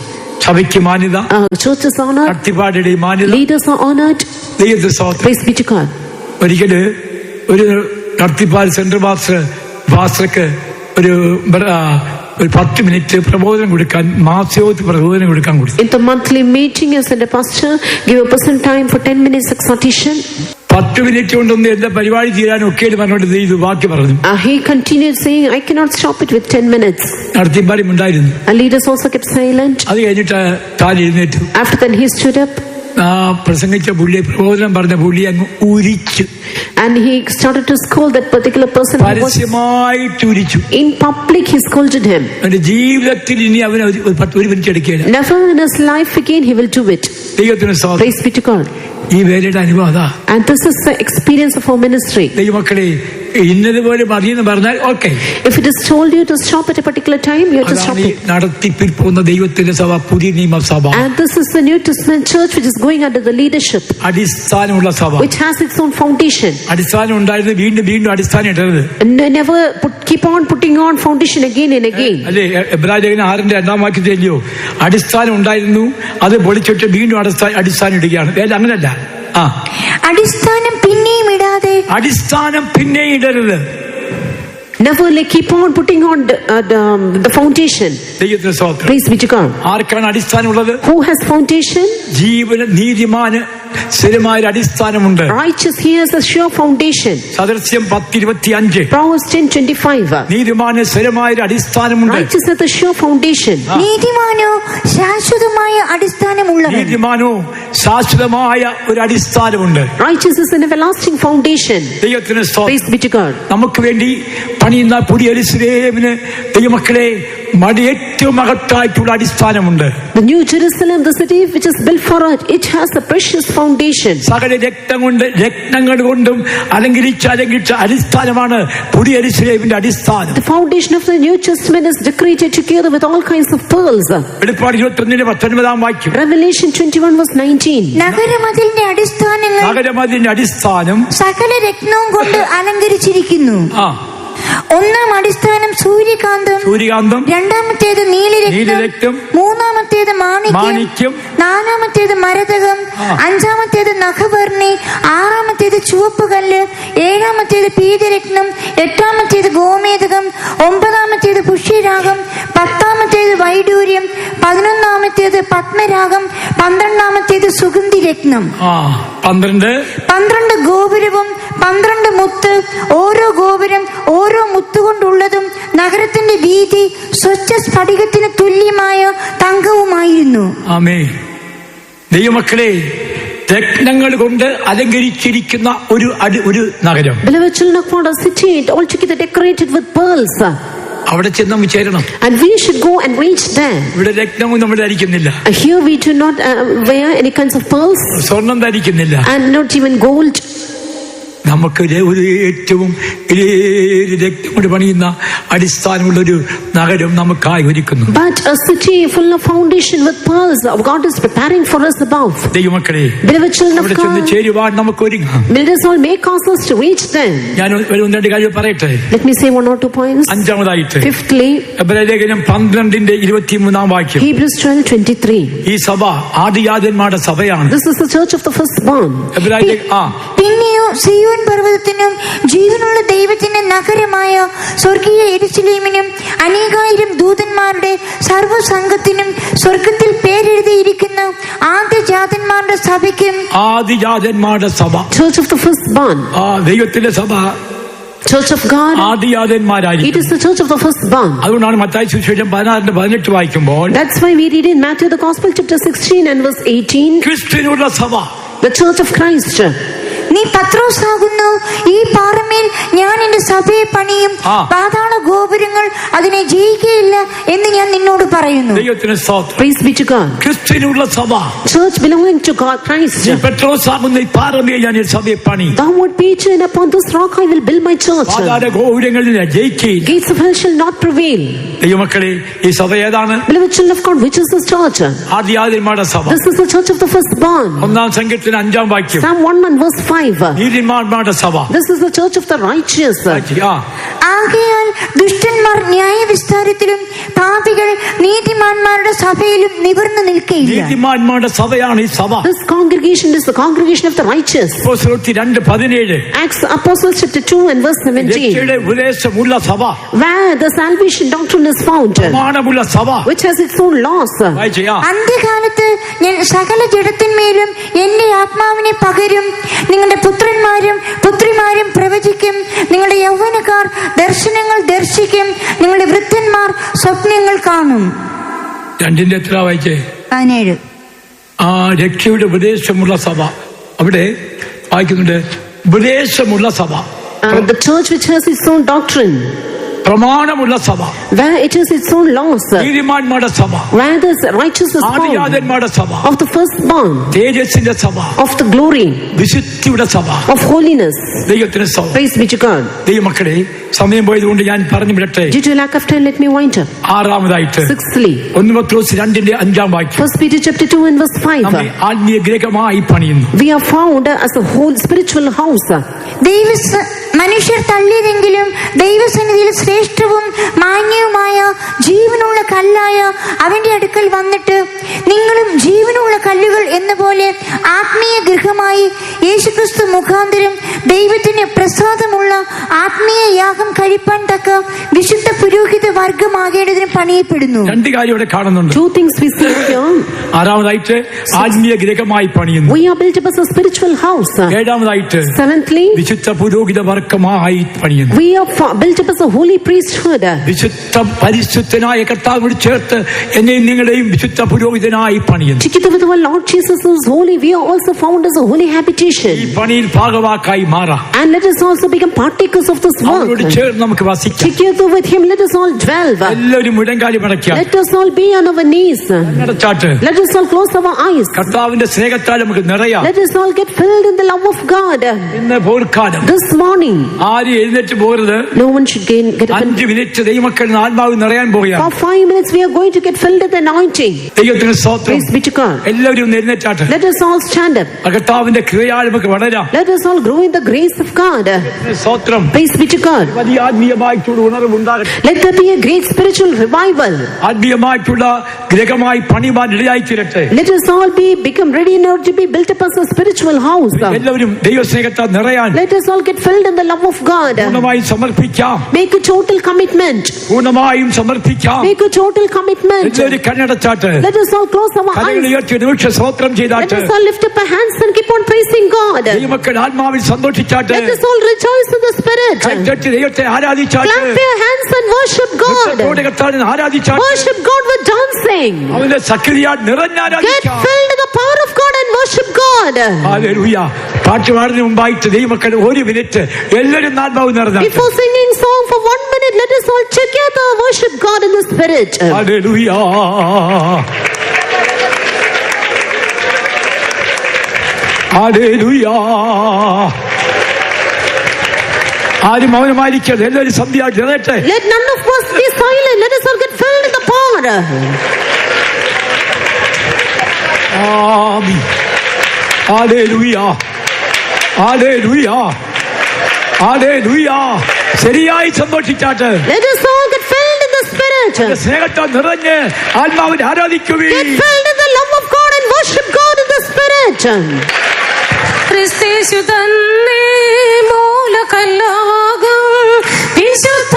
സഭയ്ക്ക് മാന്യത. Church is honored. കർത്തിപാടിയുടെ മാന്യത. Leaders are honored. ദൈവത്തെ സ്തോത്രം. Praise be to God. ഒരിക്കല് ഒരു കർത്തിപാട് സെൻട്രൽ പാസ്റ്റർക്ക് ഒരു 10 മിനിറ്റ് പ്രബോധനം കൊടുക്കാൻ, മാസ്യോത്ത് പ്രബോധനം കൊടുക്കാൻ കൊടുത്തു. In the monthly meeting, as a pastor, give a person time for 10 minutes exhortation. 10 minute കൊണ്ടൊന്നും എല്ലാ പരിപാടി തീരാൻ ഒക്കെ പറഞ്ഞോണ്ട് ഇത് ബാക്കി പറഞ്ഞു. He continued saying, I cannot stop it with 10 minutes. നടത്തിപ്പാരും ഉണ്ടായിരുന്നു. Leaders also kept silent. അത് കഴിഞ്ഞിട്ട് താൻ എഴുന്നേറ്റു. After that he stood up. പ്രസംഗിച്ച പുള്ളി, പ്രബോധനം പറഞ്ഞ പുള്ളി അങ്ങ് ഉരിച്ചു. And he started to scold that particular person. പരസ്യമായിട്ട് ഉരിച്ചു. In public he scolded him. അവന്റെ ജീവിതത്തിൽ ഇനി അവന് 1 minute എടുക്കുകയില്ല. Never in his life again he will do it. ദൈവത്തിന് സ്തോത്രം. Praise be to God. ഈ വേലയുടെ അനുഭവം അതാ. And this is the experience of our ministry. ദൈവമക്കളെ ഇന്നതുപോലെ മതിയെന്ന് പറഞ്ഞാൽ okay. If it is told you to stop at a particular time, you have to stop it. നടത്തിപ്പിൽ പോകുന്ന ദൈവത്തിന്റെ സഭ, പുതിയ നിയമസഭ. And this is the New Testament church which is going under the leadership. അടിസ്ഥാനമുള്ള സഭ. Which has its own foundation. അടിസ്ഥാനം ഉണ്ടായിരുന്നു, വീണ്ടും അടിസ്ഥാനം ഇടരുത്. Never keep on putting on foundation again and again. അല്ലേ? എബ്രായലേഖനം 6:2 വാക്യത്തിലോ അടിസ്ഥാനം ഉണ്ടായിരുന്നു, അത് പൊളിച്ചിട്ട് വീണ്ടും അടിസ്ഥാനം ഇടുകയാണ്. അങ്ങനല്ല. അടിസ്ഥാനം പിന്നെയും ഇടാതെ. അടിസ്ഥാനം പിന്നെയും ഇടരുത്. Never keep on putting on the foundation. ദൈവത്തിന്റെ സ്തോത്രം. Praise be to God. ആർക്കാണ് അടിസ്ഥാനം ഉള്ളത്? Who has foundation? ജീവന നീതിമാന് സ്ഥിരമായ ഒരു അടിസ്ഥാനമുണ്ട്. Righteous he has a sure foundation. സദൃശ്യം 10:25. Proverbs 10:25. നീതിമാന് സ്ഥിരമായ ഒരു അടിസ്ഥാനമുണ്ട്. Righteous has a sure foundation. നീതിമാനോ ശാശ്വതമായ അടിസ്ഥാനമുള്ളവൻ. നീതിമാനോ ശാശ്വതമായ ഒരു അടിസ്ഥാനമുണ്ട്. Righteous is an everlasting foundation. ദൈവത്തിന് സ്തോത്രം. Praise be to God. നമുക്ക് വേണ്ടി പണിയുന്ന പുതിയ യെരൂശലേമിന് ദൈവമക്കളെ ഏറ്റവും മഹത്തായിട്ടുള്ള അടിസ്ഥാനമുണ്ട്. The New Jerusalem, the city which is built for us, it has a precious foundation. സകല രത്നങ്ങൾ കൊണ്ടും അലങ്കരിച്ച അടിസ്ഥാനമാണ് പുതിയ യെരൂശലേമിന്റെ അടിസ്ഥാനം. The foundation of the New Testament is decorated together with all kinds of pearls. വെളിപ്പാട് 21:19 വാക്യം. Revelation 21:19. നഗരമതിലിന്റെ അടിസ്ഥാനം സകല രത്നവും കൊണ്ട് അലങ്കരിച്ചിരിക്കുന്നു. ഒന്നാം അടിസ്ഥാനം സൂര്യകാന്തം, രണ്ടാമത്തേത് നീലരക്തം, മൂന്നാമത്തേത് മാണിക്യം, നാലാമത്തേത് മരതകം, അഞ്ചാമത്തേത് നഖവർണ്ണി, ആറാമത്തേത് ചുവപ്പ് കല്ല്, ഏഴാമത്തേത് പീതരത്നം, എട്ടാമത്തേത് ഗോമേതകം, ഒമ്പതാമത്തേത് പുഷ്യരാഗം, പത്താമത്തേത് വൈഡൂര്യം, 11ാമത്തേത് പത്മരാഗം, 12ാമത്തേത് സുഗന്ധിരത്നം. 12 ഗോപുരവും 12 മുത്ത്, ഓരോ ഗോപുരം ഓരോ മുത്തുകൊണ്ടുള്ളതും നഗരത്തിന്റെ വീതി സ്വച്ഛ സ്ഫടികത്തിന് തുല്യമായ തങ്കവുമായിരുന്നു. ആമേൻ. ദൈവമക്കളെ, രത്നങ്ങൾ കൊണ്ട് അലങ്കരിച്ചിരിക്കുന്ന ഒരു നഗരം. Beloved children of God, a city altogether decorated with pearls. അവിടെ ചെന്ന് ചേരണം. And we should go and reach there. ഇവിടെ രത്നവും നമ്മൾ ധരിക്കുന്നില്ല. Here we do not wear any kinds of pearls. സ്വർണം ധരിക്കുന്നില്ല. And not even gold. നമുക്ക് ഏറ്റവും രക്തം കൊണ്ട് പണിയുന്ന അടിസ്ഥാനമുള്ള ഒരു നഗരം നമുക്കായി ഒരുക്കുന്നു. But a city full of foundation with pearls, God is preparing for us above. ദൈവമക്കളെ, Beloved children of God, ചേരുവാൻ നമുക്ക് ഒരുങ്ങാം. let us all make ourselves to reach them. ഞാൻ രണ്ട് കാര്യം പറയട്ടെ. Let me say 1 or 2 points. അഞ്ചാമതായിട്ട്, Fifthly, എബ്രായലേഖനം 12:23 വാക്യം. Hebrews 12:23. ഈ സഭ ആദിയാജന്മാരുടെ സഭയാണ്. This is the church of the firstborn. പിന്നെയോ സിയോൻ പർവ്വതത്തിനും ജീവനുള്ള ദൈവത്തിന്റെ നഗരമായ സ്വർഗീയ യെരൂശലേമിനും അനേകായിരം ദൂതന്മാരുടെ സർവ്വസംഘത്തിനും സ്വർഗത്തിൽ പേരെഴുതിയിരിക്കുന്ന ആദ്യജാതന്മാരുടെ സഭ, Church of the firstborn. ദൈവത്തിന്റെ സഭ, Church of God. ആദിജാതന്മാരായി. It is the church of the firstborn. അതുകൊണ്ടാണ് മത്തായി സുവിശേഷം 16:18 വായിക്കുമ്പോൾ, That's why we read in Matthew the Gospel chapter 16 and verse 18. ക്രിസ്തുവിനുള്ള സഭ, the church of Christ. നീ പത്രോസാകുന്നു, ഈ പാറമേൽ ഞാൻ എന്റെ സഭയെ പണിയും, പാതാള ഗോപുരങ്ങൾ അതിനെ ജയിക്കുകയില്ല എന്ന് ഞാൻ നിന്നോട് പറയുന്നു. Praise be to God. ക്രിസ്തുവിനുള്ള സഭ, church belonging to God Christ. പത്രോസാകുന്നു, ഈ പാറമേൽ ഞാൻ എന്റെ സഭയെ പണിയും. Thou art Peter, and upon this rock I will build my church. പാതാള ഗോപുരങ്ങളിൽ ജയിക്കുകയില്ല. Gates of hell shall not prevail. ദൈവമക്കളെ, ഈ സഭ ഏതാണ്? Beloved children of God, which is this church? ആദിയാജന്മാരുടെ സഭ. This is the church of the firstborn. 1 സങ്കീർത്തനം 5 വാക്യം. Psalm 1 and verse 5. നീതിമാന്മാരുടെ സഭ. This is the church of the righteous. ആകയാൽ ദുഷ്ടന്മാർ ന്യായവിസ്താരത്തിലും പാപികൾ നീതിമാന്മാരുടെ സഭയിലും നിവർന്നു നിൽക്കുകയില്ല. നീതിമാന്മാരുടെ സഭയാണ് ഈ സഭ. This congregation is the congregation of the righteous. അപ്പോസ്തലർ 2:17. Acts Apostles chapter 2 and verse 17. രക്ഷയുടെ ഉപദേശമുള്ള സഭ, where the salvation doctrine is found, പ്രമാണമുള്ള സഭ, which has its own laws. അന്ത്യകാലത്ത് ഞാൻ സകല ജഡത്തിന്മേലും എന്റെ ആത്മാവിനെ പകരും. നിങ്ങളുടെ പുത്രന്മാരും പുത്രിമാരും പ്രവചിക്കും, നിങ്ങളുടെ യൗവനക്കാർ ദർശനങ്ങൾ ദർശിക്കും, നിങ്ങളുടെ വൃദ്ധന്മാർ സ്വപ്നങ്ങൾ കാണും. 2 എത്ര വായിച്ചേ? 17. രക്ഷയുടെ ഉപദേശമുള്ള സഭ, അവിടെ വായിക്കുന്നുണ്ട് ഉപദേശമുള്ള സഭ. The church which has its own doctrine, പ്രമാണമുള്ള സഭ, where it is its own laws. നീതിമാന്മാരുടെ സഭ, where the righteousness is found. സഭ, of the firstborn. തേജസ്സിന്റെ സഭ, of the glory. വിശുദ്ധിയുടെ സഭ, of holiness. ദൈവത്തിന്റെ സഭ. Praise be to God. ദൈവമക്കളെ, സമയം പോയതുകൊണ്ട് ഞാൻ പറഞ്ഞു വിടട്ടെ. Due to lack of time, let me wind up. ആറാമതായിട്ട്, Sixthly, 1 പത്രോസ് 2:5 വാക്യം. 1 Peter chapter 2 and verse 5. ആത്മീയ ഗ്രഹമായി പണിയുന്നു. We are found as a whole spiritual house. മനുഷ്യർ തള്ളിയതെങ്കിലും ദൈവസന്നിധിയിൽ ശ്രേഷ്ഠവും മാന്യവുമായ ജീവനുള്ള കല്ലായ അവന്റെ അടുക്കൽ വന്നിട്ട് നിങ്ങളും ജീവനുള്ള കല്ലുകൾ എന്ന പോലെ ആത്മീയ ഗൃഹമായി യേശുക്രിസ്തു മുഖാന്തരം ദൈവത്തിന് പ്രസാദമുള്ള ആത്മീയ യാഗം കഴിപ്പാൻ തക്ക വിശുദ്ധ പുരോഹിത വർഗമാകേണ്ടതിന് പണിയപ്പെടുന്നു. രണ്ട് കാര്യം ഇവിടെ കാണുന്നുണ്ട്. Two things we see here. ആറാമതായിട്ട് ആത്മീയ ഗൃഹമായി പണിയുന്നു. We are built up as a spiritual house. ഏഴാമതായിട്ട് Seventhly, വിശുദ്ധ പുരോഹിത വർഗമായി പണിയുന്നു. we are built up as a holy priesthood. വിശുദ്ധ പരിശുദ്ധനായ കർത്താവിനോട് ചേർത്ത് എന്നെയും നിങ്ങളെയും വിശുദ്ധ പുരോഹിതനായി പണിയുന്നു. Together with our Lord Jesus who is holy, we are also found as a holy habitation. ഈ പണിയിൽ ഭാഗവാക്കായി മാറാം. And let us also become partakers of this work. അവരോട് ചേർന്ന് നമുക്ക് വസിക്കാം. Together with him, let us all dwell. എല്ലാവരും മുഴങ്കാലി മടക്കാം. Let us all be on our knees. നടച്ചാട്ട് Let us all close our eyes. കർത്താവിന്റെ സ്നേഹത്താൽ നമുക്ക് നിറയാം. Let us all get filled in the love of God. ഇന്ന് പോർക്കാലം This morning, ആരും എഴുന്നേറ്റ് പോകരുത്. no one should get up. 5 minute ദൈവമക്കൾ ആത്മാവ് നിറയാൻ For പോകുകയാണ്. 5 minutes, we are going to get filled with anointing. ദൈവത്തിന് സ്തോത്രം. Praise be to God. എല്ലാവരും ഒന്ന് എഴുന്നേറ്റാട്ട് Let us all stand up. കർത്താവിന്റെ കൃപയാൽ നമുക്ക് വളരാം. Let us all grow in the grace of God. സ്തോത്രം. Praise be to God. വലിയ ആത്മീയമായിട്ടുള്ള ഉണർവുണ്ടാകട്ടെ. Let there be a great spiritual revival. ആത്മീയമായിട്ടുള്ള ഗൃഹമായി പണിയുവാൻ ഇടയായി തീരട്ടെ. Let us all become ready in order to be built up as a spiritual house. എല്ലാവരും ദൈവസ്നേഹത്താൽ നിറയാൻ Let us all get filled in the love of God. പൂർണ്ണമായും സമർപ്പിക്കാം. Make a total commitment. പൂർണ്ണമായും സമർപ്പിക്കാം. Make a total commitment. എല്ലാവരും കണ്ണടച്ചാട്ട് Let us all close our കരങ്ങൾ eyes. ഉയർത്തി നിമിഷ സ്തോത്രം Let ചെയ്താട്ട് us all lift up our hands and keep on praising God. ദൈവമക്കൾ ആത്മാവിൽ സന്തോഷിച്ചാട്ട് Let us all rejoice in the Spirit. കൈത്തട്ടി ദൈവത്തെ ആരാധിച്ചാട്ട് Clap your hands and worship God. കർത്താവിനെ ആരാധിച്ചാട്ട് Worship God with dancing. അവന്റെ സക്രിയാൽ Get നിറഞ്ഞാരാധിക്കാം. filled in the power of God and worship God. Hallelujah. പാട്ട് പാടുന്നതിന് മുമ്പായിട്ട് ദൈവമക്കൾ 1 minute എല്ലാവരും ആത്മാവ് നിറഞ്ഞാട്ട് Before singing song for 1 minute, let us all together worship God in the Spirit. Hallelujah. Hallelujah. ആരും മൗനമായിരിക്കരുത്. എല്ലാവരും സന്ധ്യയായിട്ട് നിറയട്ടെ. Let none of us be silent. Let us all get filled in the power. Amin. Hallelujah. Hallelujah. Hallelujah. ശരിയായി സന്തോഷിച്ചാട്ട് Let us all get filled in the Spirit. സ്നേഹത്താൽ നിറഞ്ഞ് ആത്മാവിനെ ആരാധിക്കുവീൻ. Get filled in the love of God and worship God in the Spirit. ക്രിസ്തേശു തന്നെ മൂലകല്ലാകും വിശുദ്ധ